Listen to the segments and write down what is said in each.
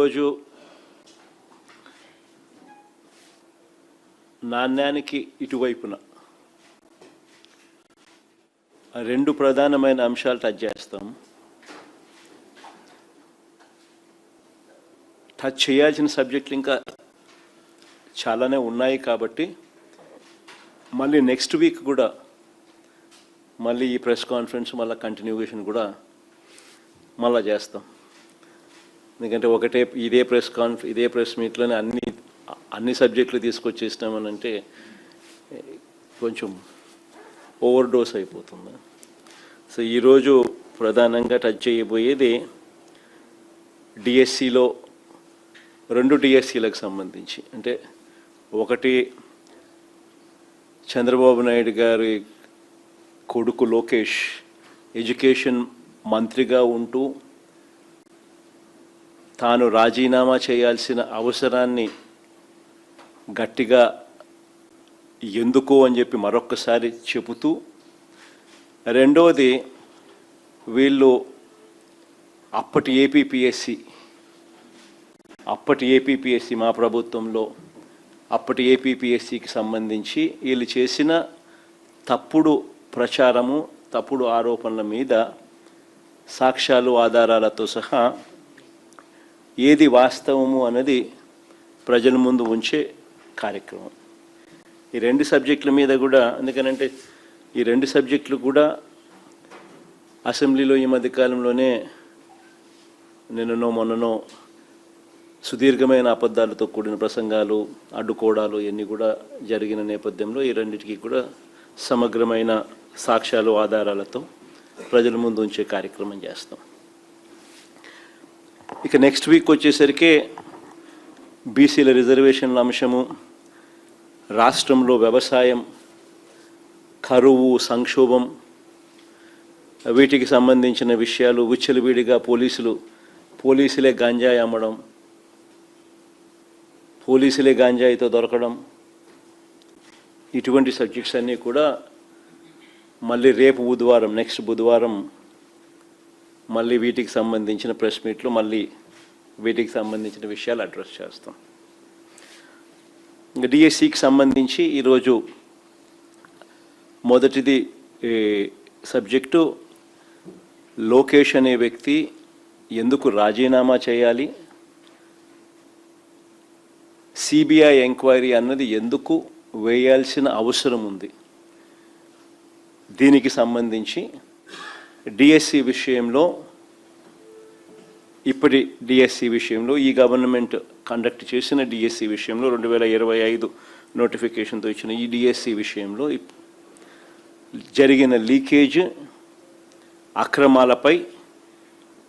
ఈరోజు నాణ్యానికి ఇటువైపున రెండు ప్రధానమైన అంశాలు టచ్ చేస్తాం. టచ్ చేయాల్సిన సబ్జెక్టులు ఇంకా చాలానే ఉన్నాయి కాబట్టి మళ్ళీ నెక్స్ట్ వీక్ కూడా మళ్ళీ ఈ ప్రెస్ కాన్ఫరెన్స్ మళ్ళీ కంటిన్యూషన్ కూడా మళ్ళీ చేస్తాం. ఎందుకంటే ఇదే ప్రెస్ మీట్లోనే అన్ని సబ్జెక్టులు తీసుకొచ్చేసినామని అంటే కొంచెం ఓవర్ డోస్ అయిపోతుంది. సో ఈరోజు ప్రధానంగా టచ్ చేయబోయేది డిఎస్సిలో 2 డిఎస్సీలకు సంబంధించి. అంటే ఒకటి చంద్రబాబు నాయుడు గారి కొడుకు లోకేష్ ఎడ్యుకేషన్ మంత్రిగా ఉంటూ తాను రాజీనామా చేయాల్సిన అవసరాన్ని గట్టిగా ఎందుకు అని చెప్పి మరొక్కసారి చెబుతూ, రెండవది వీళ్ళు అప్పటి ఏపీపీఎస్సి మా ప్రభుత్వంలో అప్పటి ఏపీపీఎస్సికి సంబంధించి వీళ్ళు చేసిన తప్పుడు ప్రచారము, తప్పుడు ఆరోపణల మీద సాక్ష్యాలు ఆధారాలతో సహా ఏది వాస్తవము అన్నది ప్రజల ముందు ఉంచే కార్యక్రమం. ఈ 2 సబ్జెక్టుల మీద కూడా, ఎందుకనంటే ఈ 2 సబ్జెక్టులు కూడా అసెంబ్లీలో ఈ మధ్యకాలంలోనే నిన్ననో మొన్ననో సుదీర్ఘమైన అబద్ధాలతో కూడిన ప్రసంగాలు, అడ్డుకోవడాలు ఇవన్నీ కూడా జరిగిన నేపథ్యంలో ఈ రెండింటికి కూడా సమగ్రమైన సాక్ష్యాలు ఆధారాలతో ప్రజల ముందు ఉంచే కార్యక్రమం చేస్తాం. ఇక నెక్స్ట్ వీక్ వచ్చేసరికి బీసీల రిజర్వేషన్ల అంశము, రాష్ట్రంలో వ్యవసాయం, కరువు, సంక్షోభం, వీటికి సంబంధించిన విషయాలు, విచ్చలవిడిగా పోలీసులే గంజాయి అమ్మడం, పోలీసులే గంజాయితో దొరకడం, ఇటువంటి సబ్జెక్ట్స్ అన్నీ కూడా మళ్ళీ రేపు బుధవారం, నెక్స్ట్ బుధవారం మళ్ళీ వీటికి సంబంధించిన ప్రెస్ మీట్లు మళ్ళీ వీటికి సంబంధించిన విషయాలు అడ్రస్ చేస్తాం. ఇంకా డిఎస్సికి సంబంధించి ఈరోజు మొదటిది సబ్జెక్టు లోకేష్ అనే వ్యక్తి ఎందుకు రాజీనామా చేయాలి, సిబిఐ ఎంక్వైరీ అన్నది ఎందుకు వేయాల్సిన అవసరం ఉంది, దీనికి సంబంధించి డిఎస్సి విషయంలో, ఇప్పటి డిఎస్సి విషయంలో, ఈ గవర్నమెంట్ కండక్ట్ చేసిన డిఎస్సి విషయంలో 2025 నోటిఫికేషన్తో ఇచ్చిన ఈ డిఎస్సి విషయంలో జరిగిన లీకేజ్, అక్రమాలపై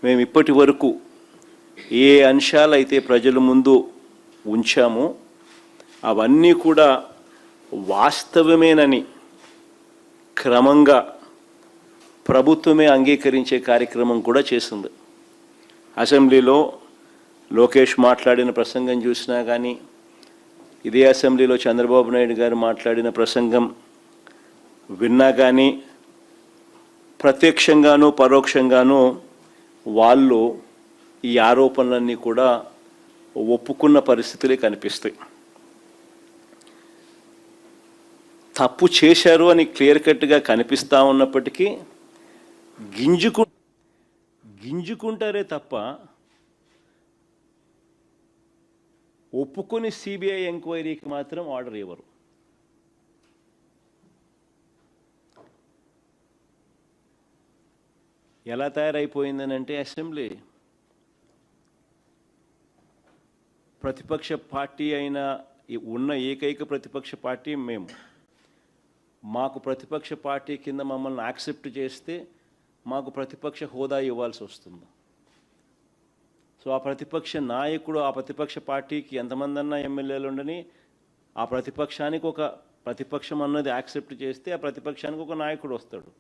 మేము ఇప్పటి వరకు ఏ అంశాలైతే ప్రజల ముందు ఉంచామో అవన్నీ కూడా వాస్తవమేనని క్రమంగా ప్రభుత్వమే అంగీకరించే కార్యక్రమం కూడా చేస్తుంది. అసెంబ్లీలో లోకేష్ మాట్లాడిన ప్రసంగం చూసినా కానీ, ఇదే అసెంబ్లీలో చంద్రబాబు నాయుడు గారు మాట్లాడిన ప్రసంగం విన్నా కానీ, ప్రత్యక్షంగానూ పరోక్షంగానూ వాళ్ళు ఈ ఆరోపణలన్నీ కూడా ఒప్పుకున్న పరిస్థితులే కనిపిస్తాయి. తప్పు చేశారు అని క్లియర్ కట్గా కనిపిస్తూ ఉన్నప్పటికీ గింజుకుంటారే తప్ప ఒప్పుకొని సిబిఐ ఎంక్వైరీకి మాత్రం ఆర్డర్ ఇవ్వరు. ఎలా తయారైపోయిందనంటే అసెంబ్లీ ప్రతిపక్ష పార్టీ అయిన ఉన్న ఏకైక ప్రతిపక్ష పార్టీ మేము. మాకు ప్రతిపక్ష పార్టీ కింద మమ్మల్ని యాక్సెప్ట్ చేస్తే మాకు ప్రతిపక్ష హోదా ఇవ్వాల్సి వస్తుంది. సో ఆ ప్రతిపక్ష నాయకుడు, ఆ ప్రతిపక్ష పార్టీకి ఎంతమంది అన్నా ఎమ్మెల్యేలు ఉండని, ఆ ప్రతిపక్షానికి ఒక ప్రతిపక్షం అన్నది యాక్సెప్ట్ చేస్తే ఆ ప్రతిపక్షానికి ఒక నాయకుడు వస్తాడు.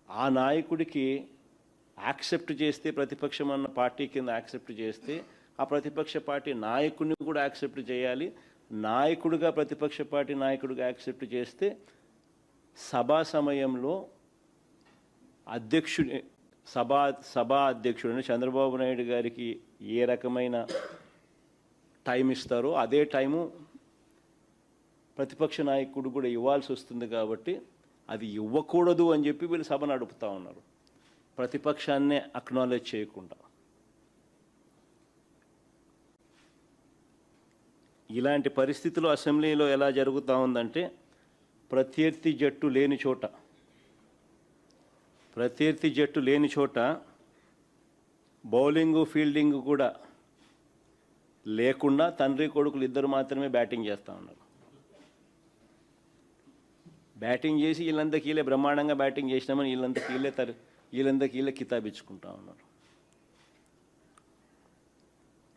ఆ నాయకుడికి యాక్సెప్ట్ చేస్తే, ప్రతిపక్షం అన్న పార్టీ కింద యాక్సెప్ట్ చేస్తే ఆ ప్రతిపక్ష పార్టీ నాయకుడిని కూడా యాక్సెప్ట్ చేయాలి. నాయకుడిగా ప్రతిపక్ష పార్టీ నాయకుడిగా యాక్సెప్ట్ చేస్తే సభా సమయంలో సభా అధ్యక్షుడు చంద్రబాబు నాయుడు గారికి ఏ రకమైన టైం ఇస్తారో అదే టైము ప్రతిపక్ష నాయకుడు కూడా ఇవ్వాల్సి వస్తుంది. కాబట్టి అది ఇవ్వకూడదు అని చెప్పి వీళ్ళు సభ నడుపుతూ ఉన్నారు, ప్రతిపక్షాన్నే అక్నాలెడ్జ్ చేయకుండా. ఇలాంటి పరిస్థితులు అసెంబ్లీలో ఎలా జరుగుతూ ఉందంటే, ప్రత్యర్థి జట్టు లేని చోట బౌలింగు ఫీల్డింగ్ కూడా లేకుండా తండ్రి కొడుకులు ఇద్దరు మాత్రమే బ్యాటింగ్ చేస్తూ ఉన్నారు. బ్యాటింగ్ చేసి వీళ్ళందరికీలే బ్రహ్మాండంగా బ్యాటింగ్ చేసినామని వీళ్ళందరికీలే కితాబిచ్చుకుంటా ఉన్నారు.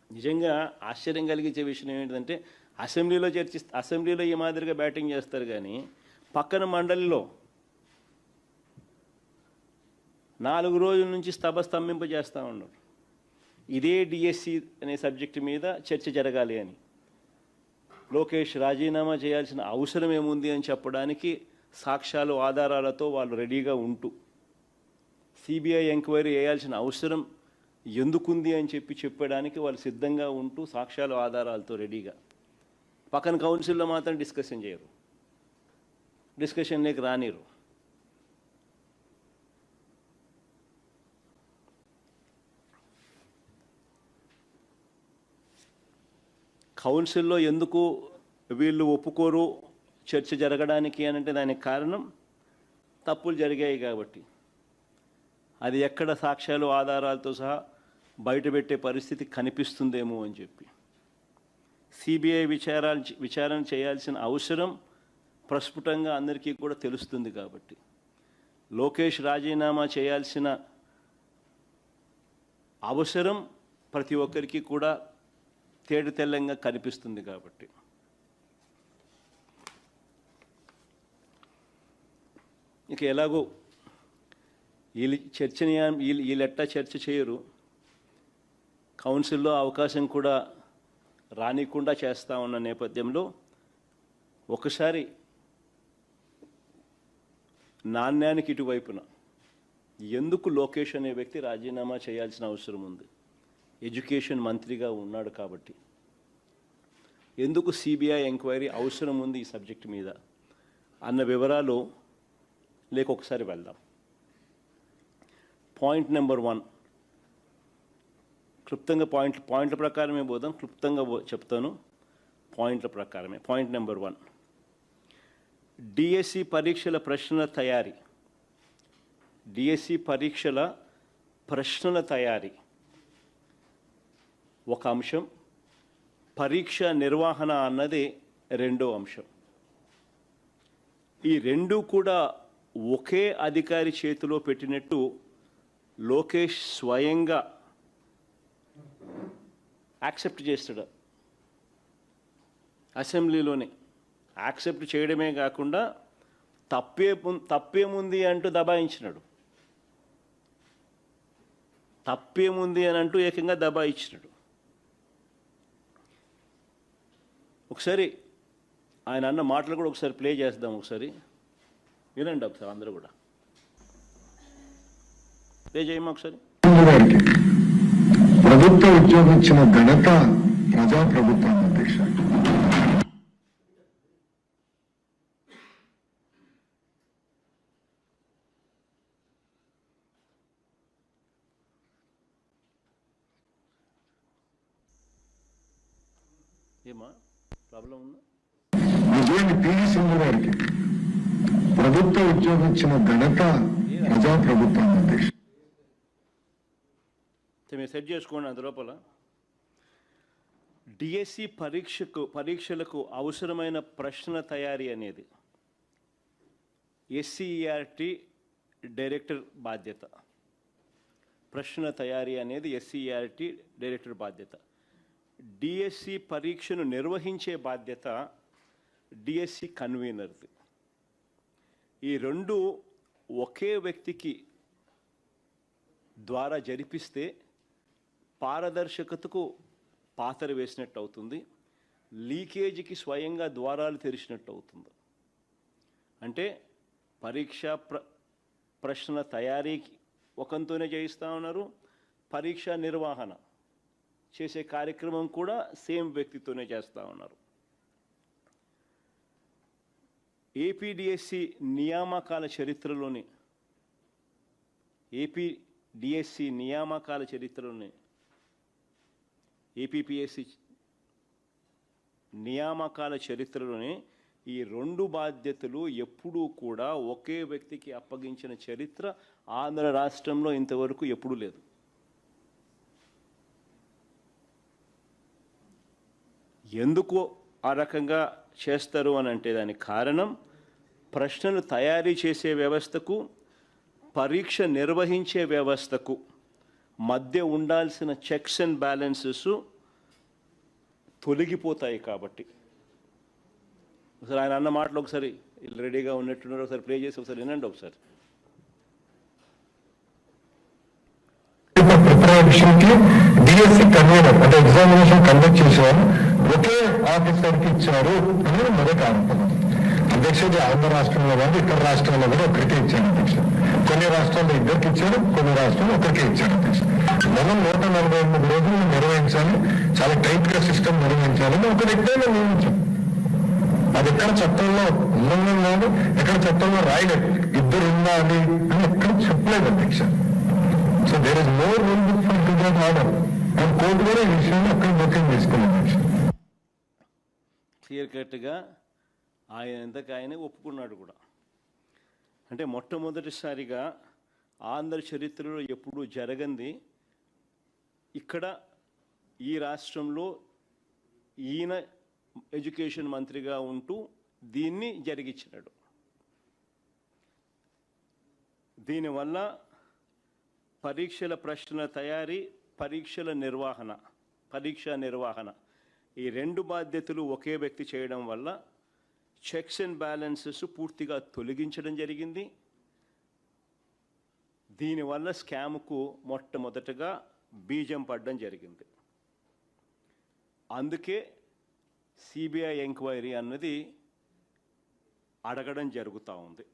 నిజంగా ఆశ్చర్యం కలిగించే విషయం ఏంటంటే, అసెంబ్లీలో ఈ మాదిరిగా బ్యాటింగ్ చేస్తారు, కానీ పక్కన మండలిలో 4 రోజుల నుంచి స్తంభింపజేస్తూ ఉన్నారు. ఇదే డిఎస్సి అనే సబ్జెక్టు మీద చర్చ జరగాలి అని. లోకేష్ రాజీనామా చేయాల్సిన అవసరం ఏముంది అని చెప్పడానికి సాక్ష్యాలు ఆధారాలతో వాళ్ళు రెడీగా ఉంటూ, సిబిఐ ఎంక్వైరీ వేయాల్సిన అవసరం ఎందుకుంది అని చెప్పడానికి వాళ్ళు సిద్ధంగా ఉంటూ సాక్ష్యాలు ఆధారాలతో రెడీగా, పక్కన కౌన్సిల్లో మాత్రం డిస్కషన్ చేయరు, డిస్కషన్లోకి రానిరు. కౌన్సిల్లో ఎందుకు వీళ్ళు ఒప్పుకోరు చర్చ జరగడానికి అని అంటే, దానికి కారణం తప్పులు జరిగాయి కాబట్టి. అది ఎక్కడ సాక్ష్యాలు ఆధారాలతో సహా బయటపెట్టే పరిస్థితి కనిపిస్తుందేమో అని చెప్పి సిబిఐ విచారణ చేయాల్సిన అవసరం ప్రస్ఫుటంగా అందరికీ కూడా తెలుస్తుంది. కాబట్టి లోకేష్ రాజీనామా చేయాల్సిన అవసరం ప్రతి ఒక్కరికి కూడా తేటతెల్లంగా కనిపిస్తుంది. కాబట్టి ఇక ఎలాగో వీళ్ళెట్టా చర్చ చేయరు, కౌన్సిల్లో అవకాశం కూడా రానికుండా చేస్తూ ఉన్న నేపథ్యంలో ఒకసారి నాణ్యానికి ఇటువైపున ఎందుకు లోకేష్ అనే వ్యక్తి రాజీనామా చేయాల్సిన అవసరం ఉంది? ఎడ్యుకేషన్ మంత్రిగా ఉన్నాడు కాబట్టి. ఎందుకు సిబిఐ ఎంక్వైరీ అవసరం ఉంది ఈ సబ్జెక్ట్ మీద అన్న వివరాలు ఒకసారి వెళ్దాం. పాయింట్ నెంబర్ 1, క్లుప్తంగా పాయింట్ల ప్రకారమే పోదాం, క్లుప్తంగా చెప్తాను పాయింట్ల ప్రకారమే. పాయింట్ నెంబర్ 1, డిఎస్సి పరీక్షల ప్రశ్నల తయారీ. డిఎస్సి పరీక్షల ప్రశ్నల తయారీ ఒక అంశం, పరీక్ష నిర్వహణ అన్నది రెండో అంశం. ఈ రెండు కూడా ఒకే అధికారి చేతిలో పెట్టినట్టు లోకేష్ స్వయంగా యాక్సెప్ట్ చేస్తాడు. అసెంబ్లీలోనే యాక్సెప్ట్ చేయడమే కాకుండా తప్పేముంది అంటూ దబాయించినాడు. తప్పేముంది అని అంటూ ఏకంగా దబాయించినాడు. ఒకసారి ఆయన అన్న మాటలు కూడా ఒకసారి ప్లే చేద్దాం, ఒకసారి వినండి ఒకసారి అందరూ కూడా. ప్లే చేయమా ఒకసారి. ప్రభుత్వ ఉద్యోగం ఇచ్చిన ఘనత ప్రజాప్రభుత్వం అధ్యక్ష. ఏమా ప్రాబ్లం ఉందా? పివి సింధు గారికి ప్రభుత్వ ఉద్యోగం ఇచ్చిన ఘనత ప్రజాప్రభుత్వం అధ్యక్ష. మీరు సెట్ చేసుకోండి. అందులోపల డిఎస్సి పరీక్షలకు అవసరమైన ప్రశ్నల తయారీ అనేది ఎస్సీఈఆర్టీ డైరెక్టర్ బాధ్యత. ప్రశ్నల తయారీ అనేది ఎస్సీఈఆర్టీ డైరెక్టర్ బాధ్యత. డిఎస్సి పరీక్షను నిర్వహించే బాధ్యత డిఎస్సి కన్వీనర్ది. ఈ రెండు ఒకే వ్యక్తికి ద్వారా జరిపిస్తే పారదర్శకతకు పాతర వేసినట్టు అవుతుంది, లీకేజీకి స్వయంగా ద్వారాలు తెరిచినట్టు అవుతుంది. అంటే ప్రశ్నల తయారీకి ఒకంతోనే చేయిస్తూ ఉన్నారు. పరీక్ష నిర్వహణ చేసే కార్యక్రమం కూడా సేమ్ వ్యక్తితోనే చేస్తూ ఉన్నారు. ఏపీడిఎస్సి నియామకాల చరిత్రలోని ఏపీపీఎస్సి నియామకాల చరిత్రలోనే ఈ 2 బాధ్యతలు ఎప్పుడూ కూడా ఒకే వ్యక్తికి అప్పగించిన చరిత్ర ఆంధ్ర రాష్ట్రంలో ఇంతవరకు ఎప్పుడూ లేదు. ఎందుకు ఆ రకంగా చేస్తారు అని అంటే దానికి కారణం ప్రశ్నలు తయారీ చేసే వ్యవస్థకు పరీక్ష నిర్వహించే వ్యవస్థకు మధ్య ఉండాల్సిన చెక్స్ అండ్ బ్యాలెన్సెస్ తొలగిపోతాయి కాబట్టి. ఒకసారి ఆయన అన్న మాటలు ఒకసారి రెడీగా ఉన్నట్టున్నారు, ఒకసారి ప్లే చేసి ఒకసారి వినండి ఒకసారి. ప్రిపరేషన్కి డిఎస్సి కన్వీనర్ అంటే ఎగ్జామినేషన్ కండక్ట్ చేసేవారు ఒకే ఆఫీసర్కి ఇచ్చారు అనేది మొదటి ఆరోపణ. అధ్యక్షుడు ఆంధ్ర రాష్ట్రంలో కానీ ఇతర రాష్ట్రాల్లో కూడా ఒకరికే ఇచ్చారు అధ్యక్ష. కొన్ని రాష్ట్రాల్లో ఇద్దరికి ఇచ్చారు, కొన్ని రాష్ట్రాల్లో ఒకరికే ఇచ్చారు అధ్యక్ష. మనం 148 రోజులు నిర్వహించాలి, చాలా టైట్ గా సిస్టమ్ నిర్వహించాలని ఒక వ్యక్తిని నియమించాం. అది ఎక్కడ చట్టంలో ఉల్లంఘన లేదు, ఎక్కడ చట్టంలో రాయలేదు. ఇద్దరు ఉండాలి అని ఎక్కడ చెప్పలేదు అధ్యక్ష. So there is no rule book for to get order and court కూడా ఈ విషయాన్ని అక్కడ జోక్యం చేసుకోలేదు అధ్యక్ష. క్లియర్ కట్గా ఆయన ఎంతకు ఆయనే ఒప్పుకున్నాడు కూడా. అంటే మొట్టమొదటిసారిగా ఆంధ్ర చరిత్రలో ఎప్పుడూ జరగంది ఇక్కడ ఈ రాష్ట్రంలో ఈయన ఎడ్యుకేషన్ మంత్రిగా ఉంటూ దీన్ని జరిగించినాడు. దీనివల్ల పరీక్షల ప్రశ్నల తయారీ, పరీక్ష నిర్వహణ ఈ 2 బాధ్యతలు ఒకే వ్యక్తి చేయడం వల్ల చెక్స్ అండ్ బ్యాలెన్సెస్ పూర్తిగా తొలగించడం జరిగింది. దీనివల్ల స్కామ్కు మొట్టమొదటగా బీజం పడడం జరిగింది. అందుకే సిబిఐ ఎంక్వైరీ అన్నది అడగడం జరుగుతూ ఉంది.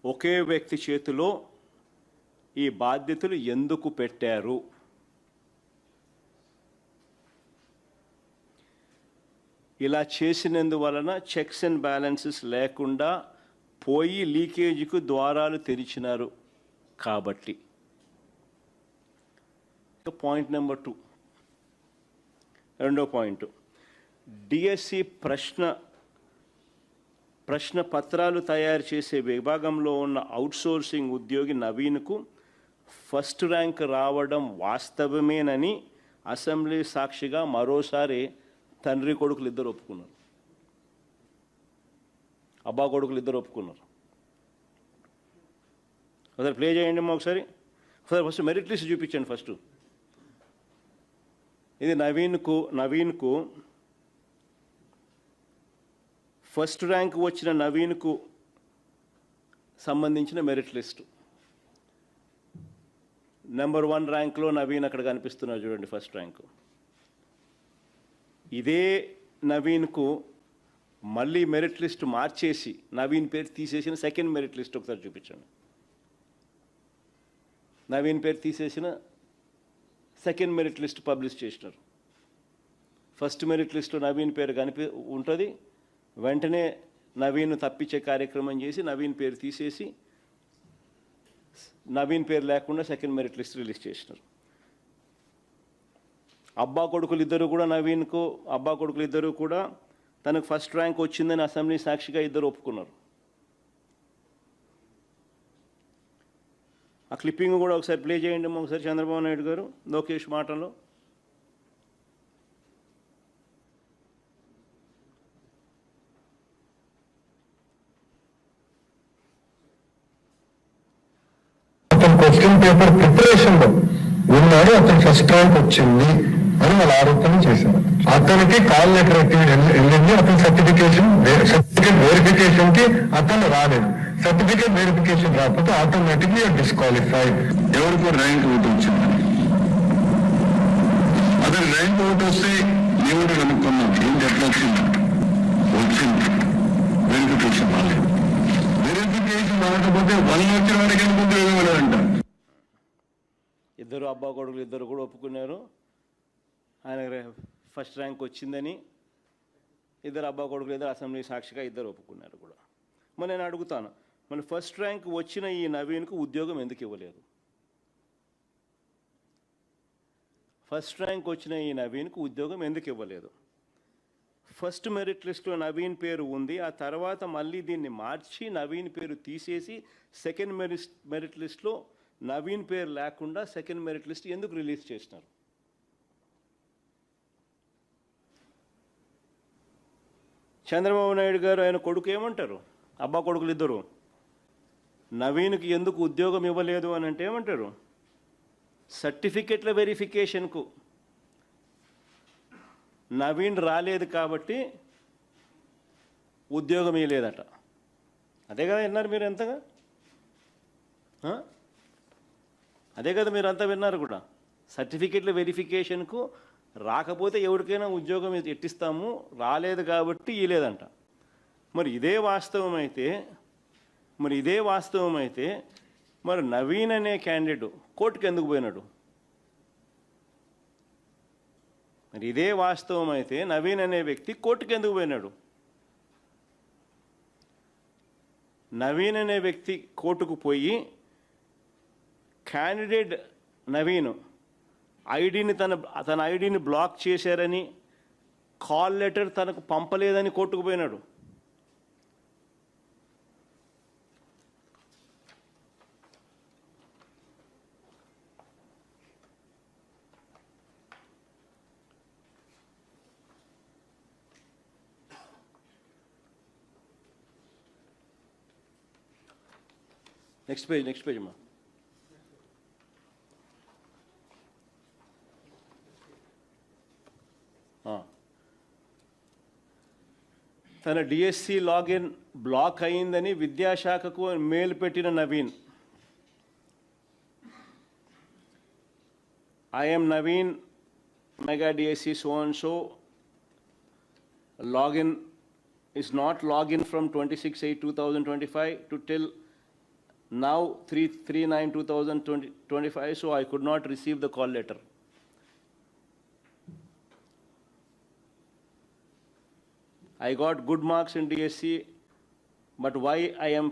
ఒకే వ్యక్తి చేతిలో ఈ బాధ్యతలు ఎందుకు పెట్టారు? ఇలా చేసినందువలన చెక్స్ అండ్ బ్యాలెన్సెస్ లేకుండా పోయి లీకేజీకు ద్వారాలు తెరిచినారు కాబట్టి. పాయింట్ నెంబర్ 2, రెండో పాయింట్, డిఎస్సి ప్రశ్న పత్రాలు తయారు చేసే విభాగంలో ఉన్న అవుట్సోర్సింగ్ ఉద్యోగి నవీన్కు ఫస్ట్ ర్యాంక్ రావడం వాస్తవమేనని అసెంబ్లీ సాక్షిగా మరోసారి తండ్రి కొడుకులు ఇద్దరు ఒప్పుకున్నారు, అబ్బా కొడుకులు ఇద్దరు ఒప్పుకున్నారు. ఒకసారి ప్లే చేయండి అమ్మా ఒకసారి. ఫస్ట్ మెరిట్ లిస్ట్ చూపించండి. ఫస్ట్ ఇది నవీన్కు ఫస్ట్ ర్యాంక్ వచ్చిన నవీన్కు సంబంధించిన మెరిట్ లిస్టు. నెంబర్ 1 ర్యాంక్లో నవీన్ అక్కడ కనిపిస్తున్నారు చూడండి, ఫస్ట్ ర్యాంకు. ఇదే నవీన్కు మళ్ళీ మెరిట్ లిస్ట్ మార్చేసి నవీన్ పేరు తీసేసిన సెకండ్ మెరిట్ లిస్ట్ ఒకసారి చూపించండి. నవీన్ పేరు తీసేసిన సెకండ్ మెరిట్ లిస్ట్ పబ్లిష్ చేసినారు. ఫస్ట్ మెరిట్ లిస్ట్లో నవీన్ పేరు ఉంటుంది. వెంటనే నవీన్ తప్పించే కార్యక్రమం చేసి నవీన్ పేరు తీసేసి నవీన్ పేరు లేకుండా సెకండ్ మెరిట్ లిస్ట్ రిలీజ్ చేసినారు. అబ్బా కొడుకులు ఇద్దరు కూడా తనకు ఫస్ట్ ర్యాంక్ వచ్చిందని అసెంబ్లీ సాక్షిగా ఇద్దరు ఒప్పుకున్నారు. ఆ క్లిప్పింగ్ కూడా ఒకసారి ప్లే చేయండి ఒకసారి. చంద్రబాబు నాయుడు గారు లోకేష్ మాటల్లో. క్వశ్చన్ పేపర్ ప్రిపరేషన్ లో ఉన్నాడు, అతను ఫస్ట్ ర్యాంక్ వచ్చింది అని వాళ్ళు ఆరోపణ చేశారు. అతనికి కాల్ లెటర్ వెళ్ళింది, అతని సర్టిఫికేట్ వెరిఫికేషన్ కి అతను రాలేదు. సర్టిఫికేట్ వెరిఫికేషన్ రాకపోతే ఆటోమేటిక్లీ డిస్క్వాలిఫైడ్. ఎవరికో ర్యాంక్ ఒకటి వచ్చింది, అతని ర్యాంక్ ఒకటి వస్తే ఎవరు కనుక్కున్నాం ఏంటి ఎట్లా వచ్చింది, వెరిఫికేషన్ రాలేదు. వెరిఫికేషన్ రాకపోతే లేకపోతే 1 వచ్చిన వాడికి ఎందుకు ఉద్యోగం ఇవ్వలేదంట. ఇద్దరు అబ్బా కొడుకులు ఇద్దరు కూడా ఒప్పుకున్నారు ఆయన ఫస్ట్ ర్యాంక్ వచ్చిందని. ఇద్దరు అబ్బా కొడుకులు ఇద్దరు అసెంబ్లీ సాక్షిగా ఇద్దరు ఒప్పుకున్నారు కూడా. మరి నేను అడుగుతాను, మన ఫస్ట్ ర్యాంక్ వచ్చిన ఈ నవీన్కు ఉద్యోగం ఎందుకు ఇవ్వలేదు? ఫస్ట్ ర్యాంక్ వచ్చిన ఈ నవీన్కు ఉద్యోగం ఎందుకు ఇవ్వలేదు? ఫస్ట్ మెరిట్ లిస్ట్లో నవీన్ పేరు ఉంది, ఆ తర్వాత మళ్ళీ దీన్ని మార్చి నవీన్ పేరు తీసేసి సెకండ్ మెరిట్ లిస్ట్లో నవీన్ పేరు లేకుండా సెకండ్ మెరిట్ లిస్ట్ ఎందుకు రిలీజ్ చేసినారు? చంద్రబాబు నాయుడు గారు ఆయన కొడుకు ఏమంటారు? అబ్బా కొడుకులు ఇద్దరు నవీన్కి ఎందుకు ఉద్యోగం ఇవ్వలేదు అని అంటే ఏమంటారు? సర్టిఫికెట్ల వెరిఫికేషన్కు నవీన్ రాలేదు కాబట్టి ఉద్యోగం ఇవ్వలేదట. అదే కదా విన్నారు మీరు ఎంతగా? అదే కదా మీరు అంతా విన్నారు కూడా. సర్టిఫికెట్ల వెరిఫికేషన్కు రాకపోతే ఎవరికైనా ఉద్యోగం ఎట్టిస్తాము, రాలేదు కాబట్టి ఇవ్వలేదంట. మరి ఇదే వాస్తవం అయితే మరి నవీన్ అనే క్యాండిడేట్ కోర్టుకు ఎందుకు పోయినాడు? మరి ఇదే వాస్తవం అయితే నవీన్ అనే వ్యక్తి కోర్టుకు ఎందుకు పోయినాడు? నవీన్ అనే వ్యక్తి కోర్టుకు పోయి క్యాండిడేట్ నవీన్ తన ఐడిని బ్లాక్ చేశారని, కాల్ లెటర్ తనకు పంపలేదని కోర్టుకు పోయినాడు. నెక్స్ట్ పేజ్ అమ్మా. తన డిఎస్సి లాగిన్ బ్లాక్ అయిందని విద్యాశాఖకు మెయిల్ పెట్టిన Naveen, I'm Naveen mega DSC so and so login is not login from 26/8/2025 to till now 3/9/2025, so I could not receive the call letter. I got good marks in DSC, but why I am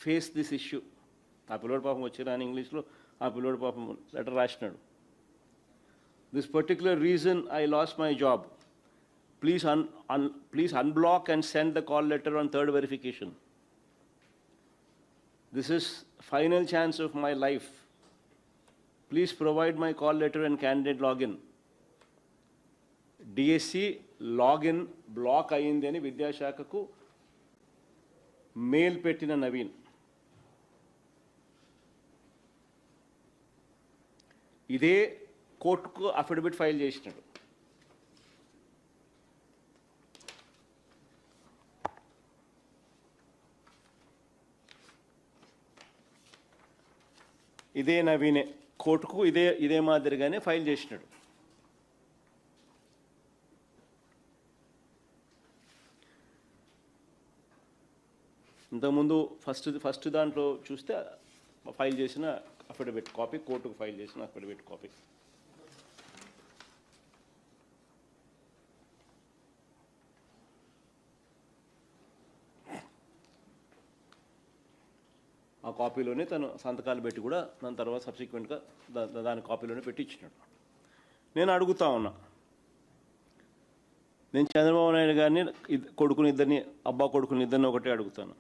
face this issue? ఆ పిల్లోడు పాపం వచ్చారు అని ఇంగ్లీష్లో ఆ పిల్లోడు పాపం letter రాసినాడు. This particular reason I lost my job. Please unblock and send the call letter on third verification. This is final chance of my life. Please provide my call letter and candidate login. DSC login block అయింది అని విద్యాశాఖకు mail పెట్టిన నవీన్ ఇదే కోర్టుకు affidavit file చేసినాడు. ఇదే నవీనే కోర్టుకు ఇదే మాదిరిగానే ఫైల్ చేసినాడు. ఇంతకుముందు ఫస్ట్ దాంట్లో చూస్తే ఫైల్ చేసిన అఫిడవిట్ కాపీ, కోర్టుకు ఫైల్ చేసిన అఫిడవిట్ కాపీ. ఆ కాపీలోనే తను సంతకాలు పెట్టి కూడా దాని తర్వాత సబ్సిక్వెంట్గా దాని కాపీలోనే పెట్టి ఇచ్చినాడు. నేను అడుగుతా ఉన్నా, నేను చంద్రబాబు నాయుడు గారిని అబ్బా కొడుకుని ఇద్దరిని ఒకటే అడుగుతాను.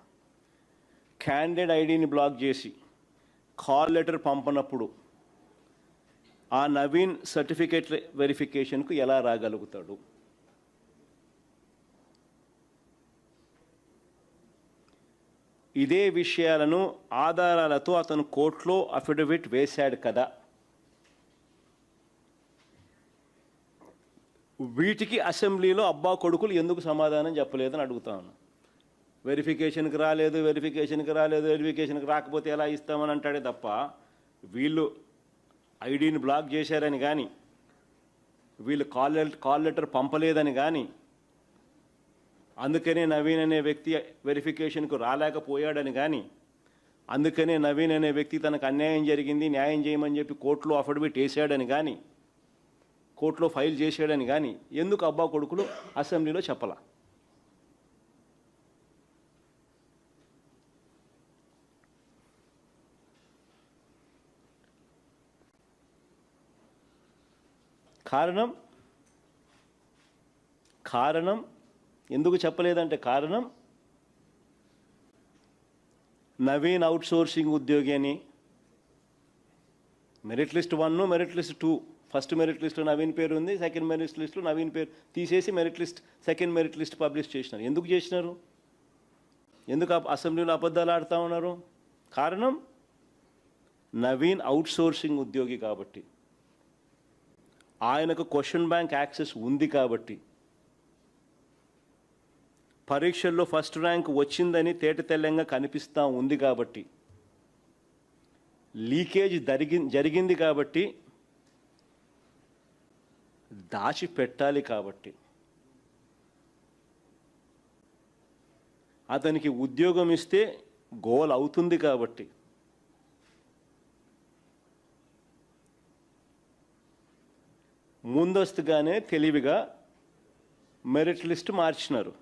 క్యాండిడేట్ ఐడిని బ్లాక్ చేసి కాల్ లెటర్ పంపనప్పుడు ఆ నవీన్ సర్టిఫికేట్ వెరిఫికేషన్కు ఎలా రాగలుగుతాడు? ఇదే విషయాలను ఆధారాలతో అతను కోర్టులో అఫిడవిట్ వేశాడు కదా. వీటికి అసెంబ్లీలో అబ్బా కొడుకులు ఎందుకు సమాధానం చెప్పలేదని అడుగుతాను. వెరిఫికేషన్కి రాకపోతే ఎలా ఇస్తామని అంటాడే తప్ప వీళ్ళు ఐడిని బ్లాక్ చేశారని కానీ, వీళ్ళు కాల్ లెటర్ పంపలేదని కానీ, అందుకనే నవీన్ అనే వ్యక్తి వెరిఫికేషన్కు రాలేకపోయాడని కానీ అందుకనే నవీన్ అనే వ్యక్తి తనకు అన్యాయం జరిగింది, న్యాయం చేయమని చెప్పి కోర్టులో అఫిడవిట్ వేసాడని కానీ, కోర్టులో ఫైల్ చేసాడని కానీ ఎందుకు అబ్బా కొడుకులు అసెంబ్లీలో చెప్పలా? కారణం ఎందుకు చెప్పలేదంటే కారణం నవీన్ అవుట్సోర్సింగ్ ఉద్యోగి అని merit list 1, merit list 2, first merit లిస్ట్లో నవీన్ పేరు ఉంది, సెకండ్ మెరిట్ లిస్ట్లో నవీన్ పేరు తీసేసి merit list second merit list publish చేసినారు. ఎందుకు చేసినారు? ఎందుకు అసెంబ్లీలో అబద్ధాలు ఆడుతూ ఉన్నారు? కారణం నవీన్ అవుట్సోర్సింగ్ ఉద్యోగి కాబట్టి, ఆయనకు క్వశ్చన్ బ్యాంక్ యాక్సెస్ ఉంది కాబట్టి, పరీక్షల్లో ఫస్ట్ ర్యాంక్ వచ్చిందని తేటతెల్లంగా కనిపిస్తూ ఉంది కాబట్టి, లీకేజ్ జరిగింది కాబట్టి, దాచిపెట్టాలి కాబట్టి, అతనికి ఉద్యోగం ఇస్తే గోల్ అవుతుంది కాబట్టి, ముందస్తుగానే తెలివిగా మెరిట్ లిస్ట్ మార్చినారు,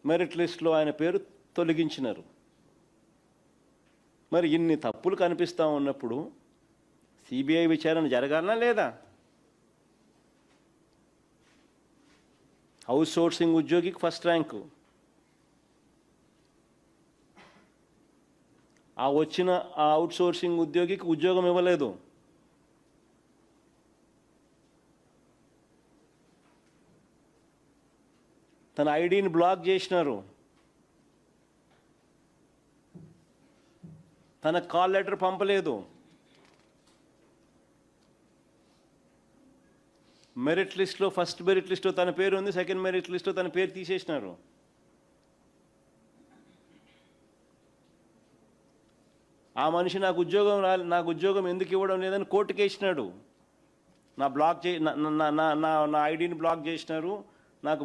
మెరిట్ లిస్ట్లో ఆయన పేరు తొలగించినారు. మరి ఇన్ని తప్పులు కనిపిస్తూ ఉన్నప్పుడు సిబిఐ విచారణ జరగాలనా లేదా? అవుట్ సోర్సింగ్ ఉద్యోగికి ఫస్ట్ ర్యాంకు, వచ్చిన ఆ అవుట్ సోర్సింగ్ ఉద్యోగికి ఉద్యోగం ఇవ్వలేదు. తన ఐడిని బ్లాక్ చేసినారు, తన కాల్ లెటర్ పంపలేదు, మెరిట్ లిస్ట్లో ఫస్ట్ మెరిట్ లిస్ట్లో తన పేరు ఉంది, సెకండ్ మెరిట్ లిస్ట్లో తన పేరు తీసేసినారు. ఆ మనిషి నాకు ఉద్యోగం ఎందుకు ఇవ్వడం లేదని కోర్టుకు వేసినాడు. నా ఐడిని బ్లాక్ చేసినారు, నాకు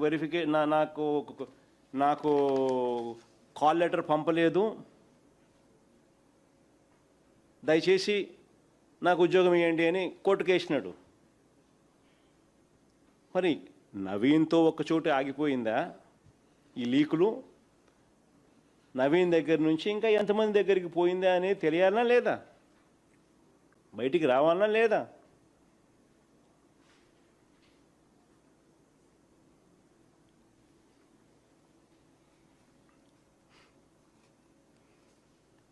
నాకు కాల్ లెటర్ పంపలేదు, దయచేసి నాకు ఉద్యోగం ఇవ్వండి అని కోర్టుకు వేసినాడు. మరి నవీన్తో ఒక్కచోట ఆగిపోయిందా ఈ లీకులు? నవీన్ దగ్గర నుంచి ఇంకా ఎంతమంది దగ్గరికి పోయిందా అని తెలియాలనా లేదా? బయటికి రావాలనా లేదా?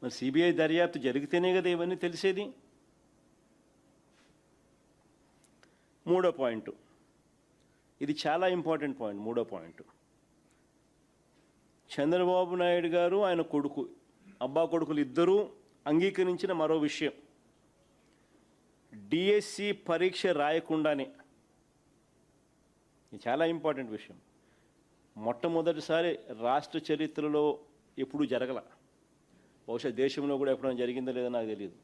మరి సిబిఐ దర్యాప్తు జరిగితేనే కదా ఇవన్నీ తెలిసేది. మూడో పాయింట్, ఇది చాలా ఇంపార్టెంట్ పాయింట్. మూడో పాయింట్, చంద్రబాబు నాయుడు గారు ఆయన కొడుకు, అబ్బా కొడుకులు ఇద్దరూ అంగీకరించిన మరో విషయం, డిఎస్సి పరీక్ష రాయకుండానే, ఇది చాలా ఇంపార్టెంట్ విషయం, మొట్టమొదటిసారి రాష్ట్ర చరిత్రలో ఎప్పుడూ జరగల, బహుశా దేశంలో కూడా ఎప్పుడైనా జరిగిందో లేదో నాకు తెలియదు.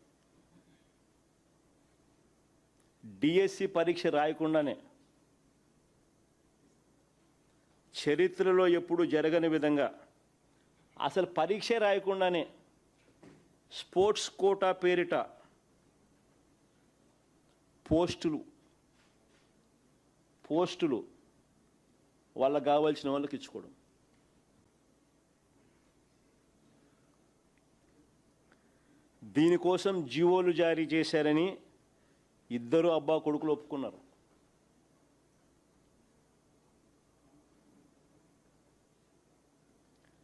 డిఎస్సి పరీక్ష రాయకుండానే, చరిత్రలో ఎప్పుడు జరగని విధంగా, అసలు పరీక్ష రాయకుండానే స్పోర్ట్స్ కోటా పేరిట పోస్టులు వాళ్ళకు కావాల్సిన వాళ్ళకి ఇచ్చుకోవడం. దీనికోసం జీవోలు జారీ చేశారని ఇద్దరు అబ్బా కొడుకులు ఒప్పుకున్నారు.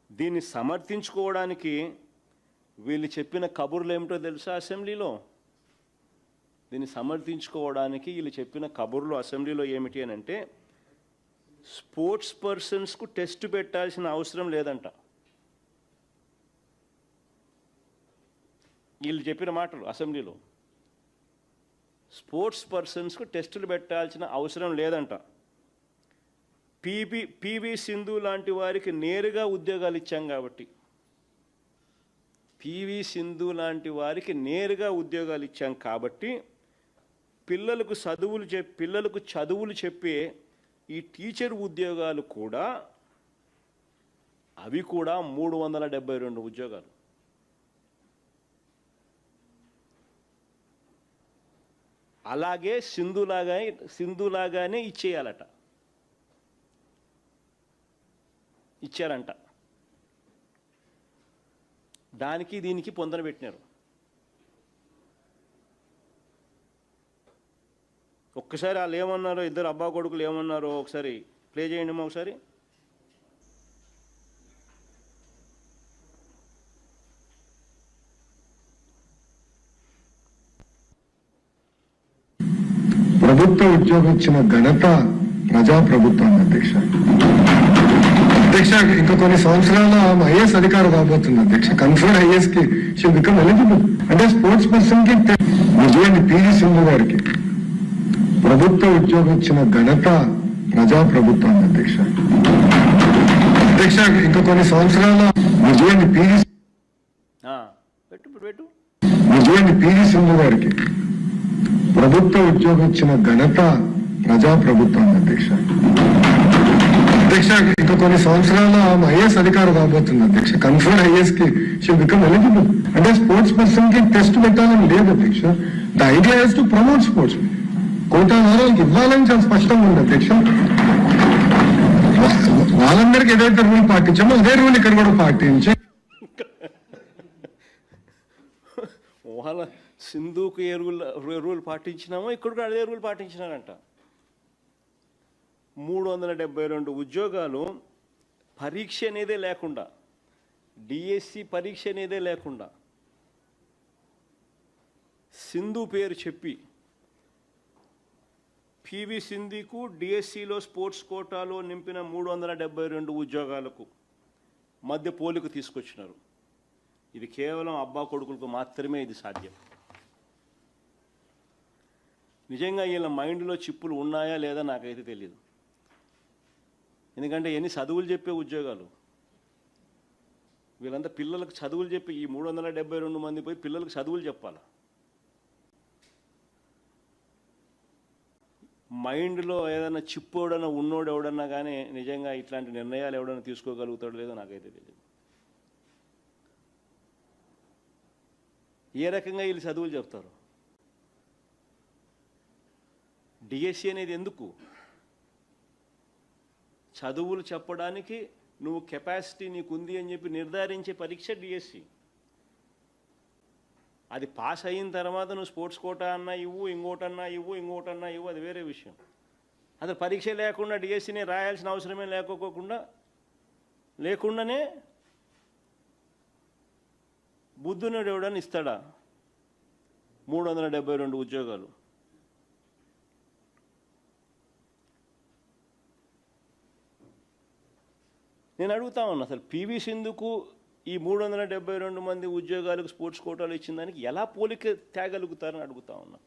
దీన్ని సమర్థించుకోవడానికి వీళ్ళు చెప్పిన కబుర్లు ఏమిటో తెలుసా అసెంబ్లీలో? దీన్ని సమర్థించుకోవడానికి వీళ్ళు చెప్పిన కబుర్లు అసెంబ్లీలో ఏమిటి అని అంటే, స్పోర్ట్స్ పర్సన్స్కు టెస్ట్ పెట్టాల్సిన అవసరం లేదంట. వీళ్ళు చెప్పిన మాటలు అసెంబ్లీలో, స్పోర్ట్స్ పర్సన్స్కు టెస్టులు పెట్టాల్సిన అవసరం లేదంట. పివి సింధు లాంటి వారికి నేరుగా ఉద్యోగాలు ఇచ్చాం కాబట్టి, పివి సింధు లాంటి వారికి నేరుగా ఉద్యోగాలు ఇచ్చాం కాబట్టి, పిల్లలకు చదువులు చెప్పే ఈ టీచర్ ఉద్యోగాలు కూడా, అవి కూడా 372 ఉద్యోగాలు. అలాగే సింధులాగానే ఇచ్చేయాలట. ఇచ్చారంట. దానికి దీనికి పొందన పెట్టినారు. ఒక్కసారి వాళ్ళు ఏమన్నారో, ఇద్దరు అబ్బా కొడుకులు ఏమన్నారో ఒకసారి ప్లే చేయండి అమ్మా ఒకసారి. ప్రభుత్వ ఉద్యోగం ఇచ్చిన ఘనత ప్రజాప్రభుత్వం అధ్యక్ష. ఇంకా కొన్ని సంవత్సరాల ఐఏఎస్ అధికారి కాబోతుంది అధ్యక్ష. కన్ఫర్డ్ ఐఏఎస్ కి షీ బికమ్ ఎలిజిబుల్. అంటే స్పోర్ట్స్ పర్సన్ కి విజయండి పివి సింధు గారికి ప్రభుత్వ ఉద్యోగం ఇచ్చిన ఘనత ప్రజాప్రభుత్వం అధ్యక్ష. ఇంకా కొన్ని సంవత్సరాల విజయండి పివి సింధు గారికి ప్రభుత్వ ఉద్యోగం ఇచ్చిన ఘనత ప్రజాప్రభుత్వం అధ్యక్ష. ఇంకా కొన్ని సంవత్సరాల ఐఏఎస్ అధికారి కాబోతుంది అధ్యక్ష. కన్ఫర్డ్ ఐఏఎస్ కి షీ బికమ్ ఎలిజిబుల్. అంటే స్పోర్ట్స్ పర్సన్ కి టెస్ట్ పెట్టాలని లేదు అధ్యక్ష. The idea is to promote sports. కోటాధారాలకు ఇవ్వాలని చాలా స్పష్టంగా ఉంది అధ్యక్ష. వాళ్ళందరికీ ఏదైతే రూల్ పాటించామో అదే రూల్ ఇక్కడ కూడా పాటించి వాళ్ళ సింధుకు ఏ రూల్ పాటించినామో ఇక్కడ కూడా అదే రూల్ పాటించినారంట. 372 ఉద్యోగాలు పరీక్ష అనేదే లేకుండా, డిఎస్సి పరీక్ష అనేదే లేకుండా సింధు పేరు చెప్పి పివి సింధుకు డిఎస్సిలో స్పోర్ట్స్ కోటాలో నింపిన 372 ఉద్యోగాలకు మధ్య పోలిక తీసుకొచ్చినారు. ఇది కేవలం అబ్బా కొడుకులకు మాత్రమే ఇది సాధ్యం. నిజంగా వీళ్ళ మైండ్లో చిప్పులు ఉన్నాయా లేదా నాకైతే తెలియదు. ఎందుకంటే ఎన్ని చదువులు చెప్పే ఉద్యోగాలు. వీళ్ళంతా పిల్లలకు చదువులు చెప్పి ఈ 372 మంది పోయి పిల్లలకు చదువులు చెప్పాలి. మైండ్లో ఏదైనా చిప్పు ఎవడన్నా ఉన్నోడు ఎవడన్నా కానీ నిజంగా ఇట్లాంటి నిర్ణయాలు ఎవడన్నా తీసుకోగలుగుతాడో లేదో నాకైతే తెలియదు. ఏ రకంగా వీళ్ళు చదువులు చెప్తారు? డిఎస్సి అనేది ఎందుకు? చదువులు చెప్పడానికి నువ్వు కెపాసిటీ నీకుంది అని చెప్పి నిర్ధారించే పరీక్ష డిఎస్సి. అది పాస్ అయిన తర్వాత నువ్వు స్పోర్ట్స్ కోటా అన్నా ఇవ్వు, ఇంకోటన్నా ఇవ్వు, అది వేరే విషయం. అసలు పరీక్ష లేకుండా డిఎస్సిని రాయాల్సిన అవసరమే లేకుండానే బుద్ధునుడు ఎవడని ఇస్తాడా 372 ఉద్యోగాలు? నేను అడుగుతా ఉన్నా, అసలు పివి సింధుకు ఈ 372 మంది ఉద్యోగాలకు స్పోర్ట్స్ కోటాలు ఇచ్చిన దానికి ఎలా పోలిక తేగలుగుతారని అడుగుతా ఉన్నా.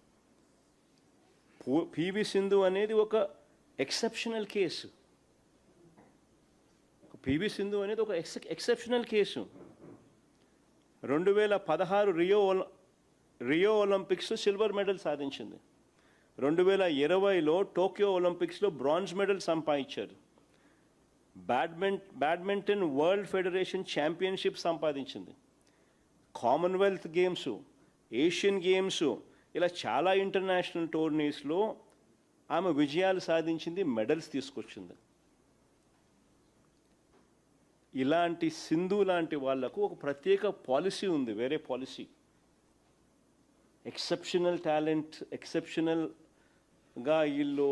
పివి సింధు అనేది ఒక ఎక్సెప్షనల్ కేసు. పివి సింధు అనేది ఒక exceptional case. 2016 Rio Olympics silver medal సాధించింది. 2020లో టోక్యో ఒలింపిక్స్లో బ్రాంజ్ మెడల్ సంపాదించారు. బ్యాడ్మింటన్ వరల్డ్ ఫెడరేషన్ ఛాంపియన్షిప్ సంపాదించింది. కామన్వెల్త్ గేమ్స్, ఏషియన్ గేమ్స్, ఇలా చాలా ఇంటర్నేషనల్ టోర్నీస్లో ఆమె విజయాలు సాధించింది, మెడల్స్ తీసుకొచ్చింది. ఇలాంటి సింధు లాంటి వాళ్లకు ఒక ప్రత్యేక పాలసీ ఉంది, వేరే పాలసీ. ఎక్సెప్షనల్ టాలెంట్, ఎక్సెప్షనల్గా వీళ్ళు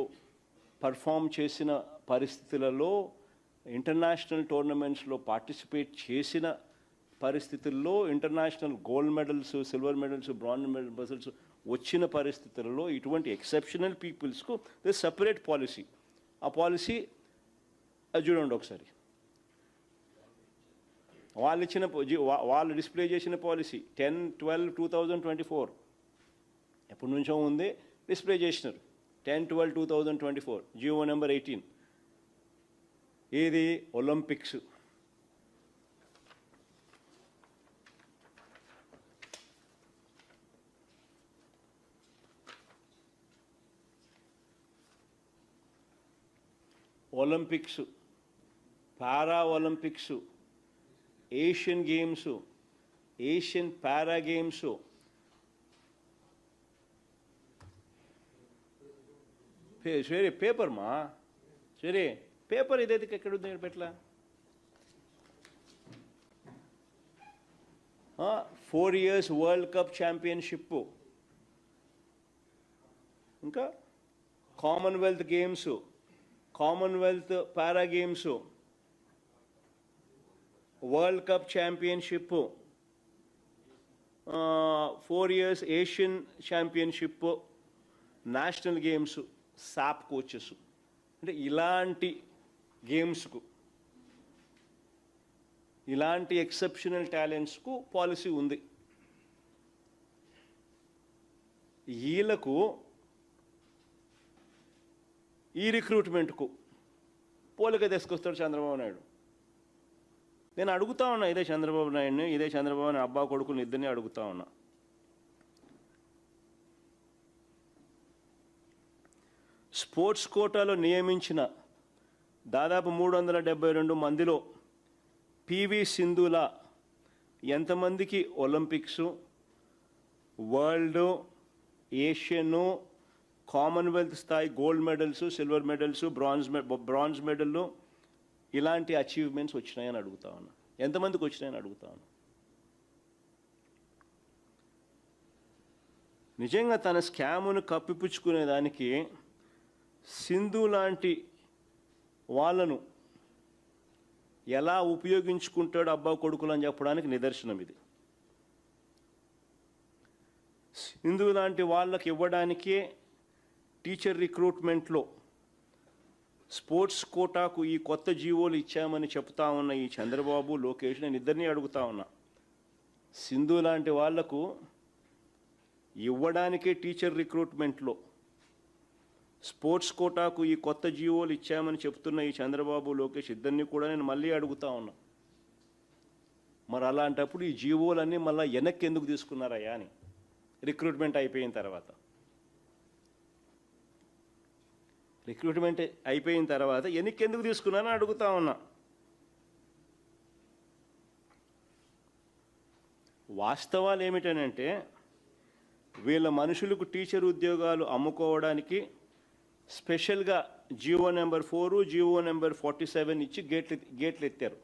పర్ఫామ్ చేసిన పరిస్థితులలో, ఇంటర్నేషనల్ టోర్నమెంట్స్లో పార్టిసిపేట్ చేసిన పరిస్థితుల్లో, international gold medals, silver medals, bronze medals వచ్చిన పరిస్థితులలో ఇటువంటి ఎక్సెప్షనల్ పీపుల్స్కు దిస్ సపరేట్ పాలసీ. ఆ పాలసీ అది చూడండి ఒకసారి. వాళ్ళు డిస్ప్లే చేసిన పాలసీ 10/12/2024 ఎప్పటి నుంచో ఉంది, డిస్ప్లే చేసినారు. 10/12/2024 జియో నెంబర్ 18. ఏది? Olympics. Olympics, para Olympics, Asian games, Asian para games, సరే పేపర్ మా సరే పేపర్ ఇదైతే ఎక్కడ ఉంది పెట్లా 4 years వరల్డ్ కప్ ఛాంపియన్షిప్, ఇంకా Commonwealth games, Commonwealth para games, world cup championship, 4 years Asian championship, national games, SAAP coaches. అంటే ఇలాంటి గేమ్స్కు, ఇలాంటి ఎక్సెప్షనల్ టాలెంట్స్కు పాలసీ ఉంది. వీళ్ళకు ఈ రిక్రూట్మెంట్కు పోలిక తీసుకొస్తాడు చంద్రబాబు నాయుడు. నేను అడుగుతా ఉన్నా ఇదే చంద్రబాబు నాయుడిని, ఇదే చంద్రబాబు నాయుడు అబ్బా కొడుకుని ఇద్దరిని అడుగుతా ఉన్నా. స్పోర్ట్స్ కోటాలో నియమించిన దాదాపు 372 మందిలో పివి సింధులా ఎంతమందికి ఒలింపిక్స్, వరల్డ్, ఏషియన్, కామన్వెల్త్ స్థాయి gold medals, silver medals, bronze మెడల్లు ఇలాంటి అచీవ్మెంట్స్ వచ్చినాయని అడుగుతా ఉన్నా. ఎంతమందికి వచ్చినాయని అడుగుతా ఉన్నా. నిజంగా తన స్కామును కప్పిపుచ్చుకునేదానికి సింధు లాంటి వాళ్ళను ఎలా ఉపయోగించుకుంటాడు అబ్బా కొడుకులు అని చెప్పడానికి నిదర్శనం ఇది. సింధు లాంటి వాళ్ళకి ఇవ్వడానికే టీచర్ రిక్రూట్మెంట్లో స్పోర్ట్స్ కోటాకు ఈ కొత్త జీవోలు ఇచ్చామని చెప్తా ఉన్న ఈ చంద్రబాబు, లోకేష్, నేను ఇద్దరిని అడుగుతా ఉన్నా. సింధు లాంటి వాళ్లకు ఇవ్వడానికే టీచర్ రిక్రూట్మెంట్లో స్పోర్ట్స్ కోటాకు ఈ కొత్త జీవోలు ఇచ్చామని చెప్తున్న ఈ చంద్రబాబు, లోకేష్ ఇద్దరిని కూడా నేను మళ్ళీ అడుగుతా ఉన్నా. మరి అలాంటప్పుడు ఈ జీవోలన్నీ మళ్ళీ వెనక్కి ఎందుకు తీసుకున్నారయ్యా అని రిక్రూట్మెంట్ అయిపోయిన తర్వాత. రిక్రూట్మెంట్ అయిపోయిన తర్వాత వెనక్కి ఎందుకు తీసుకున్నారని అడుగుతా ఉన్నా. వాస్తవాలు ఏమిటనంటే వీళ్ళ మనుషులకు టీచర్ ఉద్యోగాలు అమ్ముకోవడానికి స్పెషల్గా జీవో నెంబర్ 4, జీవో నెంబర్ 47 ఇచ్చి గేట్లు ఎత్తారు.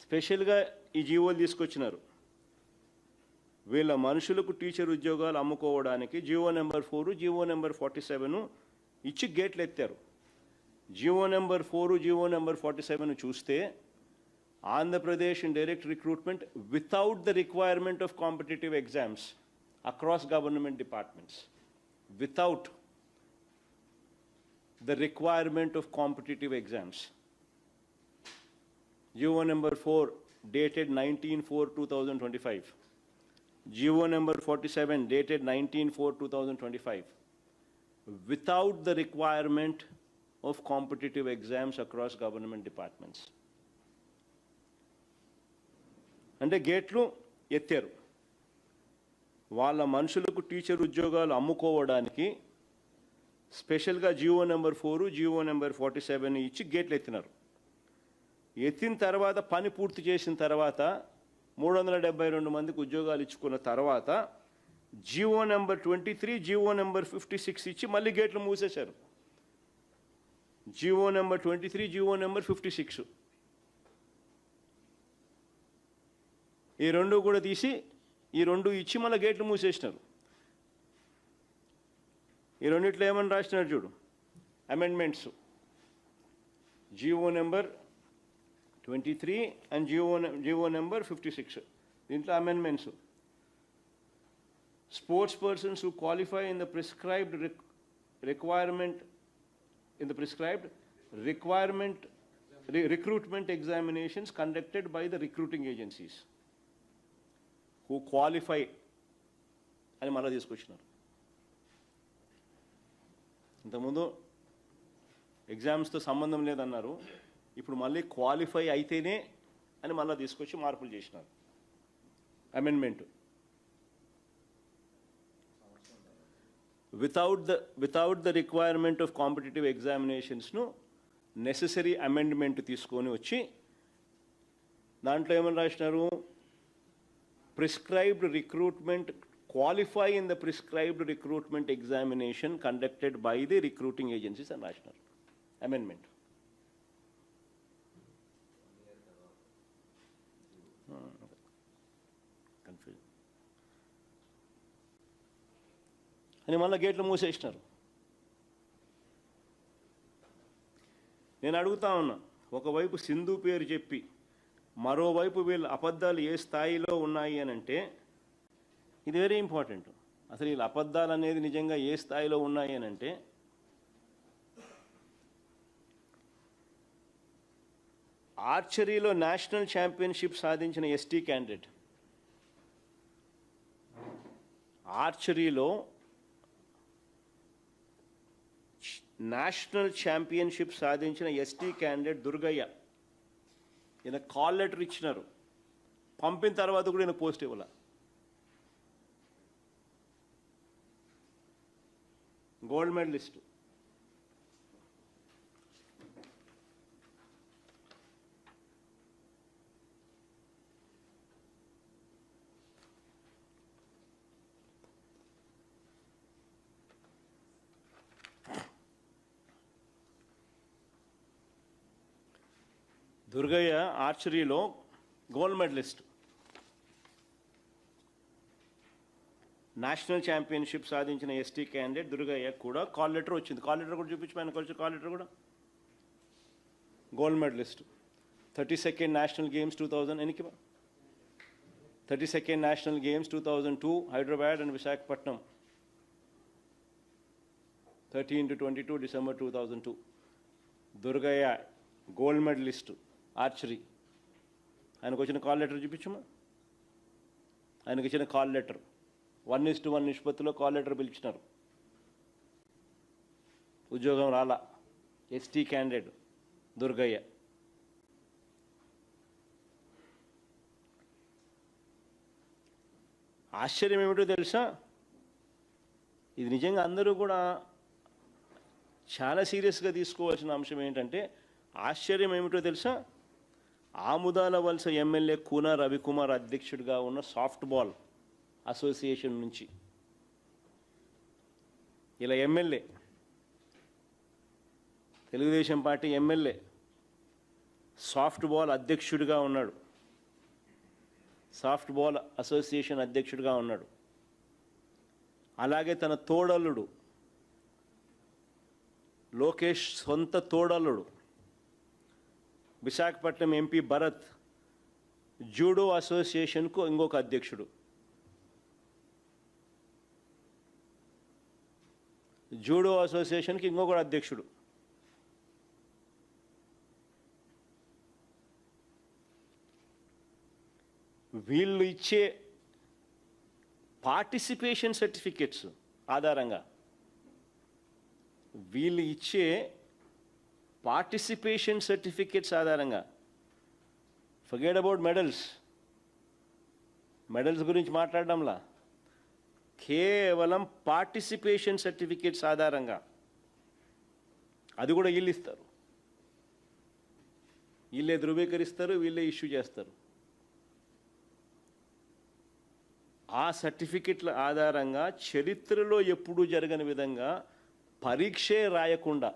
స్పెషల్గా ఈ జీవోలు తీసుకొచ్చినారు. వీళ్ళ మనుషులకు టీచర్ ఉద్యోగాలు అమ్ముకోవడానికి జీవో నెంబర్ 4, జీవో నెంబర్ 47 ఇచ్చి గేట్లు ఎత్తారు. జీవో నెంబర్ 4, జీవో నెంబర్ 47 చూస్తే Andhra Pradesh in direct recruitment without the requirement of competitive exams across government departments, without the requirement of competitive exams. GO number 4 dated 19/4/2025. GO number 47 dated 19/4/2025. Without the requirement of competitive exams across government departments. అంటే గేట్లు ఎత్తారు. వాళ్ళ మనుషులకు teacher ఉద్యోగాలు అమ్ముకోవడానికి స్పెషల్గా GO number 4, GO number 47 ఇచ్చి గేట్లు ఎత్తినారు. ఎత్తిన తర్వాత పని పూర్తి చేసిన తర్వాత 372 మందికి ఉద్యోగాలు ఇచ్చుకున్న తర్వాత జీవో నెంబర్ 23, జీవో నెంబర్ 56 ఇచ్చి మళ్ళీ గేట్లు మూసేశారు. జీవో నెంబర్ 23, జీవో నెంబర్ 56 ఈ రెండు కూడా తీసి ఈ రెండు ఇచ్చి మళ్ళీ గేట్లు మూసేసినారు. ఈ రెండిట్లో ఏమని రాసినారు చూడు, amendments. GO number 23 and GO number 56 దీంట్లో amendments. Sports persons who qualify in the prescribed recruitment examinations conducted by the recruiting agencies who qualify అని మళ్ళీ తీసుకొచ్చినారు. ఇంతకుముందు ఎగ్జామ్స్తో సంబంధం లేదన్నారు, ఇప్పుడు మళ్ళీ క్వాలిఫై అయితేనే అని మళ్ళీ తీసుకొచ్చి మార్పులు చేసినారు. Amendment without the requirement of competitive ఎగ్జామినేషన్స్ను నెసెసరీ అమెండ్మెంట్ తీసుకొని వచ్చి దాంట్లో ఏమని రాసినారు, prescribed qualify in the prescribed recruitment examination conducted by the recruiting agencies and national amendment. Confused. అని మళ్ళీ గేట్లు మూసేసినారు. నేను అడుగుతా ఉన్నా, ఒకవైపు సింధు పేరు చెప్పి మరోవైపు వీళ్ళ అబద్ధాలు ఏ స్థాయిలో ఉన్నాయి అని అంటే ఇది వెరీ ఇంపార్టెంట్. అసలు వీళ్ళ అబద్ధాలు అనేది నిజంగా ఏ స్థాయిలో ఉన్నాయి అని అంటే ఆర్చరీలో నేషనల్ ఛాంపియన్షిప్ సాధించిన ఎస్టీ క్యాండిడేట్, ఆర్చరీలో నేషనల్ ఛాంపియన్షిప్ సాధించిన ఎస్టీ క్యాండిడేట్ దుర్గయ్య, ఈయన కాల్ లెటర్ ఇచ్చినారు, పంపిన తర్వాత కూడా ఈయన పోస్ట్ ఇవ్వాల. Gold medalist. దుర్గయ్య ఆర్చరీలో గోల్డ్ మెడలిస్ట్, నేషనల్ ఛాంపియన్షిప్ సాధించిన ఎస్టీ క్యాండిడేట్ దుర్గయ్య కూడా కాల్ లెటర్ వచ్చింది. కాల్ లెటర్ కూడా చూపించి ఆయనకు వచ్చి కాల్ లెటర్ కూడా gold medalist. 32nd national games 2000 ఎన్నికి 32nd national games 2002 Hyderabad and Visakhapatnam 13 to 22 December 2002. Durgaiah gold medalist archery. ఆయనకు వచ్చిన కాల్ లెటర్ చూపించమా. ఆయనకు ఇచ్చిన కాల్ లెటర్ 1:1 నిష్పత్తిలో కాల్ లెటర్ పిలిచినారు. ఉద్యోగం రాలా. ST candidate Durgaiah. ఆశ్చర్యం ఏమిటో తెలుసా, ఇది నిజంగా అందరూ కూడా చాలా సీరియస్గా తీసుకోవాల్సిన అంశం ఏంటంటే, ఆశ్చర్యం ఏమిటో తెలుసా, ఆముదాల వలస ఎమ్మెల్యే కూన రవికుమార్ అధ్యక్షుడిగా ఉన్న సాఫ్ట్ బాల్ అసోసియేషన్ నుంచి ఇలా MLA, Telugu Desam party MLA soft ball అధ్యక్షుడిగా ఉన్నాడు, సాఫ్ట్ బాల్ అసోసియేషన్ అధ్యక్షుడిగా ఉన్నాడు. అలాగే తన తోడల్లుడు లోకేష్ సొంత తోడల్లుడు విశాఖపట్నం ఎంపీ భరత్ జూడో అసోసియేషన్కు ఇంకొక అధ్యక్షుడు. జూడో అసోసియేషన్కి ఇంకొక అధ్యక్షుడు. వీళ్ళు ఇచ్చే పార్టిసిపేషన్ సర్టిఫికెట్స్ ఆధారంగా, వీళ్ళు ఇచ్చే పార్టిసిపేషన్ సర్టిఫికెట్స్ ఆధారంగా, ఫర్గెట్ అబౌట్ మెడల్స్, మెడల్స్ గురించి మాట్లాడడంలా, కేవలం పార్టిసిపేషన్ సర్టిఫికెట్స్ ఆధారంగా, అది కూడా వీళ్ళు ఇస్తారు, వీళ్ళే ధృవీకరిస్తారు, వీళ్ళే ఇష్యూ చేస్తారు. ఆ సర్టిఫికెట్ల ఆధారంగా చరిత్రలో ఎప్పుడూ జరగని విధంగా పరీక్షే రాయకుండా,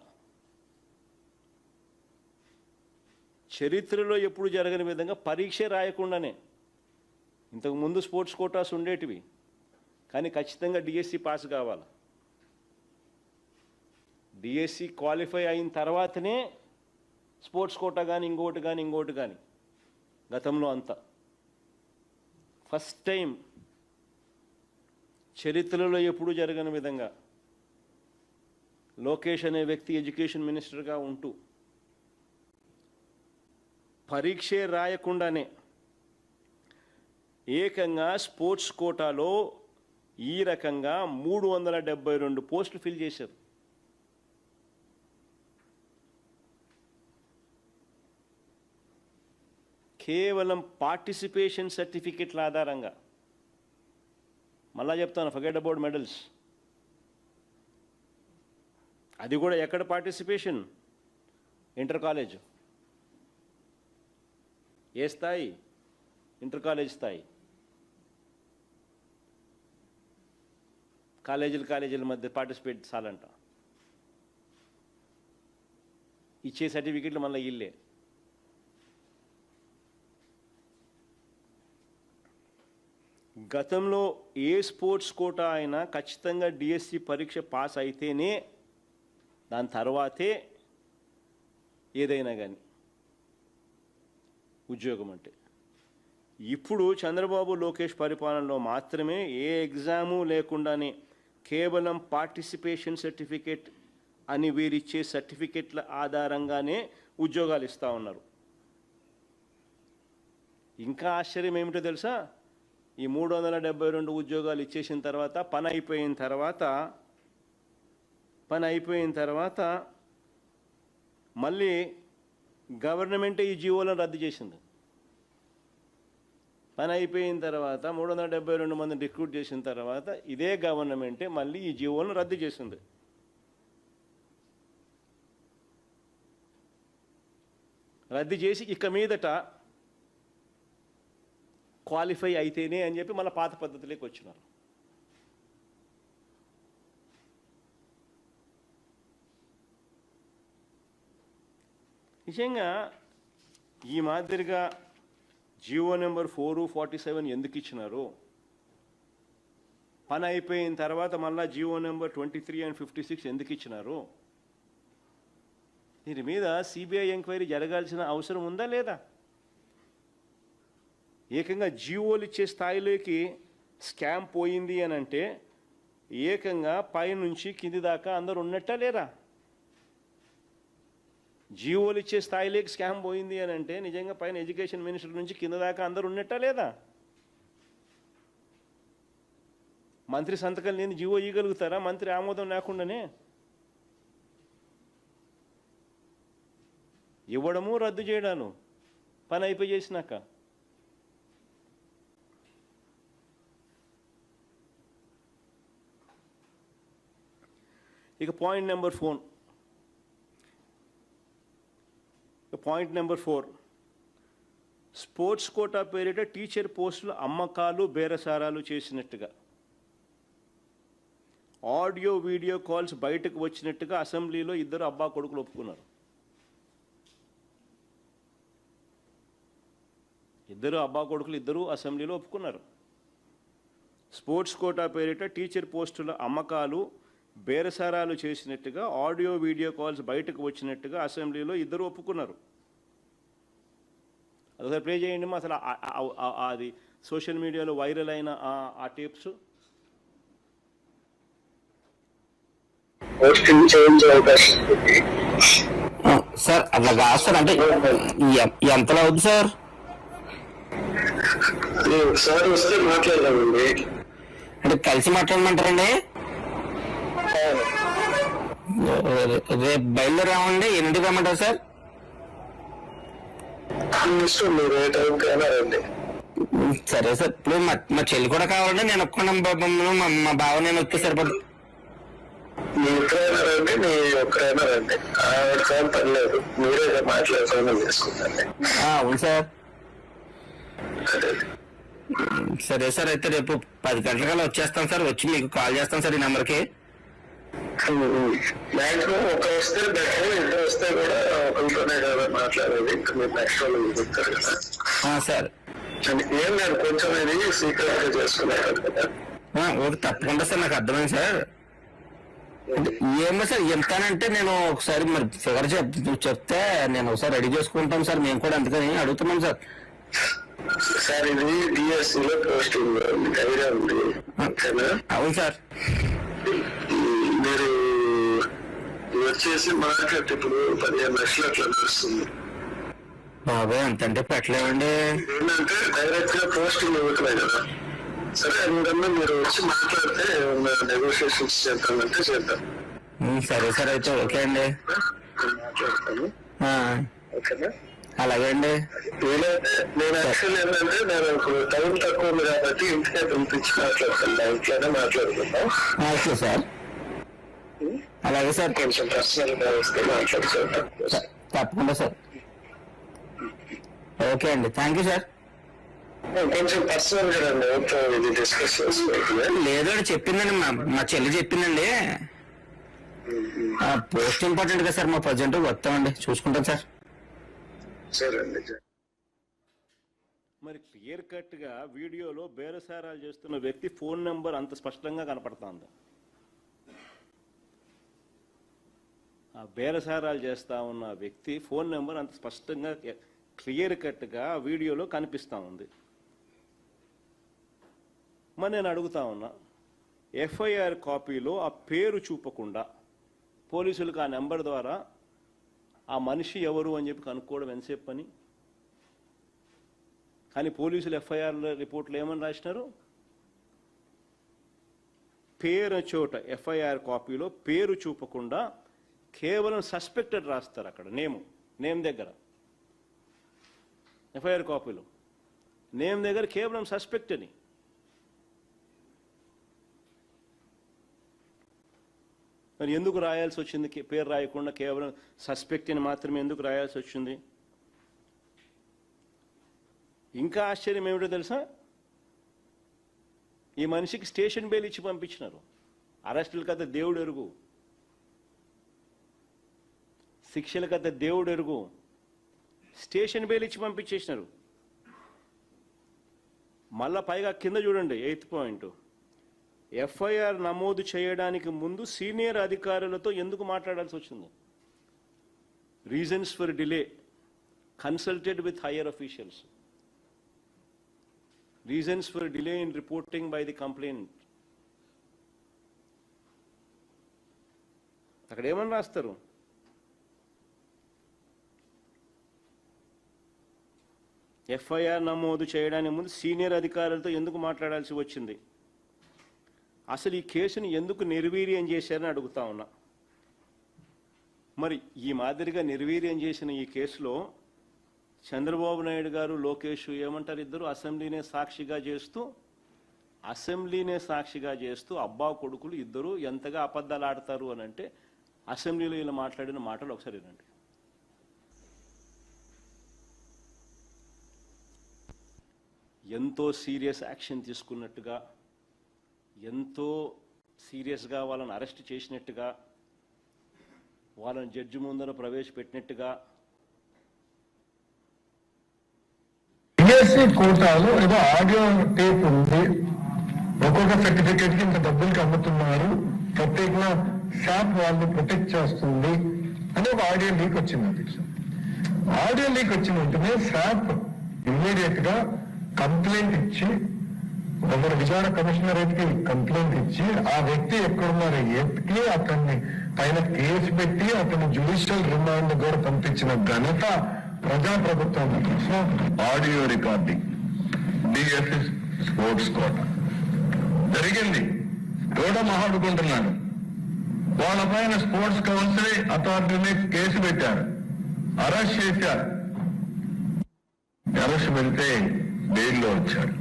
చరిత్రలో ఎప్పుడు జరగని విధంగా పరీక్షే రాయకుండానే, ఇంతకుముందు స్పోర్ట్స్ కోటాస్ ఉండేటివి, కానీ ఖచ్చితంగా డిఎస్సి పాస్ కావాలి. డిఎస్సి క్వాలిఫై అయిన తర్వాతనే స్పోర్ట్స్ కోటా కానీ ఇంకోటి కానీ గతంలో అంతా ఫస్ట్ టైం చరిత్రలో ఎప్పుడూ జరగని విధంగా లోకేష్ అనే వ్యక్తి ఎడ్యుకేషన్ మినిస్టర్గా ఉంటూ పరీక్షే రాయకుండానే ఏకంగా స్పోర్ట్స్ కోటాలో ఈ రకంగా 372 పోస్టులు ఫిల్ చేశారు. కేవలం పార్టిసిపేషన్ సర్టిఫికెట్ల ఆధారంగా. మళ్ళా చెప్తాను, ఫర్గెట్ అబౌట్ మెడల్స్. అది కూడా ఎక్కడ పార్టిసిపేషన్? Inter college. ఏ స్థాయి? ఇంటర్ కాలేజ్ స్థాయి. కాలేజీల మధ్య పార్టిసిపేట్ చాలంట. ఇచ్చే సర్టిఫికెట్లు మళ్ళీ ఇల్లే. గతంలో ఏ స్పోర్ట్స్ కోటా అయినా ఖచ్చితంగా డిఎస్సి పరీక్ష పాస్ అయితేనే దాని తర్వాతే ఏదైనా కానీ ఉద్యోగం అంటే. ఇప్పుడు చంద్రబాబు లోకేష్ పరిపాలనలో మాత్రమే ఏ ఎగ్జాము లేకుండానే కేవలం పార్టిసిపేషన్ సర్టిఫికేట్ అని వీరిచ్చే సర్టిఫికెట్ల ఆధారంగానే ఉద్యోగాలు ఇస్తూ ఉన్నారు. ఇంకా ఆశ్చర్యం ఏమిటో తెలుసా, ఈ 372 ఉద్యోగాలు ఇచ్చేసిన తర్వాత పని అయిపోయిన తర్వాత మళ్ళీ గవర్నమెంటే ఈ జీవోలను రద్దు చేసింది. పని అయిపోయిన తర్వాత 372 మందిని రిక్రూట్ చేసిన తర్వాత ఇదే గవర్నమెంటే మళ్ళీ ఈ జీవోలను రద్దు చేసింది. రద్దు చేసి ఇక మీదట క్వాలిఫై అయితేనే అని చెప్పి మళ్ళీ పాత పద్ధతిలోకి వచ్చినారు. నిజంగా ఈ మాదిరిగా జీవో నెంబర్ 447 ఎందుకు ఇచ్చినారు? పని అయిపోయిన తర్వాత మళ్ళీ జీవో నెంబర్ 23 and 56 ఎందుకు ఇచ్చినారు? దీని మీద సిబిఐ ఎంక్వైరీ జరగాల్సిన అవసరం ఉందా లేదా? ఏకంగా జీవోలు ఇచ్చే స్థాయిలోకి స్కామ్ పోయింది అని అంటే ఏకంగా పైనుంచి కింది దాకా అందరు ఉన్నట్టా లేరా? జీవోలు ఇచ్చే స్థాయిలోకి స్కామ్ పోయింది అని అంటే నిజంగా పైన ఎడ్యుకేషన్ మినిస్టర్ నుంచి కింద దాకా అందరు ఉన్నట్టా లేదా? మంత్రి సంతకం లేని జీవో ఇవ్వగలుగుతారా మంత్రి ఆమోదం లేకుండానే? ఇవ్వడము రద్దు చేయడాను పని అయిపోయి చేసినాక. ఇక పాయింట్ నెంబర్ 4 స్పోర్ట్స్ కోటా పేరిట టీచర్ పోస్టుల అమ్మకాలు బేరసారాలు చేసినట్టుగా ఆడియో వీడియో కాల్స్ బయటకు వచ్చినట్టుగా అసెంబ్లీలో ఇద్దరు అబ్బా కొడుకులు ఒప్పుకున్నారు. ఇద్దరు అసెంబ్లీలో ఒప్పుకున్నారు. స్పోర్ట్స్ కోటా పేరిట టీచర్ పోస్టుల అమ్మకాలు బేరసారాలు చేసినట్టుగా ఆడియో వీడియో కాల్స్ బయటకు వచ్చినట్టుగా అసెంబ్లీలో ఇద్దరు ఒప్పుకున్నారు. అదొకసారి ప్లే చేయండి మా. అసలు అది సోషల్ మీడియాలో వైరల్ అయిన ఆ టేప్స్. సార్ అట్లా కాదు సార్, అంటే ఎంతలో అవుతుంది సార్? సార్ వస్తే మాట్లాడదామండి. అంటే కలిసి మాట్లాడమంటారండి? రేపు బయలుదేరామండి. ఎన్నింటికి రమ్మంటారు సార్? మీరు ఏ టైంకి అయినా రండి. సరే సార్. ఇప్పుడు మా చెల్లి కూడా కావాలండి. నేను ఒప్పుకున్నాం, మా బావ నేను వస్తే సరిపోతుంది. మీ ఇద్దరైనా రండి, మీ ఒక్కరైనా రండి. ఆవిడతో పని లేదు, మీరే మాట్లాడుకోవడం చేసుకుంటాను. అవును సార్. సరే సార్, అయితే రేపు 10 గంటలకల్లా వచ్చేస్తాను సార్. వచ్చి మీకు కాల్ చేస్తాను సార్ ఈ నెంబర్కి. మాక్సిమం ఒక వస్తే బెటర్, ఇద్దరు వస్తే కూడా ఒకరితోనే కదా మాట్లాడేది. ఇంకా మీరు నెక్స్ట్ వాళ్ళు చెప్తారు కదా సార్. ఏం లేదు, కొంచెం ఇది సీక్రెట్ గా చేసుకున్నారు కదా. ఓకే, తప్పకుండా సార్. నాకు అర్థమైంది సార్. ఏమో సార్, ఎంతానంటే నేను ఒకసారి మరి ఫిగర్ చెప్తే నేను ఒకసారి రెడీ చేసుకుంటాం సార్. మేము కూడా అందుకని అడుగుతున్నాం సార్. సార్ ఇది డిఎస్సీలో పోస్టింగ్ ఐడియా ఉంది. అవును సార్. మీరు వచ్చేసి మార్కెట్ ఇప్పుడు 15 లక్షలు అట్లా నడుస్తుంది. బాబాయ్ అంతంటే పెట్టలేమండి. ఏంటంటే డైరెక్ట్ గా పోస్టింగ్ ఇవ్వట్లే కదా. సరే అందుకన్నా మీరు వచ్చి మాట్లాడితే నెగోషియేషన్స్ చేద్దామంటే చేద్దాం. సరే సార్, అయితే ఓకే అండి. మాట్లాడతాను. ఓకేనా? అలాగే అండి. నేను యాక్చువల్ ఏంటంటే నేను ఇప్పుడు టైం తక్కువ ఉంది కాబట్టి ఇంటికే పిలిపించి మాట్లాడుతున్నా. ఇంట్లోనే మాట్లాడుతున్నాం. Okay sir. అలాగే సార్. కొంచెం పర్సనల్ గా వస్తే మాట్లాడుతున్నాం. తప్పకుండా సార్. ఓకే అండి, థ్యాంక్ యూ సార్. కొంచెం పర్సనల్ గా ఎవరితో ఇది డిస్కస్ చేసుకోవాలి. లేదో చెప్పిందండి మా చెల్లి చెప్పిందండి. పోస్ట్ ఇంపార్టెంట్ కదా సార్, మా ప్రజెంట్ వస్తామండి, చూసుకుంటాం సార్. సరే అండి. మరి క్లియర్ కట్గా వీడియోలో బేరసారాలు చేస్తున్న వ్యక్తి ఫోన్ నెంబర్ అంత స్పష్టంగా కనపడుతోంది. ఆ బేరసారాలు చేస్తా ఉన్న వ్యక్తి ఫోన్ నెంబర్ అంత స్పష్టంగా క్లియర్ కట్గా వీడియోలో కనిపిస్తూ ఉంది. మరి నేను అడుగుతా ఉన్నా, ఎఫ్ఐఆర్ కాపీలో ఆ పేరు చూపకుండా పోలీసులకు ఆ నెంబర్ ద్వారా ఆ మనిషి ఎవరు అని చెప్పి కనుక్కోవడం ఎంతసేపు పని? కానీ పోలీసులు ఎఫ్ఐఆర్ రిపోర్ట్లు ఏమని రాసినారు? పేరు చోట ఎఫ్ఐఆర్ కాపీలో పేరు చూపకుండా కేవలం సస్పెక్టెడ్ రాస్తారు. అక్కడ నేమ్ దగ్గర ఎఫ్ఐఆర్ కాపీలో నేమ్ దగ్గర కేవలం సస్పెక్ట్ అని. మరి ఎందుకు రాయాల్సి వచ్చింది? పేరు రాయకుండా కేవలం సస్పెక్ట్ అని మాత్రమే ఎందుకు రాయాల్సి వచ్చింది? ఇంకా ఆశ్చర్యం ఏమిటో తెలుసా, ఈ మనిషికి స్టేషన్ బెయిల్ ఇచ్చి పంపించినారు. అరెస్టుల కథ దేవుడు ఎరుగు, శిక్షల కథ దేవుడు ఎరుగు. స్టేషన్ బెయిల్ ఇచ్చి పంపించేసినారు. మళ్ళా పైగా కింద చూడండి, 8th పాయింట్, ఎఫ్ఐఆర్ నమోదు చేయడానికి ముందు సీనియర్ అధికారులతో ఎందుకు మాట్లాడాల్సి వచ్చింది? Reasons for delay, consulted with higher officials. Reasons for delay in reporting by the complainant. అక్కడ ఏమని రాస్తారు? ఎఫ్ఐఆర్ నమోదు చేయడానికి ముందు సీనియర్ అధికారులతో ఎందుకు మాట్లాడాల్సి వచ్చింది? అసలు ఈ కేసుని ఎందుకు నిర్వీర్యం చేశారని అడుగుతా ఉన్నా. మరి ఈ మాదిరిగా నిర్వీర్యం చేసిన ఈ కేసులో చంద్రబాబు నాయుడు గారు, లోకేష్ ఏమంటారు? ఇద్దరు అసెంబ్లీనే సాక్షిగా చేస్తూ అబ్బా కొడుకులు ఇద్దరు ఎంతగా అబద్ధాలు ఆడతారు అని అంటే, అసెంబ్లీలో ఇలా మాట్లాడిన మాటలు ఒకసారి వినండి. ఎంతో సీరియస్ యాక్షన్ తీసుకున్నట్టుగా, ఎంతో సీరియస్గా వాళ్ళని అరెస్ట్ చేసినట్టుగా, వాళ్ళని జడ్జి ముందర ప్రవేశపెట్టినట్టుగా, బిఎస్సి కోటాలో ఏదో ఆడియో టేప్ ఉంది, ఒక్కొక్క సర్టిఫికేట్ కి ఇంత డబ్బులకి అమ్ముతున్నారు, ప్రత్యేకంగా షాప్ వాళ్ళు ప్రొటెక్ట్ చేస్తుంది అని ఒక ఆడియో లీక్ వచ్చింది. అధ్యక్ష, ఆడియో లీక్ వచ్చిన వెంటనే షాప్ ఇమ్మీడియట్ గా కంప్లైంట్ ఇచ్చి, ఒకరు విచారణ కమిషనరేట్ కి కంప్లైంట్ ఇచ్చి, ఆ వ్యక్తి ఎక్కడున్నారో ఎత్తి అతన్ని పైన కేసు పెట్టి అతన్ని జ్యుడిషియల్ రిమాండ్ కూడా పంపించిన ఘనత ప్రజాప్రభుత్వం. Audio recording DSC sports quota జరిగింది. ఎవడో మాట్లాడుకుంటున్నాడు, వాళ్ళ పైన స్పోర్ట్స్ కౌన్సిల్ అథారిటీని కేసు పెట్టారు, అరెస్ట్ చేశారు. అరెస్ట్ పెడితే బెయిల్లో వచ్చారు.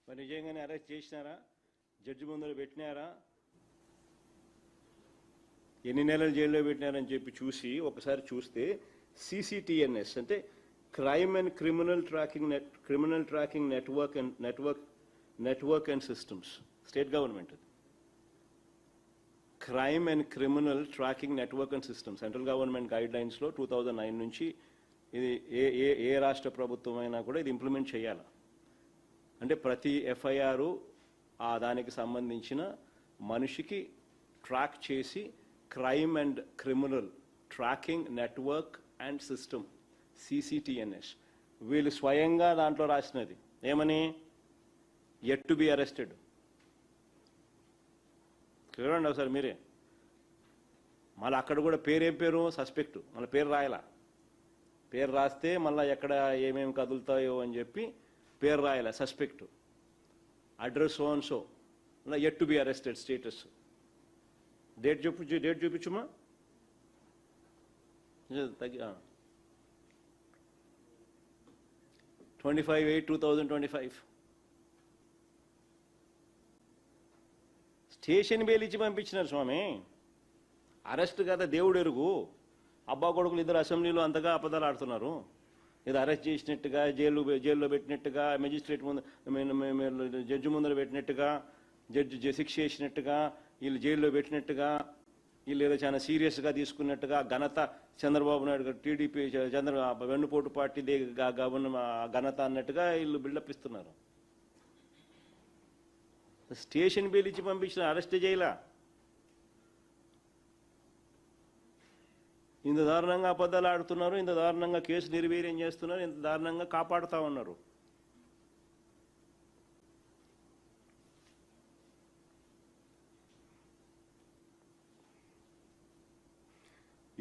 మరి నిజంగానే అరెస్ట్ చేసినారా? జడ్జి ముందర పెట్టినారా? ఎన్ని నెలలు జైల్లో పెట్టినారని చెప్పి చూసి ఒకసారి చూస్తే CCTNS అంటే crime and criminal tracking network and systems, state government. Crime and criminal tracking network and systems central government guide లైన్స్లో 2009 నుంచి ఇది ఏ రాష్ట్ర ప్రభుత్వం అయినా కూడా ఇది ఇంప్లిమెంట్ చేయాలి. అంటే ప్రతి ఎఫ్ఐఆర్ దానికి సంబంధించిన మనిషికి ట్రాక్ చేసి crime and criminal tracking network and system CCTNS వీళ్ళు స్వయంగా దాంట్లో రాసినది ఏమని? yet to be arrested. చూడండి ఒకసారి మీరే. మళ్ళీ అక్కడ కూడా పేరేం పేరు? సస్పెక్ట్. మళ్ళీ పేరు రాయాల. పేరు రాస్తే మళ్ళీ ఎక్కడ ఏమేమి కదులుతాయో అని చెప్పి పేరు రాయాల, suspect. Address so and so, మళ్ళీ yet to be arrested status. Date చూపించుమా. 25/8/2025 స్టేషన్ బెయిల్ ఇచ్చి పంపించినారు స్వామి. అరెస్ట్ కదా దేవుడు ఎరుగు. అబ్బా కొడుకులు ఇద్దరు అసెంబ్లీలో అంతగా అబద్ధాలు ఆడుతున్నారు. ఏదో అరెస్ట్ చేసినట్టుగా జైల్లో పెట్టినట్టుగా, మెజిస్ట్రేట్ ముందు జడ్జి ముందర పెట్టినట్టుగా, జడ్జి శిక్ష చేసినట్టుగా, వీళ్ళు జైల్లో పెట్టినట్టుగా, వీళ్ళు ఏదో చాలా సీరియస్గా తీసుకున్నట్టుగా, ఘనత చంద్రబాబు నాయుడు గారు టీడీపీ వెన్నుపోటు పార్టీ ఘనత అన్నట్టుగా వీళ్ళు బిల్డప్ ఇస్తున్నారు. స్టేషన్ బెయిల్ ఇచ్చి పంపించిన, అరెస్ట్ చేయలా. ఇంత దారుణంగా అబద్ధాలు ఆడుతున్నారు, ఇంత దారుణంగా కేసు నిర్వీర్యం చేస్తున్నారు, ఇంత దారుణంగా కాపాడుతూ ఉన్నారు.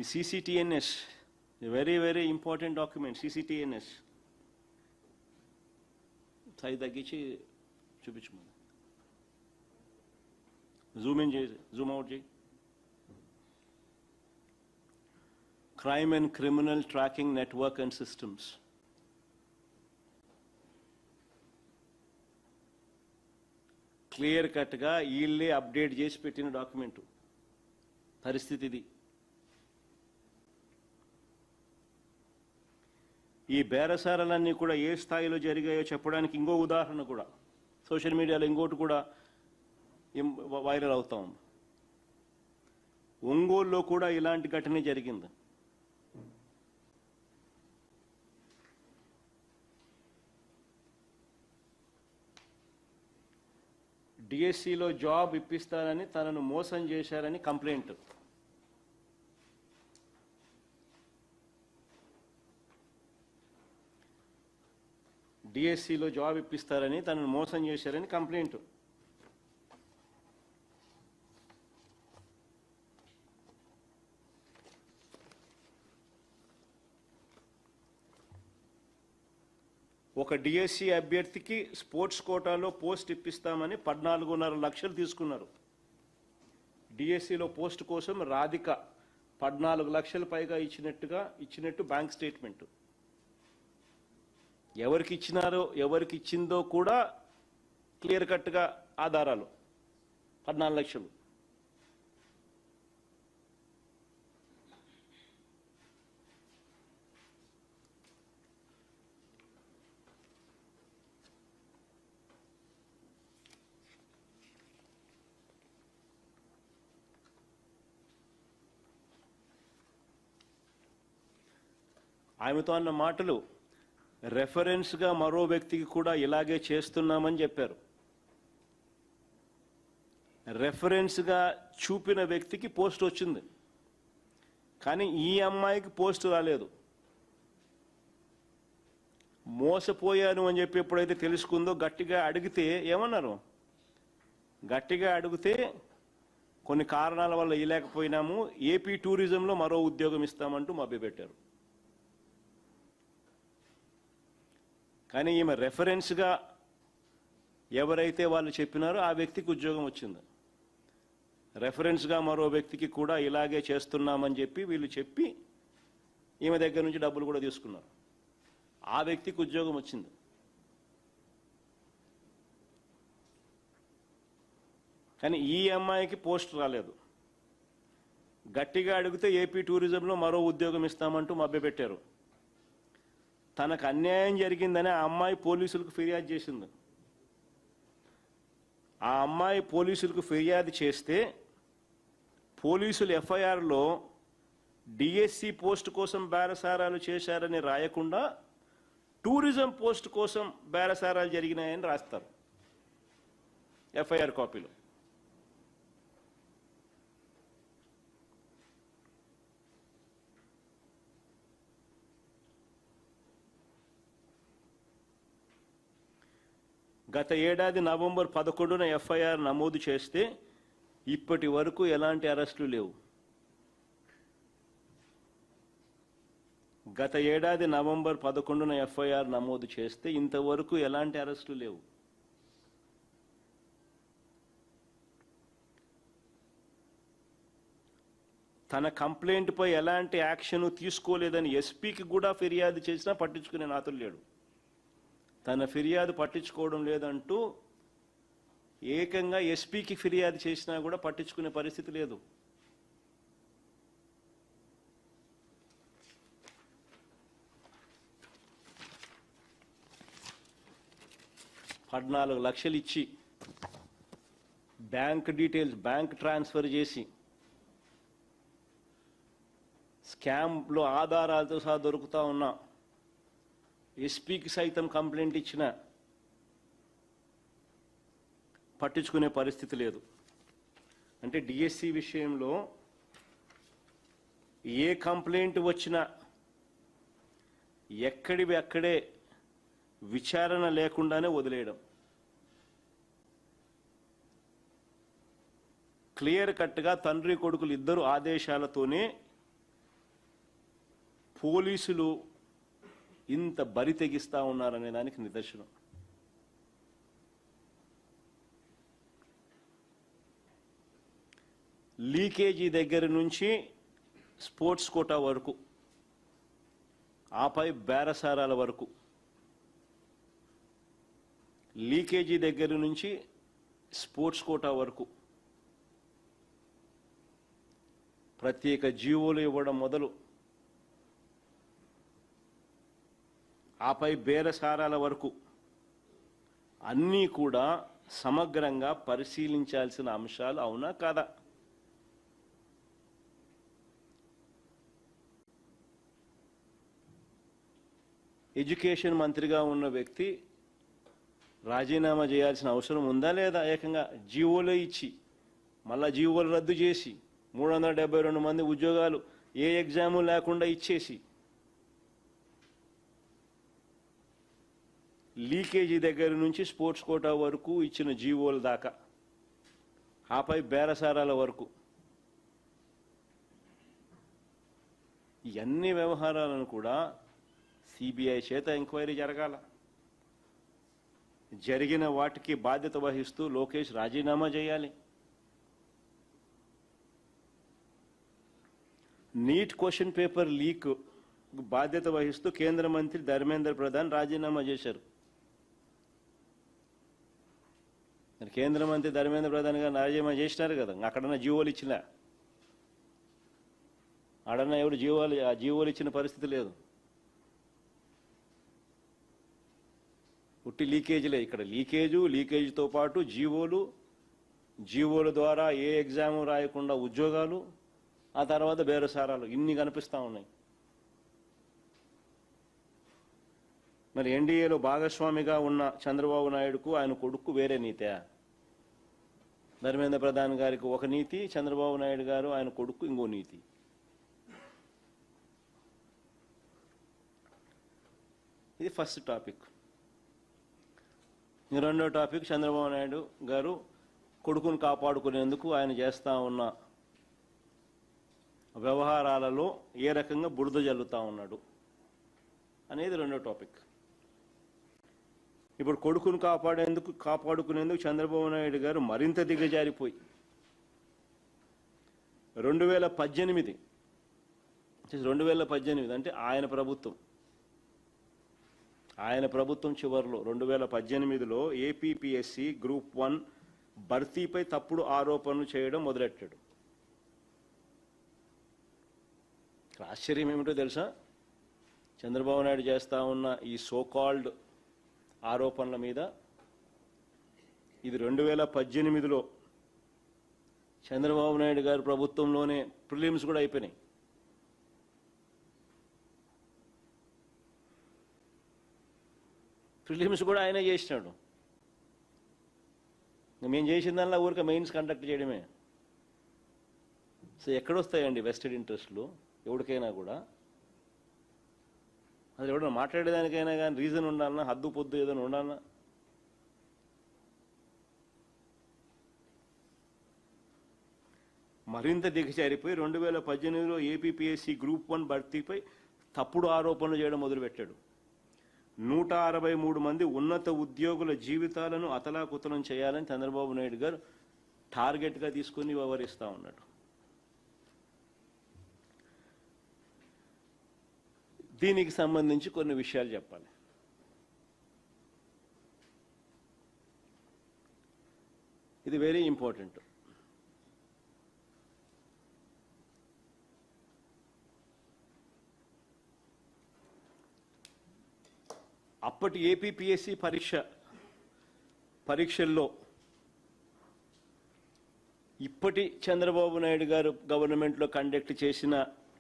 ఈ CCTNS, very very important document. CCTNS size తగ్గించి చూపించమని, జూమ్ ఇన్ చేసి జూమ్ అవుట్ చేయి. Crime and Criminal Tracking Network and Systems. Clear కట్గా వీళ్ళే అప్డేట్ చేసి పెట్టిన డాక్యుమెంటు. పరిస్థితి ఇది. ఈ బేరసారాలన్నీ కూడా ఏ స్థాయిలో జరిగాయో చెప్పడానికి ఇంకో ఉదాహరణ కూడా సోషల్ మీడియాలో ఇంకోటి కూడా వైరల్ అవుతా ఉంది. ఒంగోలులో కూడా ఇలాంటి ఘటన జరిగింది. డిఎస్సిలో జాబ్ ఇప్పిస్తారని తనను మోసం చేశారని కంప్లైంట్. డిఎస్సిలో జాబ్ ఇప్పిస్తారని తనను మోసం చేశారని కంప్లైంట్. ఒక డిఎస్సి అభ్యర్థికి స్పోర్ట్స్ కోటాలో పోస్ట్ ఇప్పిస్తామని 14.5 లక్షలు తీసుకున్నారు. డిఎస్సిలో పోస్ట్ కోసం రాధిక 14 లక్షల పైగా ఇచ్చినట్టు బ్యాంక్ స్టేట్మెంట్. ఎవరికి ఇచ్చినారో ఎవరికి ఇచ్చిందో కూడా క్లియర్ కట్గా ఆధారాలు. 14 లక్షలు. ఆమెతో అన్న మాటలు రెఫరెన్స్గా మరో వ్యక్తికి కూడా ఇలాగే చేస్తున్నామని చెప్పారు. రెఫరెన్స్గా చూపిన వ్యక్తికి పోస్ట్ వచ్చింది, కానీ ఈ అమ్మాయికి పోస్ట్ రాలేదు. మోసపోయాను అని చెప్పి ఎప్పుడైతే తెలుసుకుందో గట్టిగా అడిగితే ఏమన్నారు? గట్టిగా అడిగితే కొన్ని కారణాల వల్ల ఇవ్వలేకపోయినాము, ఏపీ టూరిజంలో మరో ఉద్యోగం ఇస్తామంటూ మభ్యపెట్టారు. కానీ ఈమె రెఫరెన్స్గా ఎవరైతే వాళ్ళు చెప్పినారో ఆ వ్యక్తికి ఉద్యోగం వచ్చింది. రెఫరెన్స్గా మరో వ్యక్తికి కూడా ఇలాగే చేస్తున్నామని చెప్పి వీళ్ళు చెప్పి ఈమె దగ్గర నుంచి డబ్బులు కూడా తీసుకున్నారు. ఆ వ్యక్తికి ఉద్యోగం వచ్చింది. కానీ ఈ అమ్మాయికి పోస్ట్ రాలేదు. గట్టిగా అడిగితే ఏపీ టూరిజంలో మరో ఉద్యోగం ఇస్తామంటూ మభ్యపెట్టారు. తనకు అన్యాయం జరిగిందని ఆ అమ్మాయి పోలీసులకు ఫిర్యాదు చేసింది. ఆ అమ్మాయి పోలీసులకు ఫిర్యాదు చేస్తే పోలీసులు ఎఫ్ఐఆర్లో డిఎస్సి పోస్ట్ కోసం బేరసారాలు చేశారని రాయకుండా టూరిజం పోస్ట్ కోసం బేరసారాలు జరిగినాయని రాస్తారు ఎఫ్ఐఆర్ కాపీలో. గత ఏడాది నవంబర్ 11న ఎఫ్ఐఆర్ నమోదు చేస్తే ఇప్పటి వరకు ఎలాంటి అరెస్టులు లేవు. గత ఏడాది నవంబర్ 11న ఎఫ్ఐఆర్ నమోదు చేస్తే ఇంతవరకు ఎలాంటి అరెస్టులు లేవు. తన కంప్లైంట్పై ఎలాంటి యాక్షన్ తీసుకోలేదని ఎస్పీకి కూడా ఫిర్యాదు చేసినా పట్టించుకునే నాతులు లేడు. తన ఫిర్యాదు పట్టించుకోవడం లేదంటూ ఏకంగా ఎస్పీకి ఫిర్యాదు చేసినా కూడా పట్టించుకునే పరిస్థితి లేదు. 14 లక్షలు ఇచ్చి బ్యాంక్ డీటెయిల్స్ బ్యాంక్ ట్రాన్స్ఫర్ చేసి స్కామ్లో ఆధారాలతో సహా దొరుకుతా ఉన్నా ఎస్పీకి సైతం కంప్లైంట్ ఇచ్చిన పట్టించుకునే పరిస్థితి లేదు. అంటే డిఎస్సి విషయంలో ఏ కంప్లైంట్ వచ్చినా ఎక్కడివి అక్కడే విచారణ లేకుండానే వదిలేయడం. క్లియర్ కట్గా తండ్రి కొడుకులు ఇద్దరు ఆదేశాలతోనే పోలీసులు ఇంత బరి తెగిస్తా ఉన్నారనే దానికి నిదర్శనం. లీకేజీ దగ్గర నుంచి స్పోర్ట్స్ కోటా వరకు, ఆపై బేరసారాల వరకు, లీకేజీ దగ్గర నుంచి స్పోర్ట్స్ కోటా వరకు ప్రత్యేక జీవోలు ఇవ్వడం మొదలు, ఆపై బేరసారాల వరకు అన్నీ కూడా సమగ్రంగా పరిశీలించాల్సిన అంశాలు. అవునా కాదా? ఎడ్యుకేషన్ మంత్రిగా ఉన్న వ్యక్తి రాజీనామా చేయాల్సిన అవసరం ఉందా లేదా? ఏకంగా జీవోలో ఇచ్చి మళ్ళా జీవోలు రద్దు చేసి 372 మంది ఉద్యోగాలు ఏ ఎగ్జాము లేకుండా ఇచ్చేసి లీకేజీ దగ్గర నుంచి స్పోర్ట్స్ కోటా వరకు ఇచ్చిన జీవోల దాకా, ఆపై బేరసారాల వరకు ఈ అన్ని వ్యవహారాలను కూడా సిబిఐ చేత ఎంక్వైరీ జరగాల. జరిగిన వాటికి బాధ్యత వహిస్తూ లోకేష్ రాజీనామా చేయాలి. నీట్ క్వశ్చన్ పేపర్ లీక్ బాధ్యత వహిస్తూ కేంద్ర మంత్రి ధర్మేంద్ర ప్రధాన్ రాజీనామా చేశారు. కేంద్ర మంత్రి ధర్మేంద్ర ప్రధాన్ గారు రాజీనామా చేసినారు కదా, అక్కడన్నా జీవోలు ఇచ్చినా ఆడన్నా ఎవరు జీవోలు ఇచ్చిన పరిస్థితి లేదు. ఉట్టి లీకేజీలే. ఇక్కడ లీకేజీతో పాటు జీవోల ద్వారా ఏ ఎగ్జాము రాయకుండా ఉద్యోగాలు, ఆ తర్వాత బేరసారాలు, ఇన్ని కనిపిస్తూ ఉన్నాయి. మరి ఎన్డీఏలో భాగస్వామిగా ఉన్న చంద్రబాబు నాయుడుకు ఆయన కొడుకు వేరే నీతే? ధర్మేంద్ర ప్రధాన్ గారికి ఒక నీతి, చంద్రబాబు నాయుడు గారు ఆయన కొడుకు ఇంకో నీతి. ఇది ఫస్ట్ టాపిక్. రెండో టాపిక్, చంద్రబాబు నాయుడు గారు కొడుకును కాపాడుకునేందుకు ఆయన చేస్తూ ఉన్న వ్యవహారాలలో ఏ రకంగా బురద జల్లుతా ఉన్నాడు అనేది రెండో టాపిక్. ఇప్పుడు కొడుకును కాపాడుకునేందుకు చంద్రబాబు నాయుడు గారు మరింత దిగజారిపోయి 2018 అంటే ఆయన ప్రభుత్వం చివరిలో 2018లో ఏపీపీఎస్సీ గ్రూప్ 1 భర్తీపై తప్పుడు ఆరోపణలు చేయడం మొదలెట్టాడు. ఆశ్చర్యం ఏమిటో తెలుసా? చంద్రబాబు నాయుడు చేస్తా ఉన్న ఈ సోకాల్డ్ ఆరోపణల మీద ఇది 2018లో చంద్రబాబు నాయుడు గారి ప్రభుత్వంలోనే ప్రిలిమ్స్ కూడా అయిపోయినాయి. ప్రిలిమ్స్ కూడా ఆయనే చేసినాడు. మేము చేసిన దానిలో ఊరికే మెయిన్స్ కండక్ట్ చేయడమే. సో ఎక్కడొస్తాయండి వెస్టెడ్ ఇంట్రెస్ట్లు ఎవరికైనా కూడా? అది ఎవడన్నా మాట్లాడేదానికైనా కానీ రీజన్ ఉండాలన్నా, హద్దు పొద్దు ఏదైనా ఉండాలన్నా. మరింత దిగజారిపోయి 2018లో ఏపీపీఎస్సీ గ్రూప్ 1 భర్తీపై తప్పుడు ఆరోపణలు చేయడం మొదలుపెట్టాడు. 163 మంది ఉన్నత ఉద్యోగుల జీవితాలను అతలాకుతలం చేయాలని చంద్రబాబు నాయుడు గారు టార్గెట్గా తీసుకుని వ్యవహరిస్తూ ఉన్నాడు. దీనికి సంబంధించి కొన్ని విషయాలు చెప్పాలి. ఇది వెరీ ఇంపార్టెంట్. అప్పటి ఏపీపీఎస్సీ పరీక్ష పరీక్షల్లో ఇప్పటి చంద్రబాబు నాయుడు గారు గవర్నమెంట్లో కండక్ట్ చేసిన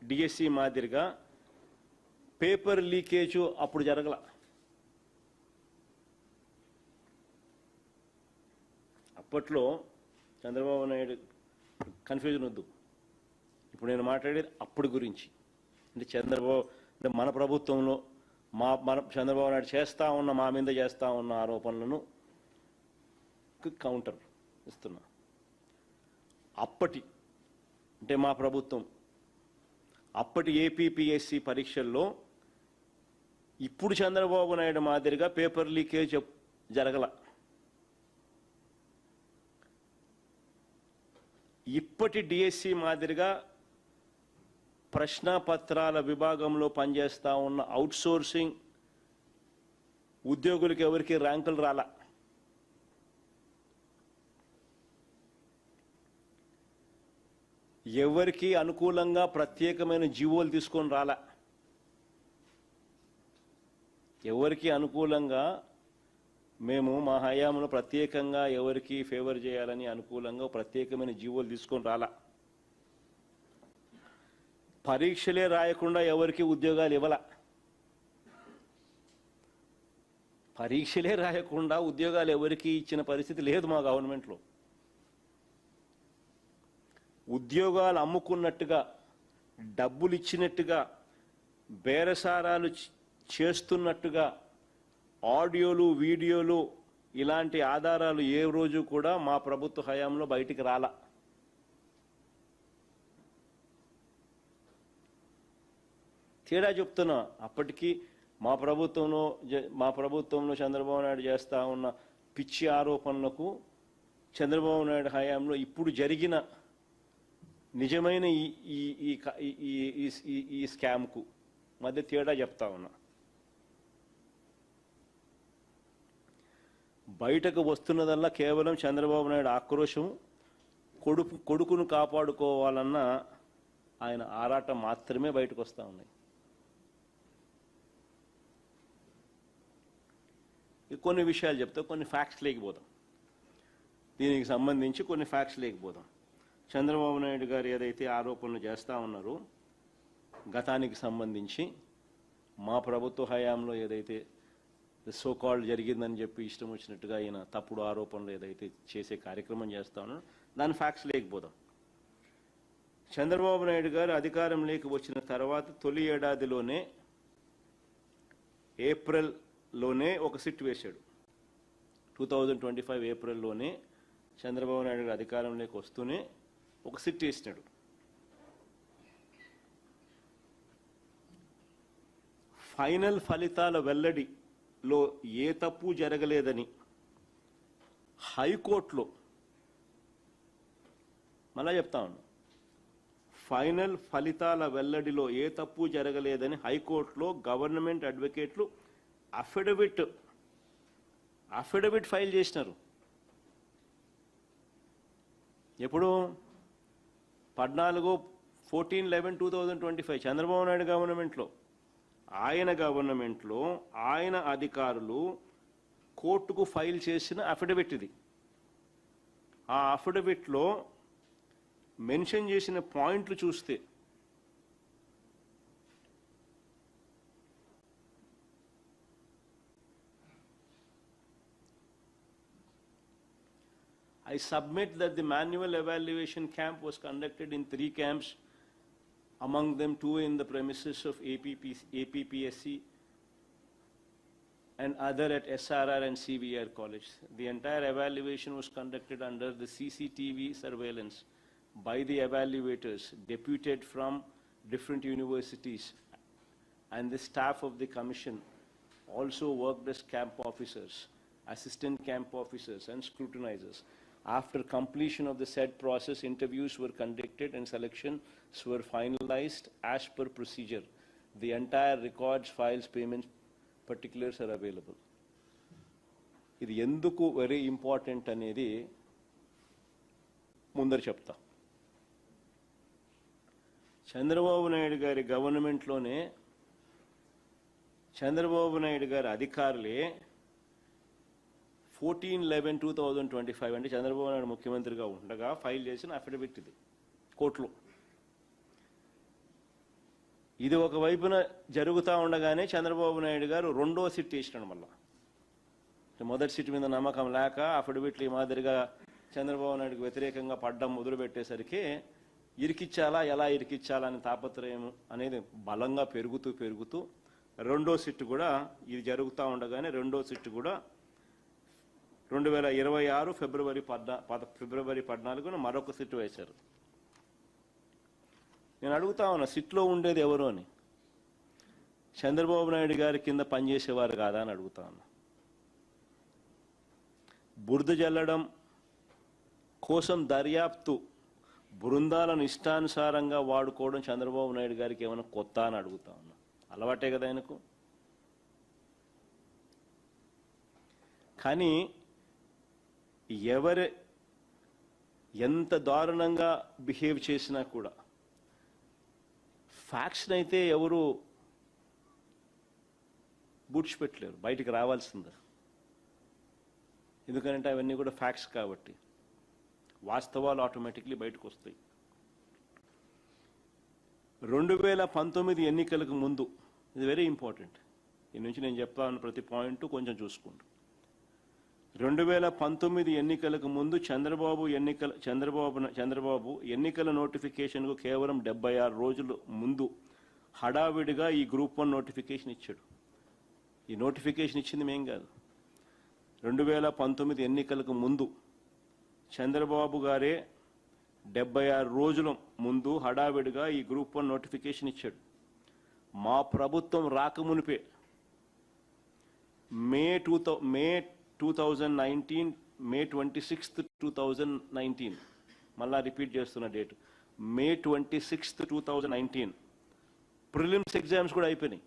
డిఎస్సి మాదిరిగా పేపర్ లీకేజ్ అప్పుడు జరగల. అప్పట్లో చంద్రబాబు నాయుడు కన్ఫ్యూజన్ వద్దు, ఇప్పుడు నేను మాట్లాడేది అప్పుడు గురించి. అంటే అంటే మన ప్రభుత్వంలో మన చంద్రబాబు నాయుడు మా మీద చేస్తా ఉన్న ఆరోపణలను కౌంటర్ ఇస్తున్నా. అంటే మా ప్రభుత్వం అప్పటి ఏపీపీఎస్సి పరీక్షల్లో ఇప్పుడు చంద్రబాబు నాయుడు మాదిరిగా పేపర్ లీకేజ్ జరగల. ఇప్పటి డిఎస్సి మాదిరిగా ప్రశ్నాపత్రాల విభాగంలో పనిచేస్తా ఉన్న అవుట్సోర్సింగ్ ఉద్యోగులకు ఎవరికి ర్యాంకులు రాలా. ఎవరికి అనుకూలంగా ప్రత్యేకమైన జీవోలు తీసుకొని రాలా. ఎవరికి అనుకూలంగా మేము మా హయాంలో ప్రత్యేకంగా ఎవరికి ఫేవర్ చేయాలని అనుకూలంగా ప్రత్యేకమైన జీవోలు తీసుకొని రాలా. పరీక్షలే రాయకుండా ఎవరికి ఉద్యోగాలు ఇవ్వాల. పరీక్షలే రాయకుండా ఉద్యోగాలు ఎవరికి ఇచ్చిన పరిస్థితి లేదు మా గవర్నమెంట్లో. ఉద్యోగాలు అమ్ముకున్నట్టుగా, డబ్బులు ఇచ్చినట్టుగా, బేరసారాలు చేస్తున్నట్టుగా ఆడియోలు, వీడియోలు ఇలాంటి ఆధారాలు ఏ రోజు కూడా మా ప్రభుత్వ హయాంలో బయటికి రాలా. తేడా చెప్తున్నా. అప్పటికి మా ప్రభుత్వంలో చంద్రబాబు నాయుడు చేస్తా ఉన్న పిచ్చి ఆరోపణలకు, చంద్రబాబు నాయుడు హయాంలో ఇప్పుడు జరిగిన నిజమైన ఈ స్కామ్కు మధ్య తేడా చెప్తా ఉన్నా. బయటకు వస్తున్నదల్లా కేవలం చంద్రబాబు నాయుడు ఆక్రోశం, కొడుకును కాపాడుకోవాలన్న ఆయన ఆరాటం మాత్రమే బయటకు వస్తూ ఉన్నాయి. కొన్ని విషయాలు చెప్తా, కొన్ని ఫ్యాక్ట్స్ లేకపోతాం. దీనికి సంబంధించి కొన్ని ఫ్యాక్ట్స్ లేకపోతాం. చంద్రబాబు నాయుడు గారు ఏదైతే ఆరోపణలు చేస్తూ ఉన్నారో గతానికి సంబంధించి, మా ప్రభుత్వ హయాంలో ఏదైతే సోకాల్డ్ జరిగిందని చెప్పి ఇష్టం వచ్చినట్టుగా ఈయన తప్పుడు ఆరోపణలు ఏదైతే చేసే కార్యక్రమం చేస్తా ఉన్నారో దాని ఫ్యాక్ట్స్ లేకపోతాం. చంద్రబాబు నాయుడు గారు అధికారంలోకి వచ్చిన తర్వాత తొలి ఏడాదిలోనే ఏప్రిల్లోనే ఒక సిట్ వేశాడు. 2025 ఏప్రిల్లోనే చంద్రబాబు నాయుడు గారు అధికారంలోకి వస్తూనే ఒక సిట్ వేసినాడు. ఫైనల్ ఫలితాల వెల్లడిలో ఏ తప్పు జరగలేదని హైకోర్టులో, మళ్ళా చెప్తా ఉన్నాను, ఫైనల్ ఫలితాల వెల్లడిలో ఏ తప్పు జరగలేదని హైకోర్టులో గవర్నమెంట్ అడ్వకేట్లు అఫిడవిట్ ఫైల్ చేసినారు. ఎప్పుడు? 14/11/2025 చంద్రబాబు నాయుడు గవర్నమెంట్లో, ఆయన అధికారులు కోర్టుకు ఫైల్ చేసిన అఫిడవిట్ ఇది. ఆ అఫిడవిట్లో మెన్షన్ చేసిన పాయింట్లు చూస్తే I submit that the manual evaluation camp was conducted in 3 camps, among them 2 in the premises of APPSC and other at SRR and CVR College. The entire evaluation was conducted under the CCTV surveillance by the evaluators deputed from different universities, and the staff of the commission also worked as camp officers, assistant camp officers and scrutinizers. After completion of the said process, interviews were conducted and selections were finalized as per procedure. The entire records, files, payments, particulars are available. ఇది ఎందుకు very important అనేది ముందర చెప్తా. చంద్రబాబు నాయుడు గారి గవర్నమెంట్లోనే చంద్రబాబు నాయుడు గారి అధికారులే 14/11/2025 అంటే చంద్రబాబు నాయుడు ముఖ్యమంత్రిగా ఉండగా ఫైల్ చేసిన అఫిడవిట్ ఇది కోర్టులో. ఇది ఒకవైపున జరుగుతూ ఉండగానే చంద్రబాబు నాయుడు గారు రెండో సిట్ వేసినాడు మళ్ళా. మొదటి సిట్ మీద నమ్మకం లేక అఫిడవిట్లు ఈ మాదిరిగా చంద్రబాబు నాయుడుకి వ్యతిరేకంగా పడ్డం మొదలుపెట్టేసరికి ఇరికిచ్చాలా, ఎలా ఇరికిచ్చాలా అనే తాపత్రయం అనేది బలంగా పెరుగుతూ రెండో సిట్ కూడా ఇది జరుగుతూ ఉండగానే రెండో సిట్ కూడా 2026 ఫిబ్రవరి 14న మరొక సిట్ వేశారు. నేను అడుగుతా ఉన్నా, సిట్లో ఉండేది ఎవరు అని. చంద్రబాబు నాయుడు గారి కింద పనిచేసేవారు కాదా అని అడుగుతా ఉన్నా. బురద జల్లడం కోసం దర్యాప్తు బృందాలను ఇష్టానుసారంగా వాడుకోవడం చంద్రబాబు నాయుడు గారికి ఏమైనా కొత్త అని అడుగుతా ఉన్నా. అలవాటే కదా ఆయనకు. కానీ ఎవరు ఎంత దారుణంగా బిహేవ్ చేసినా కూడా ఫ్యాక్ట్స్ని అయితే ఎవరు బూడ్చిపెట్టలేరు, బయటికి రావాల్సిందే. ఎందుకంటే అవన్నీ కూడా ఫ్యాక్ట్స్ కాబట్టి వాస్తవాలు ఆటోమేటిక్లీ బయటకు వస్తాయి. 2019 ఎన్నికలకు ముందు, ఇది వెరీ ఇంపార్టెంట్, ఈ నుంచి నేను చెప్తాను ప్రతి పాయింట్ కొంచెం చూసుకుంటూ. 2019 ఎన్నికలకు ముందు చంద్రబాబు ఎన్నికల నోటిఫికేషన్కు కేవలం 76 రోజుల ముందు హడావిడిగా ఈ గ్రూప్ 1 నోటిఫికేషన్ ఇచ్చాడు. ఈ నోటిఫికేషన్ ఇచ్చింది మేం కాదు. 2019 ఎన్నికలకు ముందు చంద్రబాబు గారే 76 రోజుల ముందు హడావిడిగా ఈ గ్రూప్ 1 నోటిఫికేషన్ ఇచ్చాడు. మా ప్రభుత్వం రాకమునిపే మే 26, 2019, మళ్ళా రిపీట్ చేస్తున్న డేట్, మే 26, 2019 ప్రిలిమ్స్ ఎగ్జామ్స్ కూడా అయిపోయినాయి.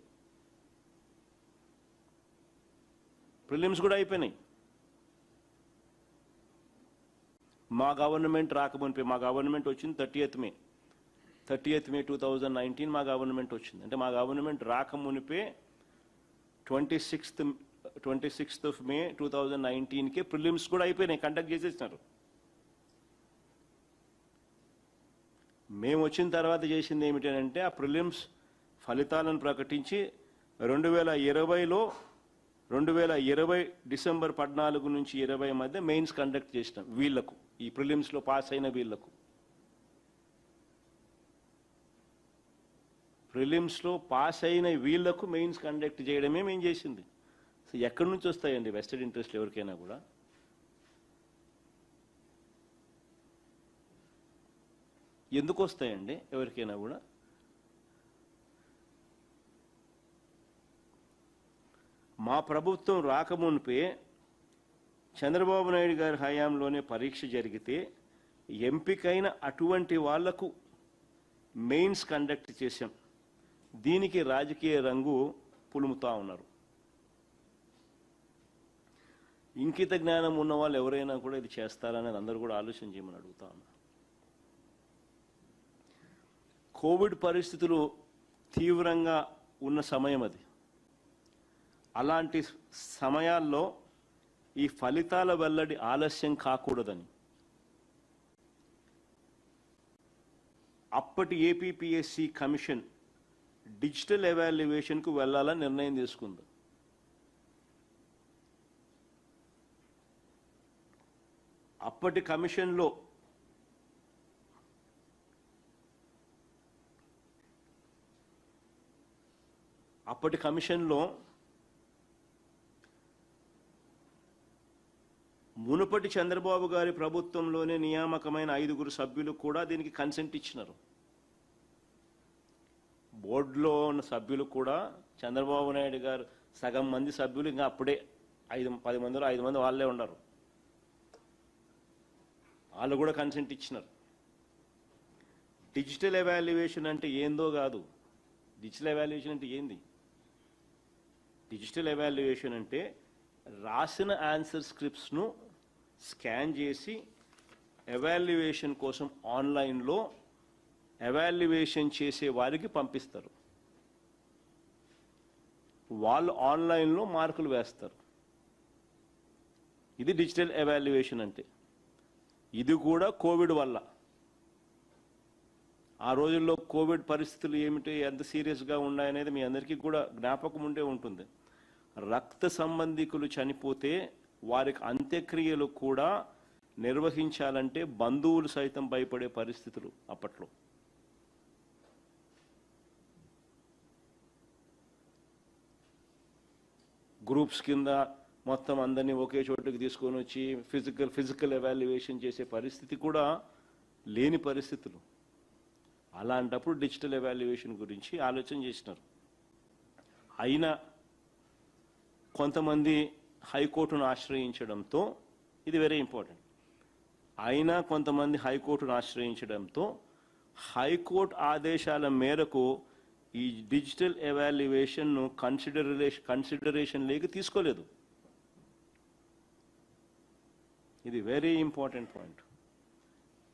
మా గవర్నమెంట్ రాకమునిపే, మా గవర్నమెంట్ వచ్చింది 30th మే 2019 మా గవర్నమెంట్ వచ్చింది. అంటే మా గవర్నమెంట్ రాకమునిపే 26th మే 2019కే ప్రిలిమ్స్ కూడా అయిపోయినాయి, కండక్ట్ చేసేసినారు. మేము వచ్చిన తర్వాత చేసింది ఏమిటంటే ఆ ప్రిలిమ్స్ ఫలితాలను ప్రకటించి 2020 డిసెంబర్ 14 నుంచి 20 మధ్య మెయిన్స్ కండక్ట్ చేసినాం వీళ్లకు, ఈ ప్రిలిమ్స్లో పాస్ అయిన వీళ్లకు. ప్రిలిమ్స్లో పాస్ అయిన వీళ్లకు మెయిన్స్ కండక్ట్ చేయడమే మేము చేసింది. సో ఎక్కడి నుంచి వస్తాయండి వెస్టెడ్ ఇంట్రెస్ట్ ఎవరికైనా కూడా? ఎందుకు వస్తాయండి ఎవరికైనా కూడా? మా ప్రభుత్వం రాకమునిపే చంద్రబాబు నాయుడు గారి హయాంలోనే పరీక్ష జరిగితే ఎంపికైన అటువంటి వాళ్లకు మెయిన్స్ కండక్ట్ చేశాం. దీనికి రాజకీయ రంగు పులుముతా ఉన్నారు. ఇంకిత జ్ఞానం ఉన్న వాళ్ళు ఎవరైనా కూడా ఇది చేస్తారనేది అందరూ కూడా ఆలోచన చేయమని అడుగుతా ఉన్నారు. కోవిడ్ పరిస్థితులు తీవ్రంగా ఉన్న సమయం అది. అలాంటి సమయాల్లో ఈ ఫలితాల వెల్లడి ఆలస్యం కాకూడదని అప్పటి ఏపీపీఎస్సీ కమిషన్ డిజిటల్ ఎవాల్యుయేషన్కు వెళ్లాలని నిర్ణయం తీసుకుంది. అప్పటి కమిషన్లో మునుపటి చంద్రబాబు గారి ప్రభుత్వంలోనే నియామకమైన 5 సభ్యులు కూడా దీనికి కన్సెంట్ ఇచ్చినారు. బోర్డులో ఉన్న సభ్యులు కూడా చంద్రబాబు నాయుడు గారు సగం మంది సభ్యులు ఇంకా అప్పుడే 10 మందిలో 5 మంది వాళ్ళే ఉన్నారు. వాళ్ళు కూడా కన్సెంట్ ఇచ్చినారు. డిజిటల్ ఎవాల్యుయేషన్ అంటే ఏందో కాదు. డిజిటల్ ఎవాల్యుయేషన్ అంటే ఏంది? డిజిటల్ ఎవాల్యుయేషన్ అంటే రాసిన ఆన్సర్ స్క్రిప్ట్స్ను స్కాన్ చేసి ఎవాల్యుయేషన్ కోసం ఆన్లైన్లో ఎవాల్యుయేషన్ చేసే వారికి పంపిస్తారు. వాళ్ళు ఆన్లైన్లో మార్కులు వేస్తారు. ఇది డిజిటల్ ఎవాల్యుయేషన్ అంటే. ఇది కూడా కోవిడ్ వల్ల. ఆ రోజుల్లో కోవిడ్ పరిస్థితులు ఏమిటి, ఎంత సీరియస్గా ఉన్నాయనేది మీ అందరికీ కూడా జ్ఞాపకం ఉండే ఉంటుంది. రక్త సంబంధికులు చనిపోతే వారికి అంత్యక్రియలు కూడా నిర్వహించాలంటే బంధువులు సైతం భయపడే పరిస్థితులు అప్పట్లో. గ్రూప్స్ కింద మొత్తం అందరినీ ఒకే చోటుకి తీసుకొని వచ్చి ఫిజికల్ ఎవాల్యుయేషన్ చేసే పరిస్థితి కూడా లేని పరిస్థితులు. అలాంటప్పుడు డిజిటల్ ఎవాల్యుయేషన్ గురించి ఆలోచన చేసినారు. అయినా కొంతమంది హైకోర్టును ఆశ్రయించడంతో, ఇది వెరీ ఇంపార్టెంట్, అయినా కొంతమంది హైకోర్టును ఆశ్రయించడంతో హైకోర్టు ఆదేశాల మేరకు ఈ డిజిటల్ ఎవాల్యుయేషన్ను కన్సిడరేషన్లోకి తీసుకోలేదు. ఇది very important point.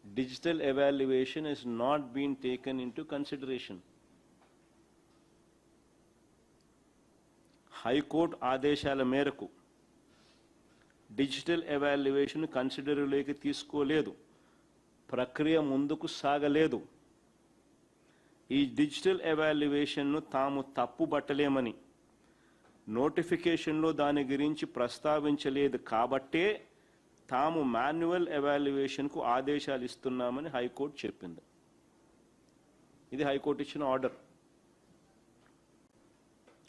Digital evaluation has not been taken into consideration. High court ఆదేశాల మేరకు డిజిటల్ ఎవాల్యుయేషన్ కన్సిడర్లోకి తీసుకోలేదు. ప్రక్రియ ముందుకు సాగలేదు. ఈ డిజిటల్ ఎవాల్యుయేషన్ను తాము తప్పుబట్టలేమని, నోటిఫికేషన్లో దాని గురించి ప్రస్తావించలేదు కాబట్టే తాము మాన్యువల్ ఎవాల్యుయేషన్కు ఆదేశాలు ఇస్తున్నామని హైకోర్టు చెప్పింది. ఇది హైకోర్టు ఇచ్చిన ఆర్డర్.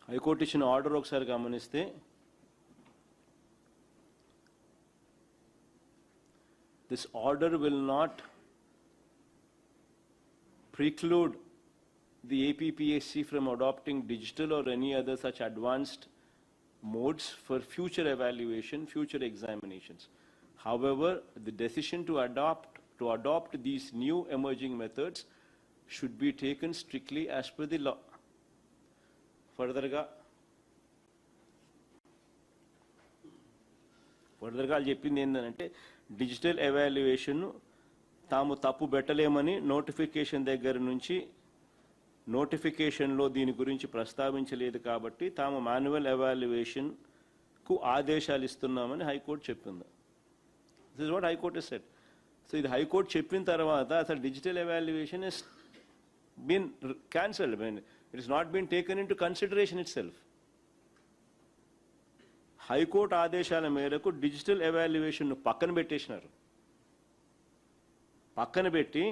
హైకోర్టు ఇచ్చిన ఆర్డర్ ఒకసారి గమనిస్తే, this order will not preclude the APPSC from adopting digital or any other such advanced modes for future evaluation, future examinations. However, the decision to adopt these new emerging methods should be taken strictly as per the law. Further ga చెప్పింది ఏంటంటే, digital evaluation తాము తప్పు పెట్టలేమని notification దగ్గర నుంచి, నోటిఫికేషన్లో దీని గురించి ప్రస్తావించలేదు కాబట్టి తాము మాన్యువల్ ఎవాల్యుయేషన్కు ఆదేశాలు ఇస్తున్నామని హైకోర్టు చెప్పింది. This is what high court is said. So ఇది హైకోర్టు చెప్పిన తర్వాత అసలు digital evaluation is been cancelled. It is not been taken into consideration itself. High court ఆదేశాల మేరకు డిజిటల్ ఎవాల్యుయేషన్ను పక్కన పెట్టేసినారు. పక్కన పెట్టి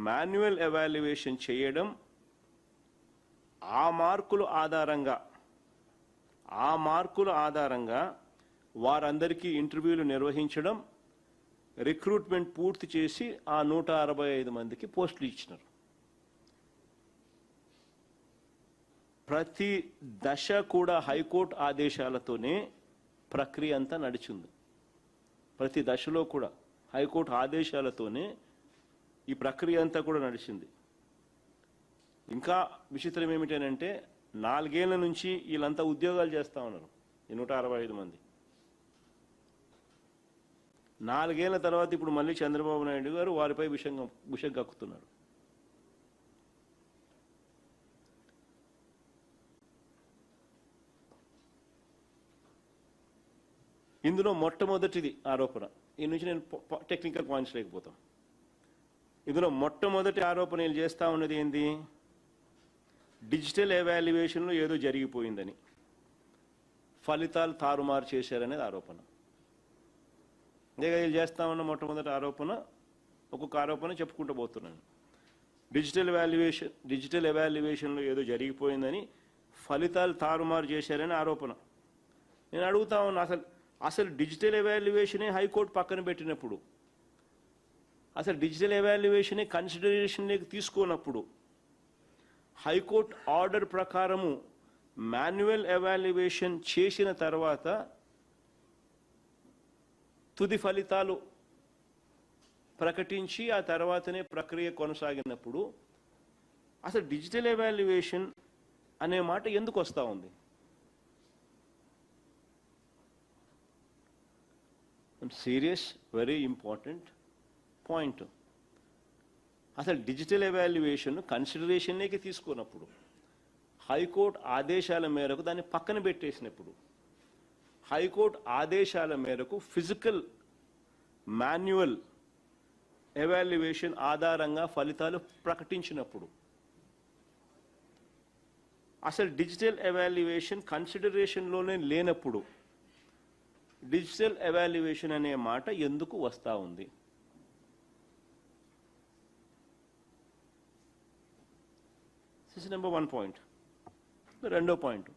మాన్యువల్ ఎవాల్యుయేషన్ చేయడం, ఆ మార్కుల ఆధారంగా వారందరికీ ఇంటర్వ్యూలు నిర్వహించడం, రిక్రూట్మెంట్ పూర్తి చేసి ఆ 165 మందికి పోస్టులు ఇచ్చినారు. ప్రతి దశ కూడా హైకోర్టు ఆదేశాలతోనే ప్రక్రియ అంతా నడిచింది. ప్రతి దశలో కూడా హైకోర్టు ఆదేశాలతోనే ఈ ప్రక్రియ అంతా కూడా నడిచింది. ఇంకా విచిత్రం ఏమిటంటే, 4 ఏళ్ల నుంచి వీళ్ళంతా ఉద్యోగాలు చేస్తూ ఉన్నారు, ఈ 165 మంది. 4 ఏళ్ల తర్వాత ఇప్పుడు మళ్ళీ చంద్రబాబు నాయుడు గారు వారిపై విషం కక్కుతున్నారు. ఇందులో మొట్టమొదటిది ఆరోపణ, ఈ నుంచి నేను టెక్నికల్ పాయింట్స్ లేకపోతాం. ఇందులో మొట్టమొదటి ఆరోపణ వీళ్ళు చేస్తూ ఉన్నది ఏంది, డిజిటల్ ఎవాల్యుయేషన్లో ఏదో జరిగిపోయిందని, ఫలితాలు తారుమారు చేశారనేది ఆరోపణ. ఇదే వీళ్ళు చేస్తా ఉన్న మొట్టమొదటి ఆరోపణ. ఒక్కొక్క ఆరోపణ చెప్పుకుంటూ పోతున్నాను. డిజిటల్ ఎవాల్యుయేషన్లో ఏదో జరిగిపోయిందని, ఫలితాలు తారుమారు చేశారని ఆరోపణ. నేను అడుగుతా ఉన్నా, అసలు డిజిటల్ ఎవాల్యుయేషనే హైకోర్టు పక్కన పెట్టినప్పుడు, అసలు డిజిటల్ ఎవాల్యుయేషనే కన్సిడరేషన్లోకి తీసుకున్నప్పుడు, హైకోర్టు ఆర్డర్ ప్రకారము మాన్యువల్ ఎవాల్యుయేషన్ చేసిన తర్వాత తుది ఫలితాలు ప్రకటించి ఆ తర్వాతనే ప్రక్రియ కొనసాగినప్పుడు అసలు డిజిటల్ ఎవాల్యుయేషన్ అనే మాట ఎందుకు వస్తూ ఉంది? Serious, very important point. అసలు డిజిటల్ ఎవాల్యుయేషన్ కన్సిడరేషన్లోకి తీసుకున్నప్పుడు, హైకోర్టు ఆదేశాల మేరకు దాన్ని పక్కన పెట్టేసినప్పుడు, హైకోర్టు ఆదేశాల మేరకు ఫిజికల్ మాన్యువల్ ఎవాల్యుయేషన్ ఆధారంగా ఫలితాలు ప్రకటించినప్పుడు అసలు డిజిటల్ ఎవాల్యుయేషన్ కన్సిడరేషన్లోనే లేనప్పుడు డిజిటల్ ఎవాల్యుయేషన్ అనే మాట ఎందుకు వస్తూ ఉంది? This is number 1 point. రెండో పాయింట్,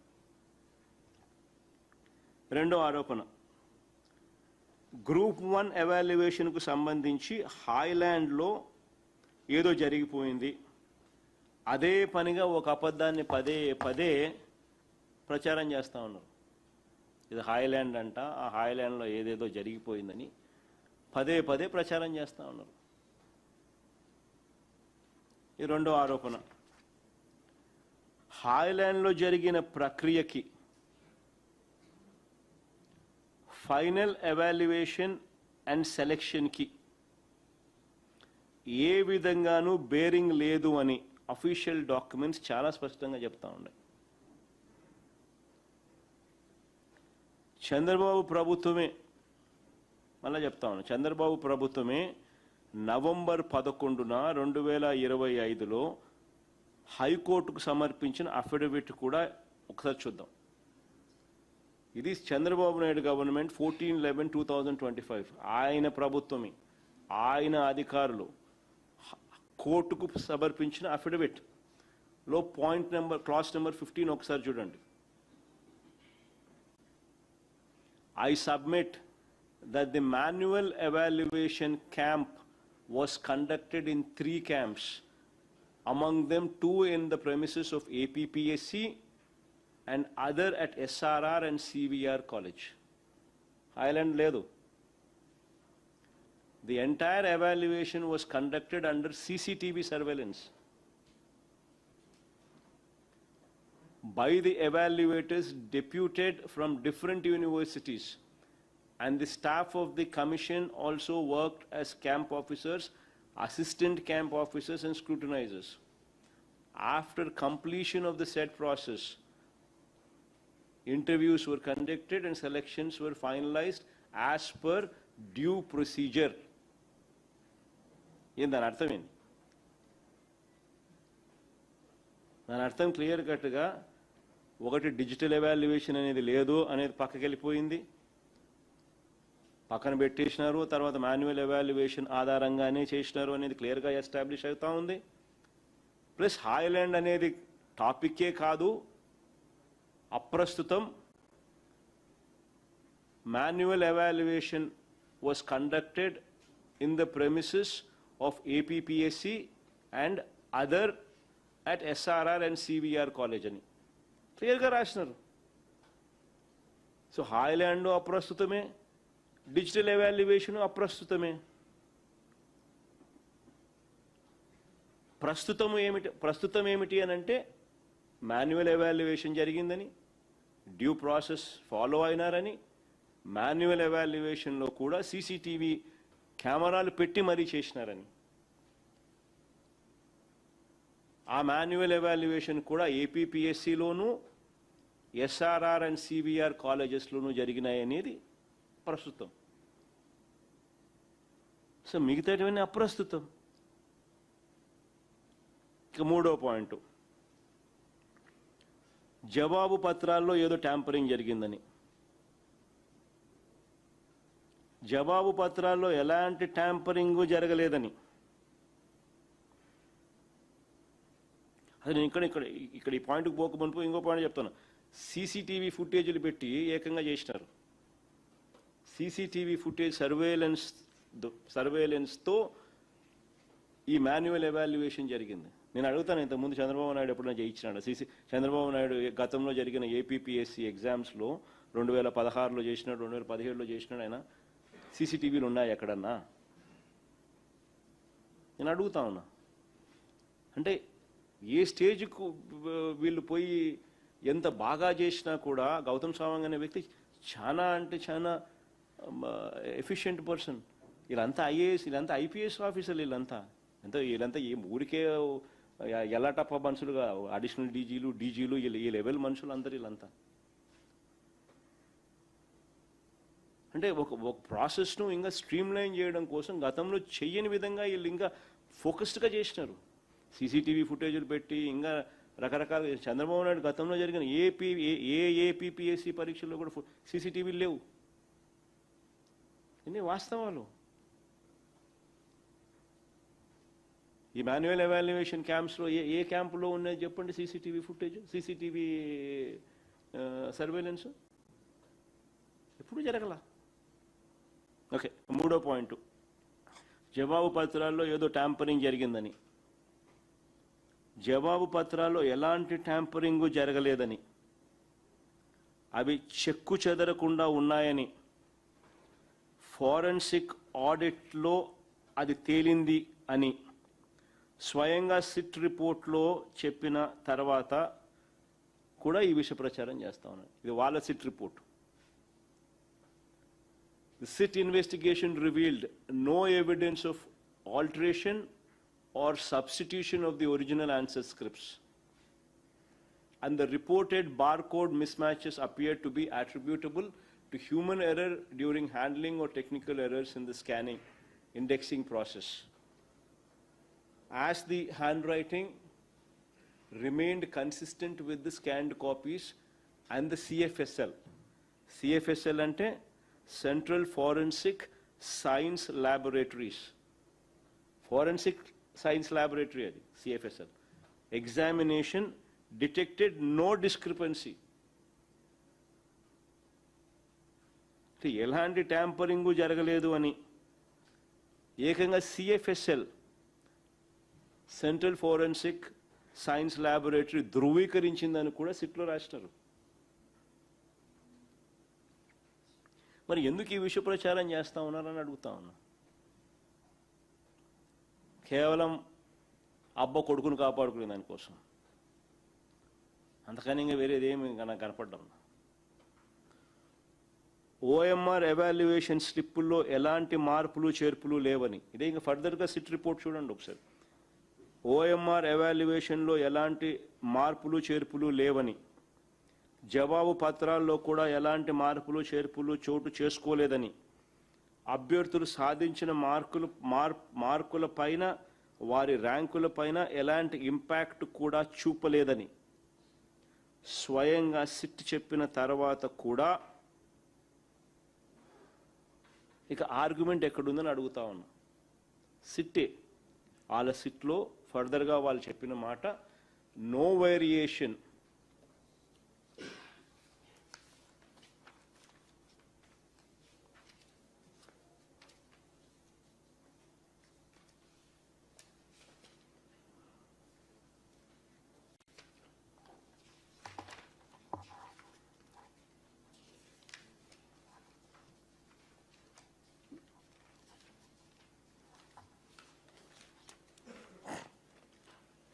రెండో ఆరోపణ, గ్రూప్ 1 ఎవాల్యుయేషన్కు సంబంధించి హాయ్లాండ్లో ఏదో జరిగిపోయింది, అదే పనిగా ఒక అబద్ధాన్ని పదే పదే ప్రచారం చేస్తూ ఉన్నారు. ఇది హాయ్లాండ్ అంట, ఆ హాయ్లాండ్లో ఏదేదో జరిగిపోయిందని పదే పదే ప్రచారం చేస్తూ ఉన్నారు. ఈ రెండో ఆరోపణ, హాయ్లాండ్లో జరిగిన ప్రక్రియకి ఫైనల్ ఎవాల్యుయేషన్ అండ్ సెలెక్షన్కి ఏ విధంగానూ బేరింగ్ లేదు అని అఫీషియల్ డాక్యుమెంట్స్ చాలా స్పష్టంగా చెప్తా ఉన్నాయి. చంద్రబాబు ప్రభుత్వమే, మళ్ళీ చెప్తా ఉన్నా, చంద్రబాబు ప్రభుత్వమే నవంబర్ 11న 2025లో హైకోర్టుకు సమర్పించిన అఫిడవిట్ కూడా ఒకసారి చూద్దాం. ఇది చంద్రబాబు నాయుడు గవర్నమెంట్ 14/11/2025 ఆయన ప్రభుత్వమే, ఆయన అధికారులు కోర్టుకు సమర్పించిన అఫిడవిట్ లో క్లాస్ నెంబర్ 15 ఒకసారి చూడండి. I submit that the manual evaluation camp was conducted in 3 camps, among them 2 in the premises of APPSC and other at SRR and CVR College. Highland ledu. The entire evaluation was conducted under CCTV surveillance by the evaluators deputed from different universities, and the staff of the commission also worked as camp officers, assistant camp officers and scrutinizers. After completion of the said process, interviews were conducted and selections were finalized as per due procedure. దాని అర్థం ఏంటి? దాని అర్థం clear కట్గా ఒకటి, digital evaluation అనేది లేదు అనేది పక్కకి వెళ్ళిపోయింది, పక్కన పెట్టేసినారు, తర్వాత మాన్యువల్ ఎవాల్యుయేషన్ ఆధారంగానే చేసినారు అనేది క్లియర్గా ఎస్టాబ్లిష్ అవుతా ఉంది. ప్లస్ హాయ్లాండ్ అనేది టాపిక్కే కాదు, అప్రస్తుతం manual evaluation was conducted in the premises of APPSC and other at SRR and CVR college అని క్లియర్గా రాసినారు. సో హాయ్లాండ్ అప్రస్తుతమే, డిజిటల్ ఎవాల్యుయేషన్ అప్రస్తుతమే. ప్రస్తుతం ఏమిటి అని అంటే మాన్యువల్ ఎవాల్యుయేషన్ జరిగిందని, డ్యూ ప్రాసెస్ ఫాలో అయినారని, మాన్యువల్ ఎవాల్యుయేషన్లో కూడా CCTV కెమెరాలు పెట్టి మరీ చేసినారని, ఆ మాన్యువల్ ఎవాల్యుయేషన్ కూడా APPSCలోనూ SRR అండ్ CVR కాలేజెస్లోనూ జరిగినాయనేది ప్రస్తుతం. సో మిగతావన్నీ అప్రస్తుతం. ఇక మూడో పాయింట్, జవాబు పత్రాల్లో ఏదో ట్యాంపరింగ్ జరిగిందని. జవాబు పత్రాల్లో ఎలాంటి ట్యాంపరింగ్ జరగలేదని. అది నేను ఇక్కడ ఈ పాయింట్కి పోకముందు ఇంకో పాయింట్ చెప్తాను. CCTV ఫుటేజీలు పెట్టి ఏకంగా చేసినారు. CCTV ఫుటేజ్ సర్వేలెన్స్తో ఈ మాన్యువల్ ఎవాల్యుయేషన్ జరిగింది. నేను అడుగుతాను, ఇంతకుముందు చంద్రబాబు నాయుడు ఎప్పుడైనా చేయించినాడు? చంద్రబాబు నాయుడు గతంలో జరిగిన APPSC ఎగ్జామ్స్లో 2016లో చేసినాడు, 2017లో చేసినాడు. ఆయన CCTVలు ఉన్నాయి ఎక్కడన్నా? నేను అడుగుతా ఉన్నా. అంటే ఏ స్టేజ్కు వీళ్ళు పోయి ఎంత బాగా చేసినా కూడా గౌతమ్ సవాంగ్ అనే వ్యక్తి చాలా అంటే చాలా ఎఫిషియెంట్ పర్సన్. వీళ్ళంతా IAS, వీళ్ళంతా IPS ఆఫీసర్లు, వీళ్ళంతా ఏం ఊరికే ఎలా టప్ప మనుషులుగా అడిషనల్ డీజీలు ఈ లెవెల్ మనుషులు అందరు వీళ్ళంతా. అంటే ఒక ప్రాసెస్ను ఇంకా స్ట్రీమ్లైన్ చేయడం కోసం గతంలో చెయ్యని విధంగా వీళ్ళు ఇంకా ఫోకస్డ్గా చేసినారు. సీసీటీవీ ఫుటేజీలు పెట్టి ఇంకా రకరకాల చంద్రబాబు నాయుడు గతంలో జరిగిన ఏపీపీఎస్సీ పరీక్షల్లో కూడా సీసీటీవీలు లేవు. ఇన్ని వాస్తవాలు. ఈ మాన్యువల్ ఎవాల్యుయేషన్ క్యాంప్స్లో ఏ క్యాంపులో ఉన్నది చెప్పండి సీసీటీవీ ఫుటేజ్, సీసీటీవీ సర్వేలెన్స్? ఎప్పుడు జరగల. ఓకే, మూడో పాయింట్, జవాబు పత్రాల్లో ఏదో ట్యాంపరింగ్ జరిగిందని. జవాబు పత్రాల్లో ఎలాంటి ట్యాంపరింగు జరగలేదని, అవి చెక్కు చెదరకుండా ఉన్నాయని ఫోరెన్సిక్ ఆడిట్లో అది తేలింది అని స్వయంగా సిట్ రిపోర్ట్లో చెప్పిన తర్వాత కూడా ఈ విషయ ప్రచారం చేస్తా ఉన్నారు. ఇది వాళ్ళ SIT report. The SIT investigation revealed no evidence of alteration or substitution of the original answer scripts, and the reported barcode mismatches appear to be attributable to human error during handling or technical errors in the scanning indexing process. As the handwriting remained consistent with the scanned copies and the CFSL. CFSL ante Central Forensic Science Laboratories. Forensic Science Laboratory అది CFSL. Examination detected no discrepancy. ఎలాంటి ట్యాంపరింగు జరగలేదు అని ఏకంగా CFSL central forensic science laboratory ధృవీకరించిందని కూడా సిట్లో రాసినారు. మరి ఎందుకు ఈ విషయ ప్రచారం చేస్తూ ఉన్నారని అడుగుతా ఉన్నా. కేవలం అబ్బ కొడుకును కాపాడుకునే దానికోసం, అంతకని ఇంకా వేరేదేమి నాకు కనపడ్డం. ఓఎంఆర్ ఎవాల్యుయేషన్ స్లిప్పుల్లో ఎలాంటి మార్పులు చేర్పులు లేవని, ఇదే ఇంకా ఫర్దర్గా సిట్ రిపోర్ట్ చూడండి ఒకసారి. ఓఎంఆర్ ఎవాల్యుయేషన్లో ఎలాంటి మార్పులు చేర్పులు లేవని, జవాబు పత్రాల్లో కూడా ఎలాంటి మార్పులు చేర్పులు చోటు చేసుకోలేదని, అభ్యర్థులు సాధించిన మార్కుల పైన వారి ర్యాంకుల పైన ఎలాంటి ఇంపాక్ట్ కూడా చూపలేదని స్వయంగా సిట్ చెప్పిన తర్వాత కూడా ఇక ఆర్గ్యుమెంట్ ఎక్కడుందని అడుగుతా ఉన్నా. సిట్టే వాళ్ళ సిట్లో ఫర్దర్గా వాళ్ళు చెప్పిన మాట, no variation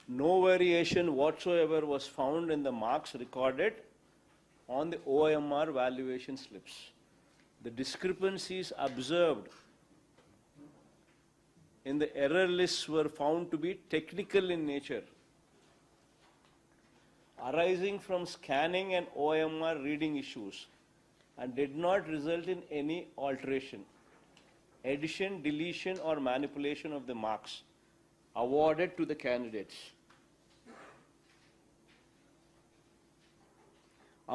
no variation whatsoever was found in the marks recorded on the OMR valuation slips. The discrepancies observed in the error lists were found to be technical in nature, arising from scanning and OMR reading issues, and did not result in any alteration, addition, deletion, or manipulation of the marks awarded to the candidates.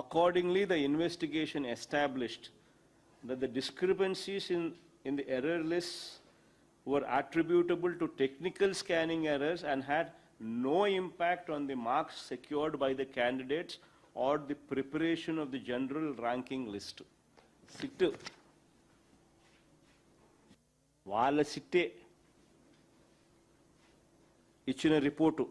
Accordingly, the investigation established that the discrepancies in the error lists were attributable to technical scanning errors and had no impact on the marks secured by the candidates or the preparation of the general ranking list. Sit. వాళ్ళ సిట్టే ఇచ్చిన report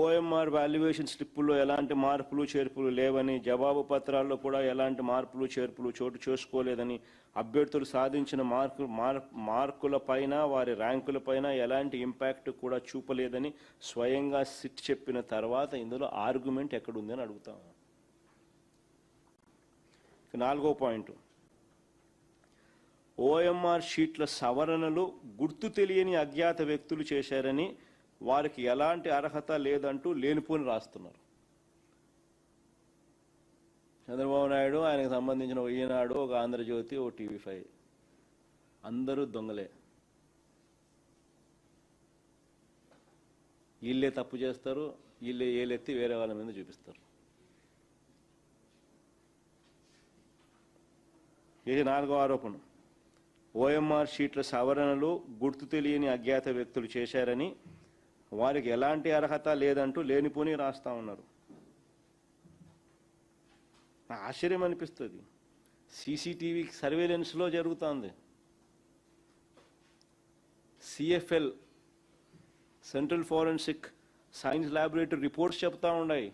OMR valuation స్లిప్పుల్లో ఎలాంటి మార్పులు చేర్పులు లేవని, జవాబు పత్రాల్లో కూడా ఎలాంటి మార్పులు చేర్పులు చోటు చేసుకోలేదని, అభ్యర్థులు సాధించిన మార్కుల పైన వారి ర్యాంకుల పైన ఎలాంటి ఇంపాక్ట్ కూడా చూపలేదని స్వయంగా సిట్ చెప్పిన తర్వాత ఇందులో ఆర్గ్యుమెంట్ ఎక్కడుందని అడుగుతాము. 4వ పాయింట్, ఓఎంఆర్ షీట్ల సవరణలు గుర్తు తెలియని అజ్ఞాత వ్యక్తులు చేశారని వారికి ఎలాంటి అర్హత లేదంటూ లేనిపోని రాస్తున్నారు. చంద్రబాబు నాయుడు, ఆయనకు సంబంధించిన ఒక ఈనాడు, ఒక ఆంధ్రజ్యోతి, ఒక టీవీ5 అందరూ దొంగలే. వీళ్ళే తప్పు చేస్తారు, వీళ్ళే ఏలెత్తి వేరే వాళ్ళ మీద చూపిస్తారు. ఇది 4వ ఆరోపణ, ఓఎంఆర్ షీట్ల సవరణలు గుర్తు తెలియని అజ్ఞాత వ్యక్తులు చేశారని వారికి ఎలాంటి అర్హత లేదంటూ లేనిపోని రాస్తా ఉన్నారు. ఆశ్చర్యం అనిపిస్తుంది. సీసీటీవీ సర్వేలెన్స్లో జరుగుతుంది. CFL central forensic science laboratory reports చెప్తా ఉన్నాయి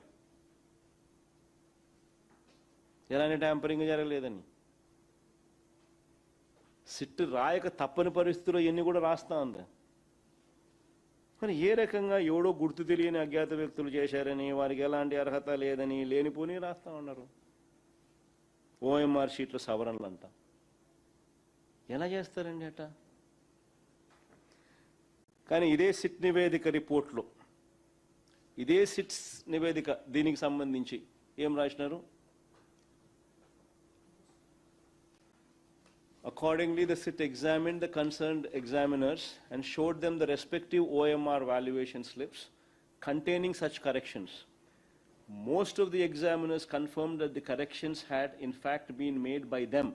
ఎలాంటి ట్యాంపరింగ్ జరగలేదని. సిట్ రాయక తప్పని పరిస్థితుల్లో ఎన్ని కూడా రాస్తా ఉంది. మరి ఏ రకంగా ఎవడో గుర్తు తెలియని అజ్ఞాత వ్యక్తులు చేశారని వారికి ఎలాంటి అర్హత లేదని లేనిపోని రాస్తా ఉన్నారు. ఓఎంఆర్ షీట్ల సవరణలు అంట ఎలా చేస్తారండి అట? కానీ ఇదే సిట్ నివేదిక రిపోర్ట్లో, ఇదే సిట్స్ నివేదిక దీనికి సంబంధించి ఏం రాసినారు? Accordingly, the SIT examined the concerned examiners and showed them the respective OMR valuation slips containing such corrections. Most of the examiners confirmed that the corrections had in fact been made by them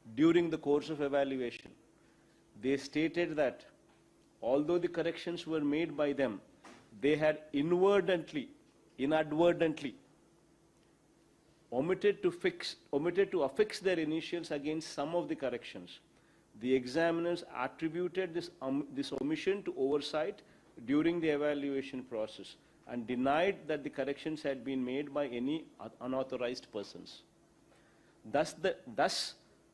during the course of evaluation. They stated that although the corrections were made by them, they had inadvertently omitted to affix their initials against some of the corrections. The examiners attributed this omission to oversight during the evaluation process and denied that the corrections had been made by any unauthorized persons. Thus,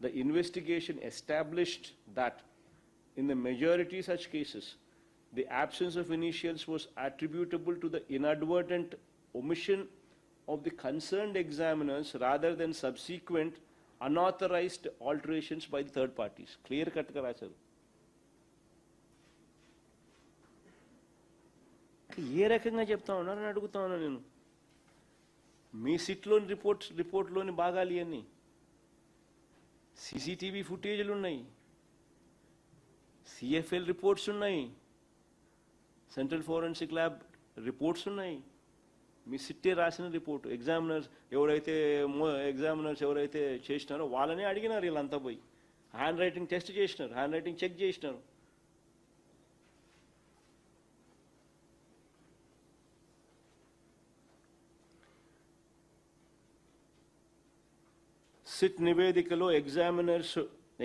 the investigation established that in the majority such cases, the absence of initials was attributable to the inadvertent omission of the concerned examiners rather than subsequent unauthorized alterations by the third parties. Clear cut ka racharu. ఏ రకంగా చెప్తా ఉన్నారని అడుగుతా ఉన్నాను నేను. మీ సిట్లోని రిపోర్ట్లోని భాగాలు ఇవన్నీ, CCTV ఫుటేజ్లు ఉన్నాయి, CFL reports ఉన్నాయి, సెంట్రల్ ఫోరెన్సిక్ ల్యాబ్ రిపోర్ట్స్ ఉన్నాయి. మీ సిట్టే రాసిన రిపోర్టు. ఎగ్జామినర్స్ ఎవరైతే చేసినారో వాళ్ళనే అడిగినారు వీళ్ళంతా పోయి. హ్యాండ్ రైటింగ్ టెస్ట్ చేసినారు, హ్యాండ్ రైటింగ్ చెక్ చేసినారు. సిట్ నివేదికలో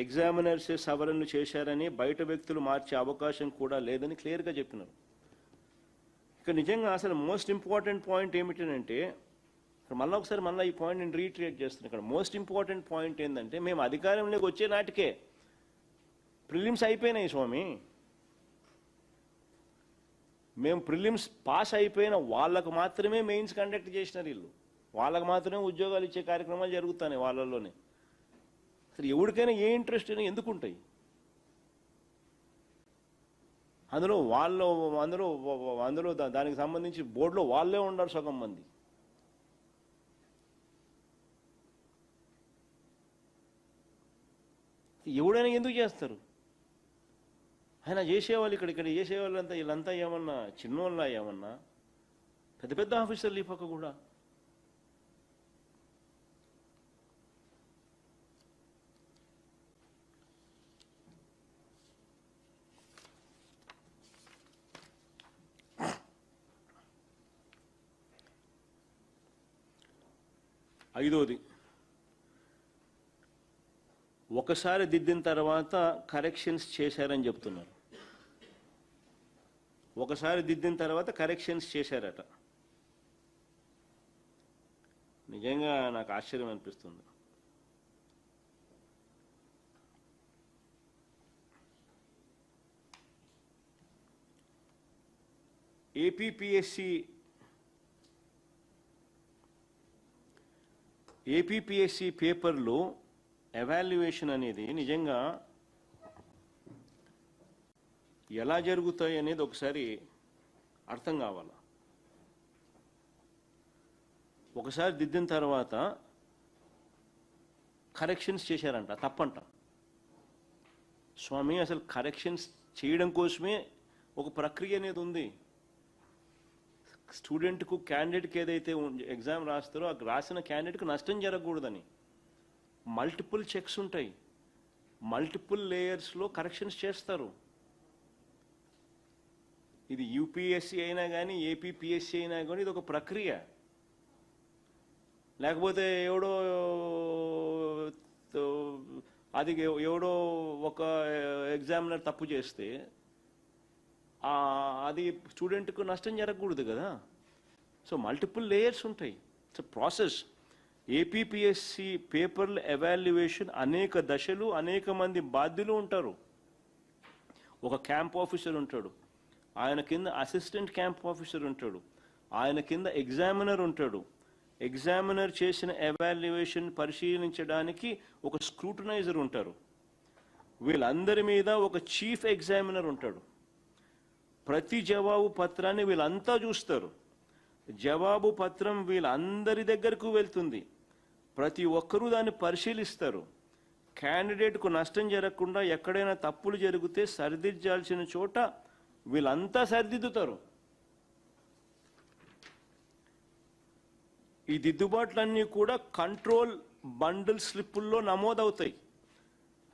ఎగ్జామినర్సే సవరణలు చేశారని బయట వ్యక్తులు మార్చే అవకాశం కూడా లేదని క్లియర్గా చెప్పినారు. ఇక నిజంగా అసలు మోస్ట్ ఇంపార్టెంట్ పాయింట్ ఏమిటంటే, మళ్ళీ ఈ పాయింట్ నేను రీట్రేట్ చేస్తున్నాను. ఇక్కడ మోస్ట్ ఇంపార్టెంట్ పాయింట్ ఏంటంటే, మేము అధికారంలోకి వచ్చే నాటికే ప్రిలిమ్స్ అయిపోయినాయి స్వామి. మేము ప్రిలిమ్స్ పాస్ అయిపోయిన వాళ్ళకు మాత్రమే మెయిన్స్ కండక్ట్ చేసినారు వీళ్ళు. వాళ్ళకు మాత్రమే ఉద్యోగాలు ఇచ్చే కార్యక్రమాలు జరుగుతున్నాయి వాళ్ళలోనే. అసలు ఎవరికైనా ఏ ఇంట్రెస్ట్ అయినా ఎందుకు ఉంటాయి? అందులో దానికి సంబంధించి బోర్డులో వాళ్ళే ఉన్నారు సగం మంది. ఎవడైనా ఎందుకు చేస్తారు? ఆయన చేసేవాళ్ళు ఇక్కడ చేసేవాళ్ళంతా వీళ్ళంతా ఏమన్నా చిన్నోళ్ళ, ఏమన్నా పెద్ద పెద్ద ఆఫీసర్లు ఈ పక్క కూడా. ఐదోది, ఒకసారి దిద్దిన తర్వాత కరెక్షన్స్ చేశారని చెప్తున్నారు. ఒకసారి దిద్దిన తర్వాత కరెక్షన్స్ చేశారట. నిజంగా నాకు ఆశ్చర్యం అనిపిస్తుంది. ఏపీపీఎస్సి ఏపీపీఎస్సి పేపర్లో ఎవాల్యుయేషన్ అనేది నిజంగా ఎలా జరుగుతాయి అనేది ఒకసారి అర్థం కావాలి. ఒకసారి దిద్దిన తర్వాత కరెక్షన్స్ చేశారంట, తప్పంట. స్వామి, అసలు కరెక్షన్స్ చేయడం కోసమే ఒక ప్రక్రియ అనేది ఉంది. స్టూడెంట్కు, క్యాండిడేట్కి ఏదైతే ఎగ్జామ్ రాస్తారో ఆ రాసిన క్యాండిడేట్కి నష్టం జరగకూడదని మల్టిపుల్ చెక్స్ ఉంటాయి, మల్టిపుల్ లేయర్స్లో కరెక్షన్స్ చేస్తారు. ఇది యూపీఎస్సీ అయినా కానీ ఏపీపీఎస్సీ అయినా కానీ ఇది ఒక ప్రక్రియ. లేకపోతే ఎవడో ఒక ఎగ్జామినర్ తప్పు చేస్తే అది స్టూడెంట్కు నష్టం జరగకూడదు కదా. సో మల్టిపుల్ లేయర్స్ ఉంటాయి. సో ప్రాసెస్ ఏపీపీఎస్సి పేపర్ల ఎవాల్యుయేషన్ అనేక దశలు, అనేక మంది బాధ్యులు ఉంటారు. ఒక క్యాంప్ ఆఫీసర్ ఉంటాడు, ఆయన కింద అసిస్టెంట్ క్యాంప్ ఆఫీసర్ ఉంటాడు, ఆయన కింద ఎగ్జామినర్ ఉంటాడు. ఎగ్జామినర్ చేసిన ఎవాల్యుయేషన్ పరిశీలించడానికి ఒక స్క్రూటనైజర్ ఉంటారు. వీళ్ళందరి మీద ఒక చీఫ్ ఎగ్జామినర్ ఉంటాడు. ప్రతి జవాబు పత్రాన్ని వీళ్ళంతా చూస్తారు. జవాబు పత్రం వీళ్ళందరి దగ్గరకు వెళ్తుంది. ప్రతి ఒక్కరూ దాన్ని పరిశీలిస్తారు. క్యాండిడేట్కు నష్టం జరగకుండా ఎక్కడైనా తప్పులు జరిగితే సరిదిద్దాల్సిన చోట వీళ్ళంతా సరిదిద్దుతారు. ఈ దిద్దుబాట్లన్నీ కూడా కంట్రోల్ బండిల్ స్లిప్పుల్లో నమోదవుతాయి.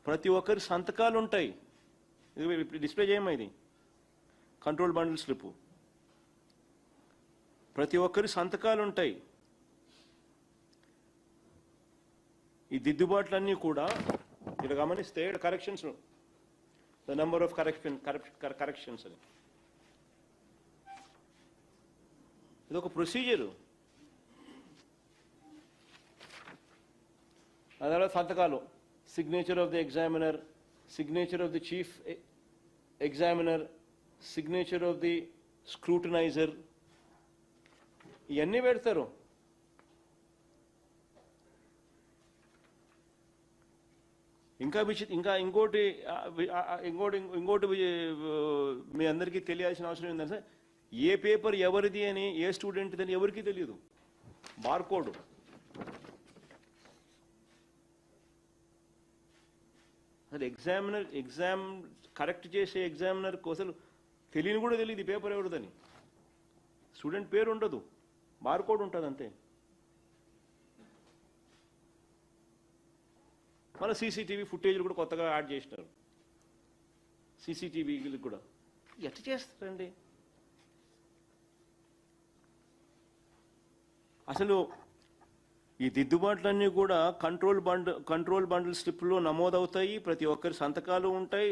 ప్రతి ఒక్కరి సంతకాలు ఉంటాయి. ఇది డిస్ప్లే చేయమా, ఇది కంట్రోల్ బండిల్ స్లిప్పు. ప్రతి ఒక్కరి సంతకాలు ఉంటాయి. ఈ దిద్దుబాట్లన్నీ కూడా ఇక్కడ గమనిస్తే corrections, the number of corrections అని ఇది ఒక ప్రొసీజరు. అదే సంతకాలు, signature of the examiner, signature of the chief examiner, signature of the scrutiniser, ఇవన్నీ పెడతారు. ఇంకా ఇంకోటి మీ అందరికీ తెలియాల్సిన అవసరం ఏంటంటే, ఏ పేపర్ ఎవరిది అని, ఏ స్టూడెంట్ది అని ఎవరికీ తెలియదు. బార్కోడ్, అసలు ఎగ్జామ్ కరెక్ట్ చేసే ఎగ్జామినర్కి అసలు తెలియని కూడా తెలియదు ఈ పేపర్ ఎవరిదని. స్టూడెంట్ పేరు ఉండదు, బార్కోడ్ ఉంటుంది అంతే. మన సీసీటీవీ ఫుటేజ్లు కూడా కొత్తగా యాడ్ చేసినారు. సీసీటీవీలకు కూడా ఎట్లా చేస్తారండి? అసలు ఈ దిద్దుబాట్లన్నీ కూడా కంట్రోల్ బండిల్ స్లిప్లో నమోదవుతాయి. ప్రతి ఒక్కరి సంతకాలు ఉంటాయి.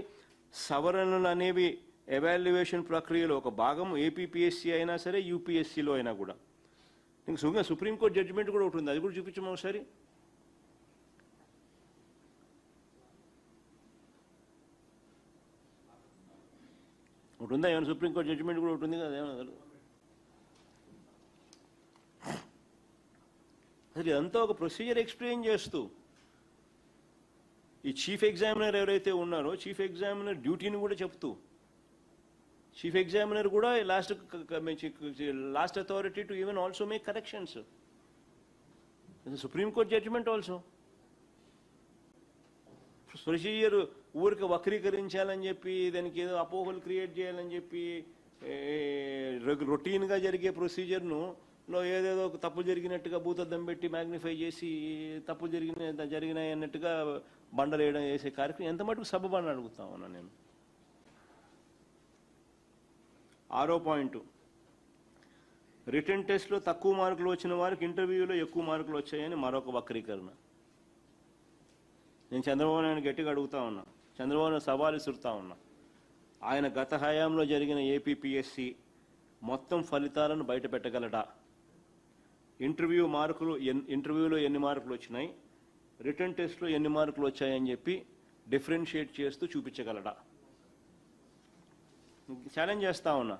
సవరణలు అనేవి ఎవాల్యుయేషన్ ప్రక్రియలో ఒక భాగం. ఏపీపీఎస్సీ అయినా సరే, యూపీఎస్సీలో అయినా కూడా. ఇంకా సుప్రీంకోర్టు జడ్జిమెంట్ కూడా ఒకటి ఉంది, అది కూడా చూపించము ఒకసారి. ఒకటి ఉందా ఏమైనా? సుప్రీంకోర్టు జడ్జిమెంట్ కూడా ఒకటి ఉంది కదా ఏమన్నా? అసలు ఇదంతా ఒక ప్రొసీజర్ ఎక్స్ప్లెయిన్ చేస్తూ, ఈ చీఫ్ ఎగ్జామినర్ ఎవరైతే ఉన్నారో చీఫ్ ఎగ్జామినర్ డ్యూటీని కూడా చెప్తూ, చీఫ్ ఎగ్జామినర్ కూడా last authority to even also make corrections. Supreme court judgement also. Procedure ఊరికి వక్రీకరించాలని చెప్పి, దానికి ఏదో అపోహలు క్రియేట్ చేయాలని చెప్పి రొటీన్గా జరిగే ప్రొసీజర్ను ఏదేదో తప్పు జరిగినట్టుగా భూతద్దం పెట్టి మ్యాగ్నిఫై చేసి తప్పు జరిగినాయి అన్నట్టుగా బండలేయడం చేసే కార్యక్రమం ఎంత మటుకు సబబని అడుగుతా ఉన్నా నేను. 6వ పాయింట్, రిటర్న్ టెస్ట్లో తక్కువ మార్కులు వచ్చిన వారికి ఇంటర్వ్యూలో ఎక్కువ మార్కులు వచ్చాయని మరొక వక్రీకరణ. నేను చంద్రబాబు నాయుడు గట్టిగా అడుగుతా ఉన్నా, చంద్రబాబు నాయుడు సవాలు విసురుతా ఉన్నా. ఆయన గత హయాంలో జరిగిన ఏపీపీఎస్సి మొత్తం ఫలితాలను బయట పెట్టగలడా? ఇంటర్వ్యూలో ఎన్ని మార్కులు వచ్చినాయి, రిటర్న్ టెస్ట్లో ఎన్ని మార్కులు వచ్చాయని చెప్పి డిఫరెన్షియేట్ చేస్తూ చూపించగలడా? ఛాలెంజ్ చేస్తా ఉన్నా.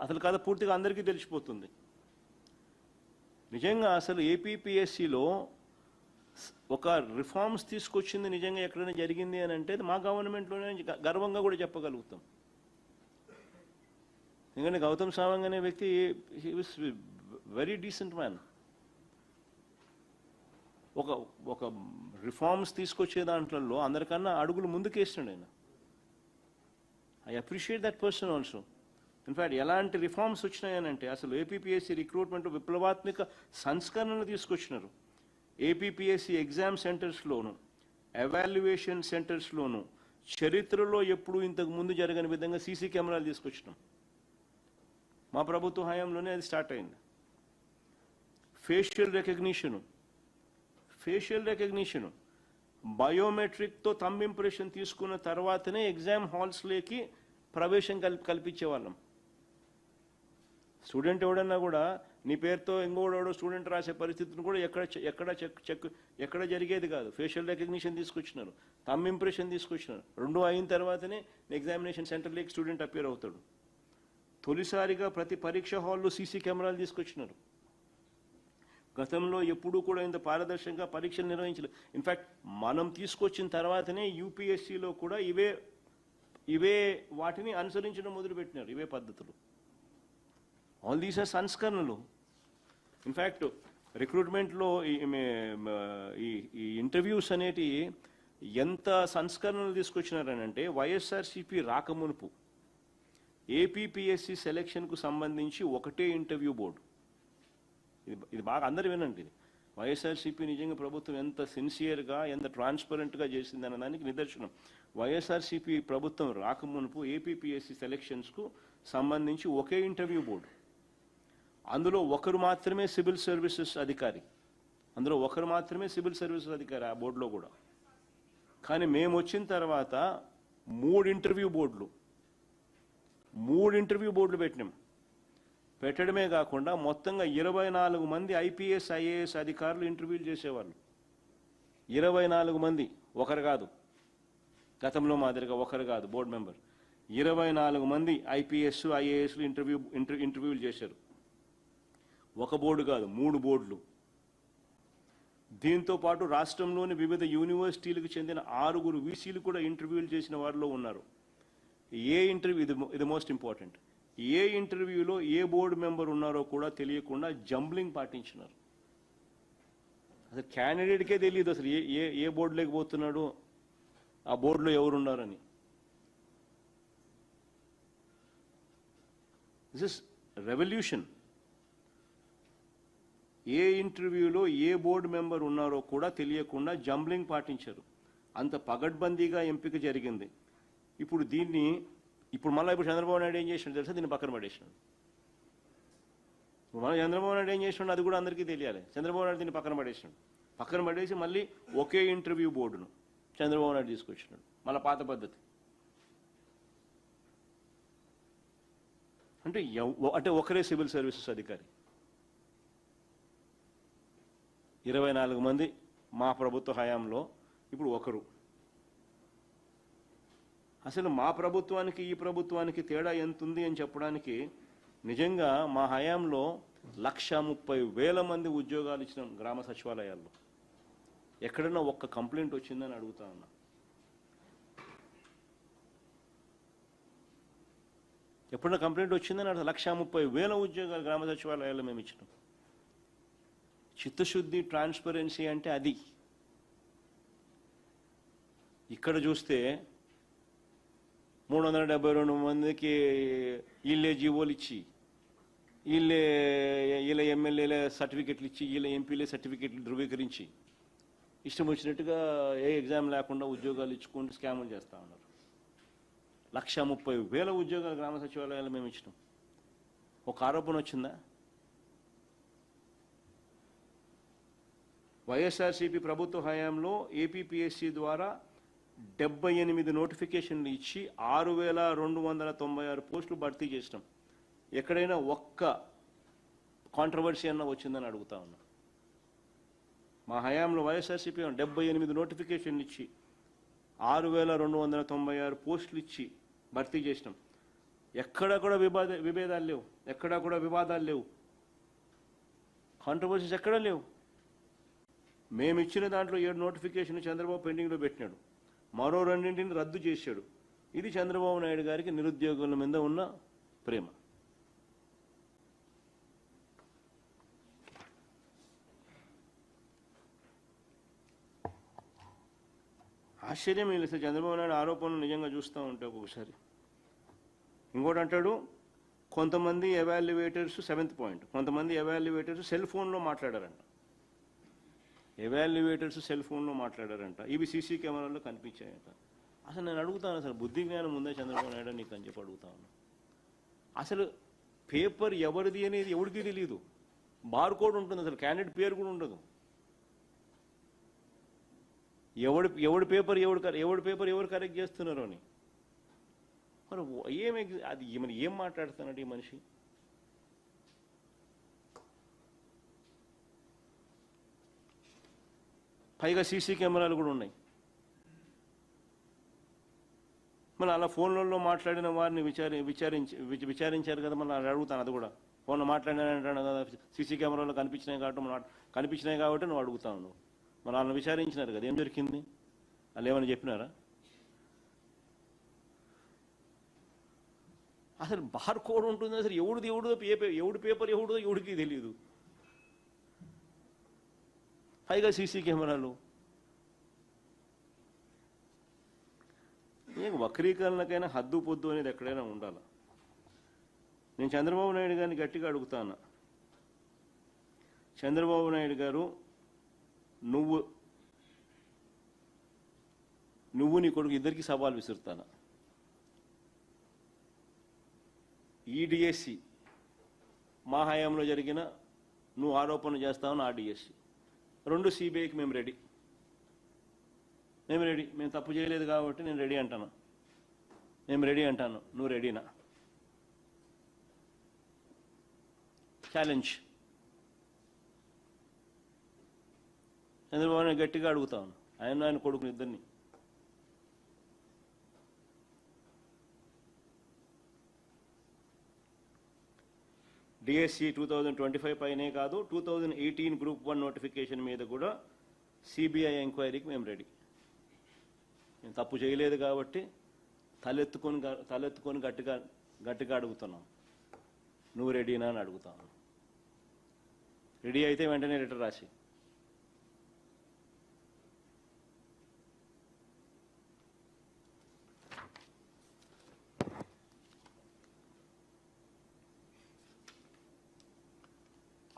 అసలు కథ పూర్తిగా అందరికీ తెలిసిపోతుంది. నిజంగా అసలు ఏపీపీఎస్సిలో ఒక రిఫార్మ్స్ తీసుకొచ్చింది నిజంగా ఎక్కడైనా జరిగింది అని అంటే మా గవర్నమెంట్లోనే గర్వంగా కూడా చెప్పగలుగుతాం. ఎందుకంటే గౌతమ్ సావంగ్ అనే వ్యక్తి he was very decent man. ఒక రిఫార్మ్స్ తీసుకొచ్చే దాంట్లో అందరికన్నా అడుగులు ముందుకేస్తున్నాడు ఆయన. I appreciate that person also. In fact ఎలాంటి రిఫార్మ్స్ వచ్చినాయనంటే అసలు ఏపీపీఎస్సీ రిక్రూట్మెంట్ విప్లవాత్మక సంస్కరణలు తీసుకొచ్చినారు. ఏపీపీఎస్సీ ఎగ్జామ్ సెంటర్స్లోను, ఎవాల్యుయేషన్ సెంటర్స్లోను చరిత్రలో ఎప్పుడు ఇంతకు ముందు జరగని విధంగా సీసీ కెమెరాలు తీసుకొచ్చినాం. మా ప్రభుత్వ హయాంలోనే అది స్టార్ట్ అయింది. ఫేషియల్ రికగ్నిషను బయోమెట్రిక్తో థంబ్ ఇంప్రెషన్ తీసుకున్న తర్వాతనే ఎగ్జామ్ హాల్స్లోకి ప్రవేశం కల్పించేవాళ్ళం. స్టూడెంట్ ఎవడన్నా కూడా నీ పేరుతో ఇంకోడో స్టూడెంట్ రాసే పరిస్థితిని కూడా ఎక్కడ జరిగేది కాదు. ఫేషియల్ రికగ్నిషన్ తీసుకొచ్చినారు, థంబ్ ఇంప్రెషన్ తీసుకొచ్చినారు. రెండు అయిన తర్వాతనే ఎగ్జామినేషన్ సెంటర్లోకి స్టూడెంట్ అపేర్ అవుతాడు. తొలిసారిగా ప్రతి పరీక్ష హాల్లో సీసీ కెమెరాలు తీసుకొచ్చినారు. గతంలో ఎప్పుడూ కూడా ఇంత పారదర్శకంగా పరీక్షలు నిర్వహించలేదు. ఇన్ఫ్యాక్ట్ మనం తీసుకొచ్చిన తర్వాతనే యూపీఎస్సీలో కూడా ఇవే వాటిని అనుసరించడం మొదలుపెట్టినారు, ఇవే పద్ధతులు. ఆల్ దీస్ ఆర్ సంస్కరణలు. ఇన్ఫ్యాక్ట్ రిక్రూట్మెంట్లో ఈ ఇంటర్వ్యూస్ అనేటి ఎంత సంస్కరణలు తీసుకొచ్చినారనంటే వైఎస్ఆర్సీపీ రాకమునుపు ఏపీపీఎస్సీ సెలక్షన్కు సంబంధించి ఒకటే ఇంటర్వ్యూ బోర్డు. ఇది బాగా అందరు వినండి. ఇది వైఎస్ఆర్సీపీ నిజంగా ప్రభుత్వం ఎంత సిన్సియర్గా ఎంత ట్రాన్స్పరెంట్గా చేసిందన్న దానికి నిదర్శనం. వైఎస్ఆర్సీపీ ప్రభుత్వం రాకమునుపు ఏపీపీఎస్సీ సెలక్షన్స్కు సంబంధించి ఒకే ఇంటర్వ్యూ బోర్డు. అందులో ఒకరు మాత్రమే సివిల్ సర్వీసెస్ అధికారి ఆ బోర్డులో కూడా. కానీ మేము వచ్చిన తర్వాత మూడు ఇంటర్వ్యూ బోర్డులు పెట్టడమే కాకుండా మొత్తంగా 24 మంది ఐపీఎస్ ఐఏఎస్ అధికారులు ఇంటర్వ్యూలు చేసేవాళ్ళు. 24 మంది, ఒకరు కాదు. గతంలో మాదిరిగా ఒకరు కాదు బోర్డు మెంబర్. 24 మంది ఐపీఎస్ ఐఏఎస్లు ఇంటర్వ్యూలు చేశారు. ఒక బోర్డు కాదు, 3 బోర్డులు. దీంతో పాటు రాష్ట్రంలోని వివిధ యూనివర్సిటీలకు చెందిన 6 వీసీలు కూడా ఇంటర్వ్యూలు చేసిన వారిలో ఉన్నారు. ఇది మోస్ట్ ఇంపార్టెంట్. ఏ ఇంటర్వ్యూలో ఏ బోర్డు మెంబర్ ఉన్నారో కూడా తెలియకుండా జంబ్లింగ్ పాటించినారు. అసలు క్యాండిడేట్కే తెలియదు అసలు ఏ బోర్డు లేకపోతున్నాడు, ఆ బోర్డులో ఎవరున్నారని. This is revolution. ఏ ఇంటర్వ్యూలో ఏ బోర్డు మెంబర్ ఉన్నారో కూడా తెలియకుండా జంబ్లింగ్ పాటించారు. అంత పగడ్బందీగా ఎంపిక జరిగింది. ఇప్పుడు చంద్రబాబు నాయుడు ఏం చేసినాడు తెలుసా? దీన్ని పక్కన పడేసినాడు. చంద్రబాబు నాయుడు ఏం చేసినాడు అది కూడా అందరికీ తెలియాలి. చంద్రబాబు నాయుడు దీన్ని పక్కన పడేసి మళ్ళీ ఒకే ఇంటర్వ్యూ బోర్డును చంద్రబాబు నాయుడు తీసుకొచ్చినాడు. మళ్ళీ పాత పద్ధతి. అంటే ఒకరే సివిల్ సర్వీసెస్ అధికారి. 24 మంది మా ప్రభుత్వ హయాంలో, ఇప్పుడు ఒకరు. అసలు మా ప్రభుత్వానికి ఈ ప్రభుత్వానికి తేడా ఎంత ఉంది అని చెప్పడానికి నిజంగా మా హయాంలో 130,000 మంది ఉద్యోగాలు ఇచ్చిన గ్రామ సచివాలయాల్లో ఎక్కడన్నా ఒక్క కంప్లైంట్ వచ్చిందని అడుగుతా ఉన్నా. ఎప్పుడన్నా కంప్లైంట్ వచ్చిందని 130,000 ఉద్యోగాలు గ్రామ సచివాలయాల్లో మేము ఇచ్చినాం. చిత్తశుద్ధి, ట్రాన్స్పరెన్సీ అంటే అది. ఇక్కడ చూస్తే 372 మందికి వీళ్ళే జీవోలు ఇచ్చి, వీళ్ళ ఎమ్మెల్యేల సర్టిఫికెట్లు ఇచ్చి, వీళ్ళ ఎంపీలే సర్టిఫికెట్లు ధృవీకరించి ఇష్టం వచ్చినట్టుగా ఏ ఎగ్జామ్ లేకుండా ఉద్యోగాలు ఇచ్చుకుంటూ స్కాములు చేస్తూ ఉన్నారు. 130,000 ఉద్యోగాలు గ్రామ సచివాలయాలు మేము ఇచ్చినాం. ఒక ఆరోపణ వచ్చిందా? వైఎస్ఆర్సీపీ ప్రభుత్వ హయాంలో ఏపీపీఎస్సీ ద్వారా 78 నోటిఫికేషన్లు ఇచ్చి 6,296 పోస్టులు భర్తీ చేసినాం. ఎక్కడైనా ఒక్క కాంట్రవర్సీ అన్న వచ్చిందని అడుగుతా ఉన్నా. మా హయాంలో వైఎస్ఆర్సీపీ 78 నోటిఫికేషన్లు ఇచ్చి 6,296 పోస్టులు ఇచ్చి భర్తీ చేసినాం. ఎక్కడా కూడా వివాదాలు లేవు. కాంట్రవర్సీస్ ఎక్కడా లేవు. మేము ఇచ్చిన దాంట్లో 7 నోటిఫికేషన్ చంద్రబాబు పెండింగ్లో పెట్టినాడు, మరో 2 రద్దు చేశాడు. ఇది చంద్రబాబు నాయుడు గారికి నిరుద్యోగుల మీద ఉన్న ప్రేమ. ఆశ్చర్యం లేదు సార్, చంద్రబాబు నాయుడు ఆరోపణలు నిజంగా చూస్తూ ఉంటే ఒక్కొక్కసారి. ఇంకోటి అంటాడు, కొంతమంది ఎవాల్యుయేటర్స్ 7th పాయింట్, కొంతమంది ఎవాల్యుయేటర్స్ సెల్ ఫోన్లో మాట్లాడారంట. ఎవాల్యుయేటర్స్ సెల్ ఫోన్లో మాట్లాడారంట, ఇవి సీసీ కెమెరాల్లో కనిపించాయంట. అసలు నేను అడుగుతాను, అసలు బుద్ధి జ్ఞానం ఉందా చంద్రబాబు నాయుడు నీకు అని చెప్పి అడుగుతా ఉన్నా. అసలు పేపర్ ఎవరిది అనేది ఎవరికి తెలియదు, బార్ కోడ్ ఉంటుంది, అసలు క్యాండిడేట్ పేరు కూడా ఉండదు. ఎవడి పేపర్ ఎవరు కరెక్ట్ చేస్తున్నారు అని మరి అది మరి ఏం మాట్లాడుతున్నాడు ఈ మనిషి? పైగా సీసీ కెమెరాలు కూడా ఉన్నాయి. మళ్ళీ అలా ఫోన్లలో మాట్లాడిన వారిని విచారించారు కదా, మళ్ళీ అడుగుతాను. అది కూడా ఫోన్లో మాట్లాడినానంటాను కదా, సీసీ కెమెరాలో కనిపించినాయి కాబట్టి నువ్వు అడుగుతావు. నువ్వు మరి వాళ్ళని విచారించినారు కదా, ఏం దొరికింది? వాళ్ళు ఏమైనా చెప్పినారా? అసలు బార్ కోడ్ ఉంటుంది, అసలు ఎవడు పేపర్ ఎవడో ఎవడికి తెలియదు. పైగా సీసీ కెమెరాలు. వక్రీకరణకైనా హద్దు పొద్దు అనేది ఎక్కడైనా ఉండాలి. నేను చంద్రబాబు నాయుడు గారిని గట్టిగా అడుగుతాను, చంద్రబాబు నాయుడు గారు, నువ్వు నీ కొడుకు ఇద్దరికి సవాల్ విసురుతాను. ఈ డిఎస్సి మా హయాంలో జరిగిన నువ్వు ఆరోపణ చేస్తావని ఆ డిఎస్సి 2 సిబిఐకి మేము రెడీ. మేము తప్పు చేయలేదు కాబట్టి నేను రెడీ అంటాను. మేము రెడీ అంటాను, నువ్వు రెడీనా? ఛాలెంజ్. చంద్రబాబు నాయుడు గట్టిగా అడుగుతాను, ఆయన కొడుకుని ఇద్దరిని. డిఎస్సి 2025 పైనే కాదు, 2018 గ్రూప్ 1 నోటిఫికేషన్ మీద కూడా సిబిఐ ఎంక్వైరీకి మేము రెడీ. నేను తప్పు చేయలేదు కాబట్టి తలెత్తుకొని గట్టిగా అడుగుతున్నాం, నువ్వు రెడీనా అని అడుగుతాను. రెడీ అయితే వెంటనే లెటర్ రాసి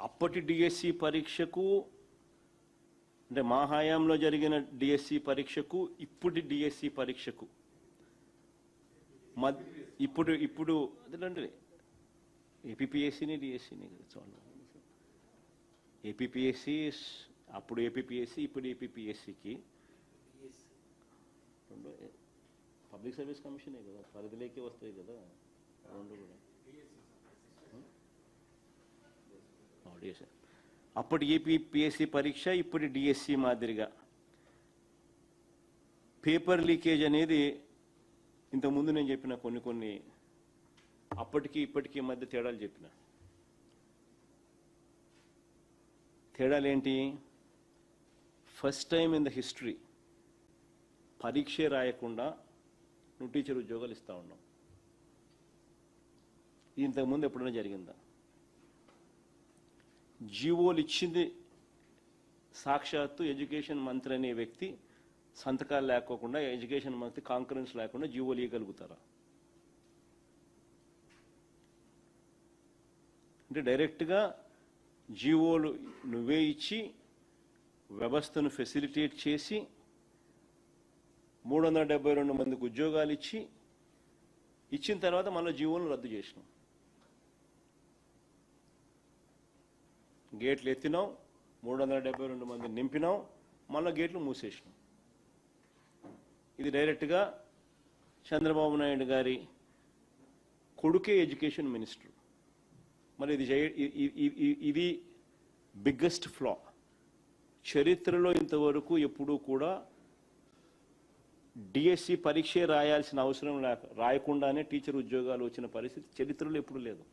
అప్పటి డిఎస్సి పరీక్షకు, అంటే మా హయాంలో జరిగిన డిఎస్సి పరీక్షకు ఇప్పుడు డిఎస్సి పరీక్షకు ఇప్పుడు అదేంటే ఏపీపీఎస్సీని డిఎస్సిని చాలు. ఏపీపీఎస్సీ అప్పుడు ఏపీపీఎస్సీ ఇప్పుడు ఏపీపీఎస్సీకి రెండు పబ్లిక్ సర్వీస్ కమిషనే కదా, పరిధిలోకి వస్తాయి కదా రెండు కూడా. డిఎస్సి అప్పటి ఏపీపీఎస్సీ పరీక్ష ఇప్పుడు డిఎస్సి మాదిరిగా పేపర్ లీకేజ్ అనేది ఇంతకుముందు నేను చెప్పిన కొన్ని అప్పటికి ఇప్పటికీ మధ్య తేడాలు చెప్పిన. తేడాలేంటి? First time in the history పరీక్షే రాయకుండా నువ్వు టీచర్ ఉద్యోగాలు ఇస్తా ఉన్నావు. ఇంతకుముందు ఎప్పుడైనా జరిగిందా? జీవోలు ఇచ్చింది సాక్షాత్తు ఎడ్యుకేషన్ మంత్రి అనే వ్యక్తి సంతకాలు లేకోకుండా, ఎడ్యుకేషన్ మంత్రి కాంకరెన్స్ లేకుండా జీవోలు ఇవ్వగలుగుతారా? అంటే డైరెక్ట్గా జీవోలు నువ్వే ఇచ్చి వ్యవస్థను ఫెసిలిటేట్ చేసి 372 మందికి ఉద్యోగాలు ఇచ్చిన తర్వాత మళ్ళీ జీవోలను రద్దు చేసినాం. గేట్లు ఎత్తినాం, 372 మంది నింపినాం, మళ్ళీ గేట్లు మూసేసినాం. ఇది డైరెక్ట్గా చంద్రబాబు నాయుడు గారి కొడుకే ఎడ్యుకేషన్ మినిస్టర్. మరి ఇది బిగ్గెస్ట్ ఫ్లా. చరిత్రలో ఇంతవరకు ఎప్పుడూ కూడా డిఎస్సి పరీక్షే రాయాల్సిన అవసరం రాయకుండానే టీచర్ ఉద్యోగాలు వచ్చిన పరిస్థితి చరిత్రలో ఎప్పుడు లేదు.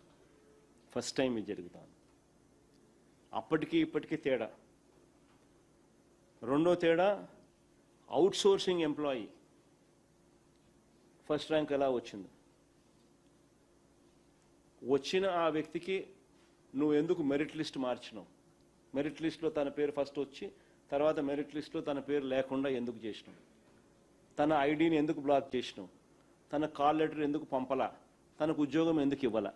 ఫస్ట్ టైం ఇది జరుగుతుంది. అప్పటికి ఇప్పటికీ తేడా. రెండో తేడా, out sourcing employee first rank ఎలా వచ్చింది? వచ్చిన ఆ వ్యక్తికి నువ్వు ఎందుకు మెరిట్ లిస్ట్ మార్చినావు? మెరిట్ లిస్ట్లో తన పేరు ఫస్ట్ వచ్చి తర్వాత మెరిట్ లిస్ట్లో తన పేరు లేకుండా ఎందుకు చేసినావు? తన ఐడిని ఎందుకు బ్లాక్ చేసినావు? తన కాల్ లెటర్ ఎందుకు పంపలా? తనకు ఉద్యోగం ఎందుకు ఇవ్వాలా?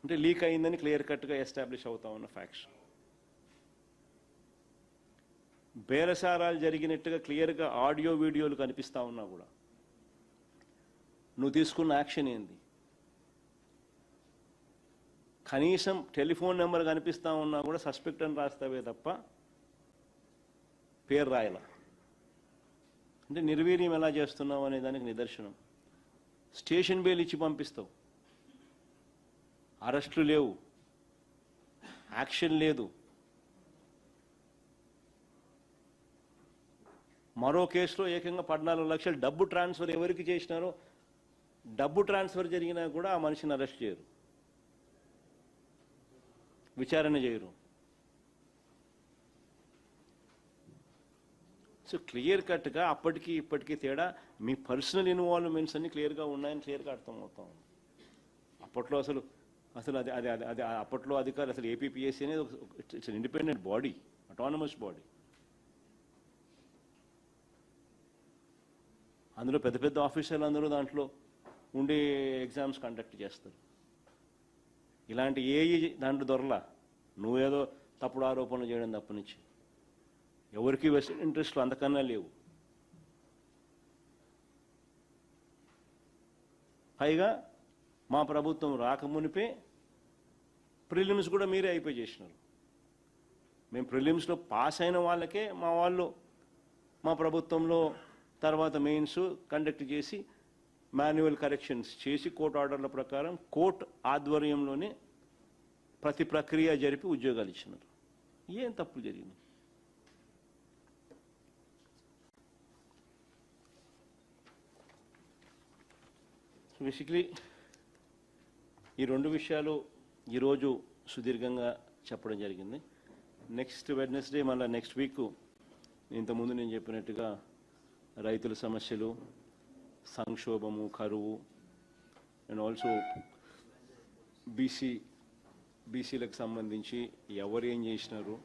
అంటే లీక్ అయిందని క్లియర్ కట్గా ఎస్టాబ్లిష్ అవుతా ఉన్న ఫ్యాక్ట్స్. బేరసారాలు జరిగినట్టుగా క్లియర్గా ఆడియో వీడియోలు కనిపిస్తూ ఉన్నా కూడా నువ్వు తీసుకున్న యాక్షన్ ఏంది? కనీసం టెలిఫోన్ నెంబర్ కనిపిస్తూ ఉన్నా కూడా సస్పెక్ట్ అని రాస్తావే తప్ప పేరు రాయలా. అంటే నిర్వీర్యం ఎలా చేస్తున్నావు అనే దానికి నిదర్శనం. స్టేషన్ బెయిల్ ఇచ్చి పంపిస్తావు, అరెస్టులు లేవు, యాక్షన్ లేదు. మరో కేసులో ఏకంగా 14 లక్షలు డబ్బు ట్రాన్స్ఫర్ ఎవరికి చేసినారో, డబ్బు ట్రాన్స్ఫర్ జరిగినా కూడా ఆ మనిషిని అరెస్ట్ చేయరు, విచారణ చేయరు. సో క్లియర్ కట్గా అప్పటికి ఇప్పటికీ తేడా. మీ పర్సనల్ ఇన్వాల్వ్మెంట్స్ అన్ని క్లియర్గా ఉన్నాయని క్లియర్గా అర్థమవుతాం. అప్పట్లో అసలు అది అది అది అది అప్పట్లో అధికారులు అసలు ఏపీపీఎస్సీ అనేది it's independent body, autonomous body. అందులో పెద్ద పెద్ద ఆఫీసర్లు అందరూ దాంట్లో ఉండి ఎగ్జామ్స్ కండక్ట్ చేస్తారు. ఇలాంటి దాంట్లో దొరలా. నువ్వేదో తప్పుడు ఆరోపణలు చేయడం తప్పనిచ్చి ఎవరికి వెస్టెడ్ ఇంట్రెస్ట్లు అంతకన్నా లేవు. పైగా మా ప్రభుత్వం రాకమునిపే ప్రిలిమ్స్ కూడా మీరే అయిపోయి చేసినారు. మేము ప్రిలిమ్స్లో పాస్ అయిన వాళ్ళకే మా వాళ్ళు మా ప్రభుత్వంలో తర్వాత మెయిన్స్ కండక్ట్ చేసి మాన్యువల్ కరెక్షన్స్ చేసి కోర్టు ఆర్డర్ల ప్రకారం కోర్టు ఆధ్వర్యంలోనే ప్రతి ప్రక్రియ జరిపి ఉద్యోగాలు ఇచ్చినారు. ఏం తప్పులు జరిగింది? బేసిక్లీ ఈ రెండు విషయాలు ఈరోజు సుదీర్ఘంగా చెప్పడం జరిగింది. నెక్స్ట్ వెడ్నెస్డే మళ్ళీ నెక్స్ట్ వీక్ ఇంతకుముందు నేను చెప్పినట్టుగా రైతుల సమస్యలు, సంక్షోభము, కరువు అండ్ ఆల్సో బీసీలకు సంబంధించి ఎవరు ఏం చేసినారు,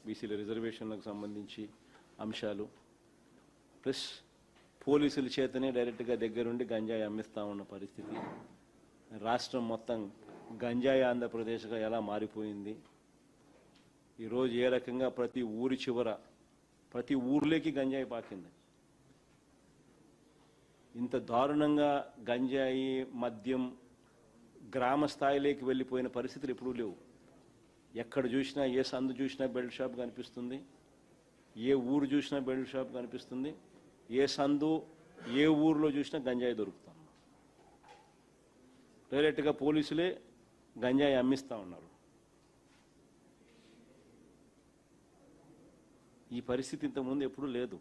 బీసీల రిజర్వేషన్లకు సంబంధించి అంశాలు, ప్లస్ పోలీసుల చేతనే డైరెక్ట్గా దగ్గరుండి గంజాయి అమ్మిస్తూ ఉన్న పరిస్థితి, రాష్ట్రం మొత్తం గంజాయి ఆంధ్రప్రదేశ్గా ఎలా మారిపోయింది, ఈరోజు ఏ రకంగా ప్రతి ఊరి చివర ప్రతి ఊర్లోకి గంజాయి పాకింది. ఇంత దారుణంగా గంజాయి మద్యం గ్రామ స్థాయిలోకి వెళ్ళిపోయిన పరిస్థితులు ఎప్పుడూ లేవు. ఎక్కడ చూసినా, ఏ సందు చూసినా బెల్ట్ షాప్ కనిపిస్తుంది, ఏ ఊరు చూసినా బెల్ట్ షాప్ కనిపిస్తుంది, ఏ సందు ఏ ఊరిలో చూసినా గంజాయి దొరుకుతాం. డైరెక్ట్గా పోలీసులే గంజాయి అమ్మిస్తూ ఉన్నారు. ఈ పరిస్థితి ఇంతకుముందు ఎప్పుడూ లేదు.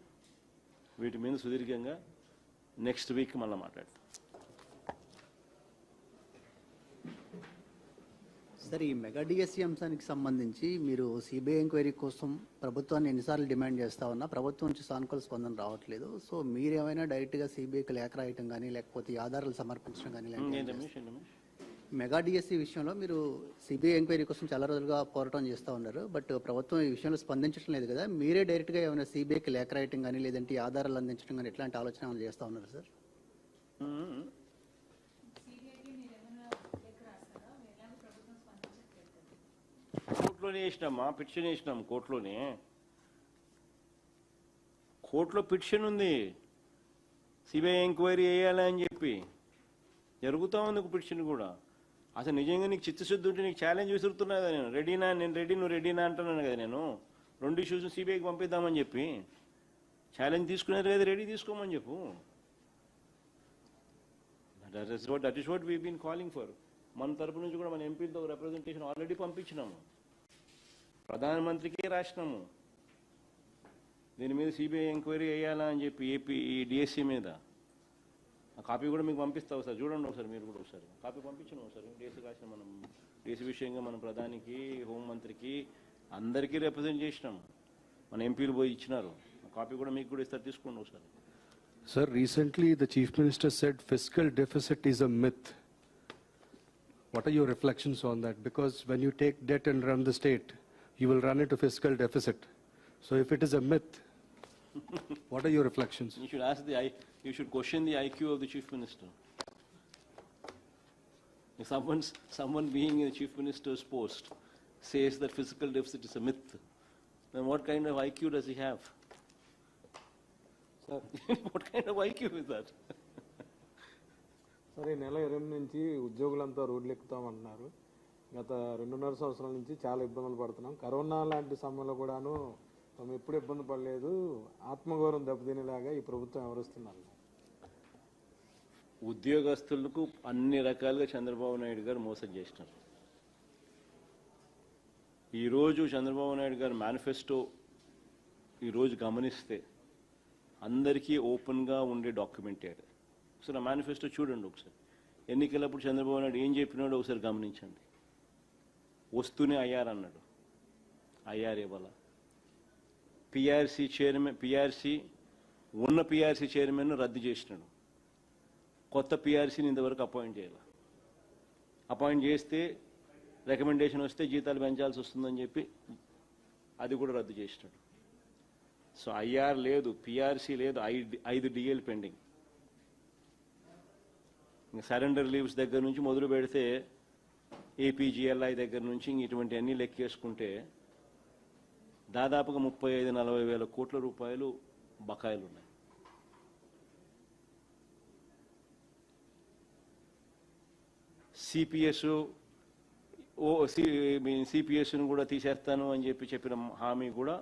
వీటి మీద సుదీర్ఘంగా నెక్స్ట్ వీక్ మళ్ళీ మాట్లాడతాం. సార్, ఈ మెగా డిఎస్సీ అంశానికి సంబంధించి మీరు సిబిఐ ఎంక్వైరీ కోసం ప్రభుత్వాన్ని ఎన్నిసార్లు డిమాండ్ చేస్తా ఉన్నా ప్రభుత్వం నుంచి సానుకూల స్పందన రావట్లేదు. సో మీరేమైనా డైరెక్ట్గా సిబిఐకి లేఖ రాయటం కానీ లేకపోతే ఈ ఆధారాలు సమర్పించడం కానీ మెగా డిఎస్సీ విషయంలో మీరు సిబిఐ ఎంక్వైరీ కోసం చాలా రోజులుగా పోరాటం చేస్తూ ఉన్నారు. బట్ ప్రభుత్వం ఈ విషయంలో స్పందించడం లేదు కదా. మీరే డైరెక్ట్గా ఏమైనా సిబిఐకి లేఖ రాయటం కానీ లేదంటే ఈ ఆధారాలు అందించడం కానీ ఎట్లాంటి ఆలోచన ఏమైనా చేస్తూ ఉన్నారు సార్? కోర్టులోనే వేసినామా, పిటిషన్ వేసినాం కోర్టులోనే. కోర్టులో పిటిషన్ ఉంది సిబిఐ ఎంక్వైరీ వేయాలని చెప్పి. జరుగుతూ ఉంది ఒక పిటిషన్ కూడా. అసలు నిజంగా నీకు చిత్తశుద్ధి ఉంటే నీకు ఛాలెంజ్ విసురుతున్నా కదా నేను. రెడీనా, నేను రెడీ, నువ్వు రెడీనా అంటున్నాను కదా నేను. 2 ఇష్యూస్ సిబిఐకి పంపిద్దామని చెప్పి ఛాలెంజ్ తీసుకునేది లేదు, రెడీ తీసుకోమని చెప్పు. That is what we been calling for. మన తరపు నుంచి కూడా మన ఎంపీలతో రిప్రజెంటేషన్ ఆల్రెడీ పంపించినాము, ప్రధానమంత్రికి రాసినాము. దీని మీద సిబిఐ ఎంక్వైరీ వేయాలా అని చెప్పి ఏపీ ఈ డిఎస్సీ మీద. ఆ కాపీ కూడా మీకు పంపిస్తావు సార్, చూడండి ఒకసారి మీరు కూడా ఒకసారి కాపీ పంపించండి ఒకసారి. డీసీ రాసిన మనం డీసీ విషయంగా మన ప్రధానికి, హోంమంత్రికి అందరికీ రిప్రజెంట్ చేసినాం, మన ఎంపీలు పోయి ఇచ్చినారు. ఆ కాపీ కూడా మీకు కూడా ఇస్తారు, తీసుకోండి ఒకసారి. Sir, recently the Chief Minister said fiscal deficit is a myth. What are your reflections on that? Because when you take debt and run the state, you will run into fiscal deficit. So if it is a myth, what are your reflections? You should ask you should question the IQ of the Chief Minister. If someone being in the Chief Minister's post says that fiscal deficit is a myth, then what kind of IQ does he have? What kind of IQ is that? సరే, నెల 20 నుంచి ఉద్యోగులంతా రోడ్లు ఎక్కుతామంటున్నారు. గత 2.5 సంవత్సరాల నుంచి చాలా ఇబ్బందులు పడుతున్నాం. కరోనా లాంటి సమయంలో కూడాను మేము ఎప్పుడు ఇబ్బంది పడలేదు. ఆత్మగౌరవం దెబ్బతినేలాగా ఈ ప్రభుత్వం వ్యవహరిస్తున్నారు. ఉద్యోగస్తులకు అన్ని రకాలుగా చంద్రబాబు నాయుడు గారు మోసం చేసినారు. ఈరోజు చంద్రబాబు నాయుడు గారు మేనిఫెస్టో ఈరోజు గమనిస్తే అందరికీ ఓపెన్గా ఉండే డాక్యుమెంటెడ్. ఒకసారి ఆ మేనిఫెస్టో చూడండి ఒకసారి. ఎన్నికలప్పుడు చంద్రబాబు నాయుడు ఏం చెప్పినాడో ఒకసారి గమనించండి. వస్తూనే ఐఆర్ అన్నాడు, ఐఆర్ ఇవ్వాల. పిఆర్సీ చైర్మన్, ఉన్న పిఆర్సీ చైర్మన్ రద్దు చేసినాడు. కొత్త పిఆర్సీని ఇంతవరకు అపాయింట్ చేయాలి. అపాయింట్ చేస్తే రికమెండేషన్ వస్తే జీతాలు పెంచాల్సి వస్తుందని చెప్పి అది కూడా రద్దు చేసినాడు. సో ఐఆర్ లేదు, పిఆర్సీ లేదు, 5 డిఎల్ పెండింగ్. ఇంకా సరెండర్ లీవ్స్ దగ్గర నుంచి మొదలు పెడితే ఏపీజీఎల్ఐ దగ్గర నుంచి ఇటువంటి అన్నీ లెక్కేసుకుంటే దాదాపుగా 35-40 వేల కోట్ల రూపాయలు బకాయిలు ఉన్నాయి. సిపిఎస్ను కూడా తీసేస్తాను అని చెప్పిన హామీ కూడా,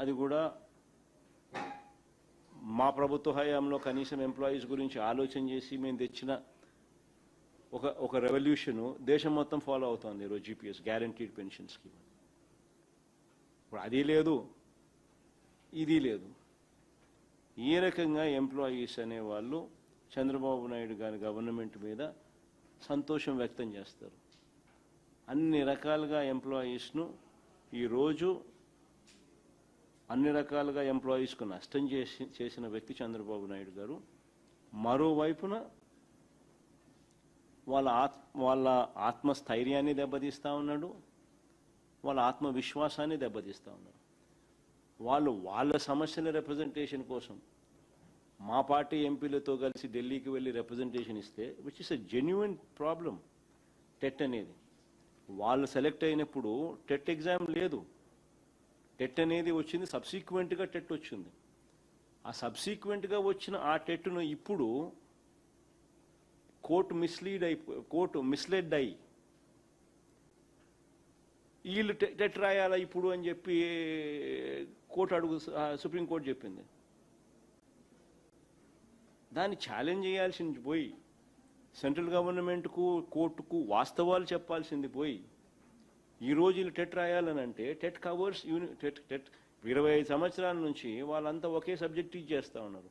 అది కూడా మా ప్రభుత్వ హయాంలో కనీసం ఎంప్లాయీస్ గురించి ఆలోచన చేసి మేము తెచ్చిన ఒక రెవల్యూషను దేశం మొత్తం ఫాలో అవుతుంది ఈరోజు. GPS, guaranteed pension scheme. ఇప్పుడు అది లేదు, ఇది లేదు. ఈ రకంగా ఎంప్లాయీస్ అనేవాళ్ళు చంద్రబాబు నాయుడు గారి గవర్నమెంట్ మీద సంతోషం వ్యక్తం చేస్తారు. అన్ని రకాలుగా ఎంప్లాయీస్ను ఈరోజు అన్ని రకాలుగా ఎంప్లాయీస్కు నష్టం చేసిన వ్యక్తి చంద్రబాబు నాయుడు గారు. మరోవైపున వాళ్ళ ఆత్మస్థైర్యాన్ని దెబ్బతీస్తూ ఉన్నాడు, వాళ్ళ ఆత్మవిశ్వాసాన్ని దెబ్బతీస్తూ ఉన్నాడు. వాళ్ళ సమస్యల రిప్రజెంటేషన్ కోసం మా పార్టీ ఎంపీలతో కలిసి ఢిల్లీకి వెళ్ళి రిప్రజెంటేషన్ ఇస్తే, which is a genuine problem. TET అనేది వాళ్ళు సెలెక్ట్ అయినప్పుడు టెట్ ఎగ్జామ్ లేదు. టెట్ అనేది వచ్చింది సబ్సిక్వెంట్గా టెట్ వచ్చింది. ఆ సబ్సిక్వెంట్గా వచ్చిన ఆ టెట్ను ఇప్పుడు కోర్టు మిస్లెడ్ అయి వీళ్ళు టెట్ రాయాలా ఇప్పుడు అని చెప్పి సుప్రీంకోర్టు చెప్పింది. దాన్ని ఛాలెంజ్ చేయాల్సింది పోయి సెంట్రల్ గవర్నమెంట్కు, కోర్టుకు వాస్తవాలు చెప్పాల్సింది పోయి ఈరోజు వీళ్ళు టెట్ రాయాలని అంటే టెట్ కవర్స్ టెట్ 25 సంవత్సరాల నుంచి వాళ్ళంతా ఒకే సబ్జెక్ట్ టీచ్ చేస్తూ ఉన్నారు.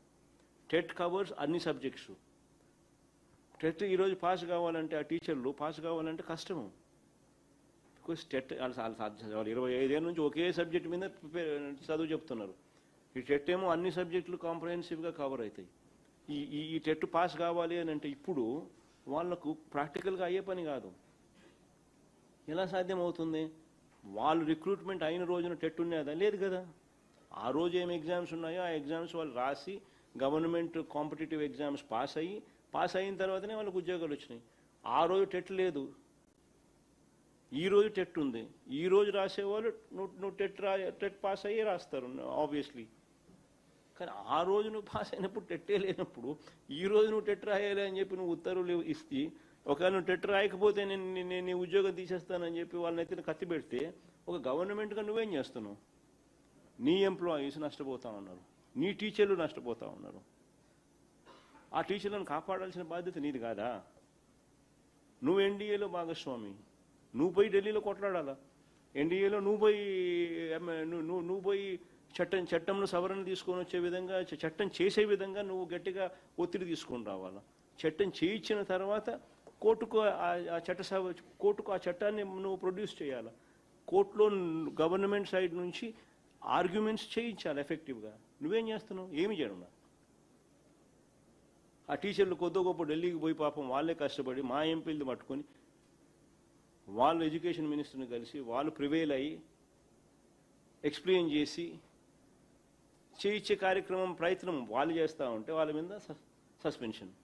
టెట్ కవర్స్ అన్ని సబ్జెక్ట్స్. టెట్ ఈరోజు పాస్ కావాలంటే ఆ టీచర్లు పాస్ కావాలంటే కష్టము. బికాస్ టెట్ వాళ్ళు 25 ఏళ్ళ నుంచి ఒకే సబ్జెక్ట్ మీద చదువు చెప్తున్నారు. ఈ టెట్ ఏమో అన్ని సబ్జెక్టులు కాంప్రహెన్సివ్గా కవర్ అవుతాయి. ఈ టెట్ పాస్ కావాలి అని అంటే ఇప్పుడు వాళ్లకు ప్రాక్టికల్గా అయ్యే పని కాదు. ఎలా సాధ్యమవుతుంది? వాళ్ళు రిక్రూట్మెంట్ అయిన రోజున టెట్ ఉన్నదా? లేదు కదా. ఆ రోజు ఏం ఎగ్జామ్స్ ఉన్నాయో ఆ ఎగ్జామ్స్ వాళ్ళు రాసి గవర్నమెంట్ కాంపిటేటివ్ ఎగ్జామ్స్ పాస్ అయిన తర్వాతనే వాళ్ళకు ఉద్యోగాలు వచ్చినాయి. ఆ రోజు టెట్ లేదు, ఈ రోజు టెట్ ఉంది. ఈ రోజు రాసేవాళ్ళు నువ్వు టెట్ పాస్ అయ్యి రాస్తారు ఆబ్వియస్లీ. కానీ ఆ రోజు నువ్వు పాస్ అయినప్పుడు టెట్టే లేనప్పుడు ఈ రోజు నువ్వు టెట్ రాయాలి అని చెప్పి నువ్వు ఉత్తర్వులు ఇస్తే, ఒకవేళ నువ్వు టెట్ రాయకపోతే నేను నీ ఉద్యోగం తీసేస్తానని చెప్పి వాళ్ళని ఎత్తిన కత్తి పెడితే ఒక గవర్నమెంట్గా నువ్వేం చేస్తున్నావు? నీ ఎంప్లాయీస్ నష్టపోతా ఉన్నారు, నీ టీచర్లు నష్టపోతా ఉన్నారు. ఆ టీచర్లను కాపాడాల్సిన బాధ్యత నీది కాదా? నువ్వు ఎన్డీఏలో భాగస్వామి, నువ్వు పోయి ఢిల్లీలో కొట్లాడాలా. ఎన్డీఏలో నువ్వు పోయి చట్టంలో సవరణ తీసుకొని వచ్చే విధంగా, చట్టం చేసే విధంగా నువ్వు గట్టిగా ఒత్తిడి తీసుకొని రావాలా. చట్టం చేయించిన తర్వాత కోర్టుకు ఆ చట్టాన్ని నువ్వు ప్రొడ్యూస్ చేయాలా. కోర్టులో గవర్నమెంట్ సైడ్ నుంచి ఆర్గ్యుమెంట్స్ చేయించాలి ఎఫెక్టివ్గా. నువ్వేం చేస్తున్నావు? ఏమి చేయడం. ఆ టీచర్లు కొద్ది గొప్ప ఢిల్లీకి పోయి పాపం వాళ్ళే కష్టపడి మా ఎంపీలు పట్టుకొని వాళ్ళు ఎడ్యుకేషన్ మినిస్టర్ని కలిసి వాళ్ళు ప్రివేల్ అయ్యి ఎక్స్ప్లెయిన్ చేసి చేయించే ప్రయత్నం వాళ్ళు చేస్తూ ఉంటే వాళ్ళ మీద సస్పెన్షన్.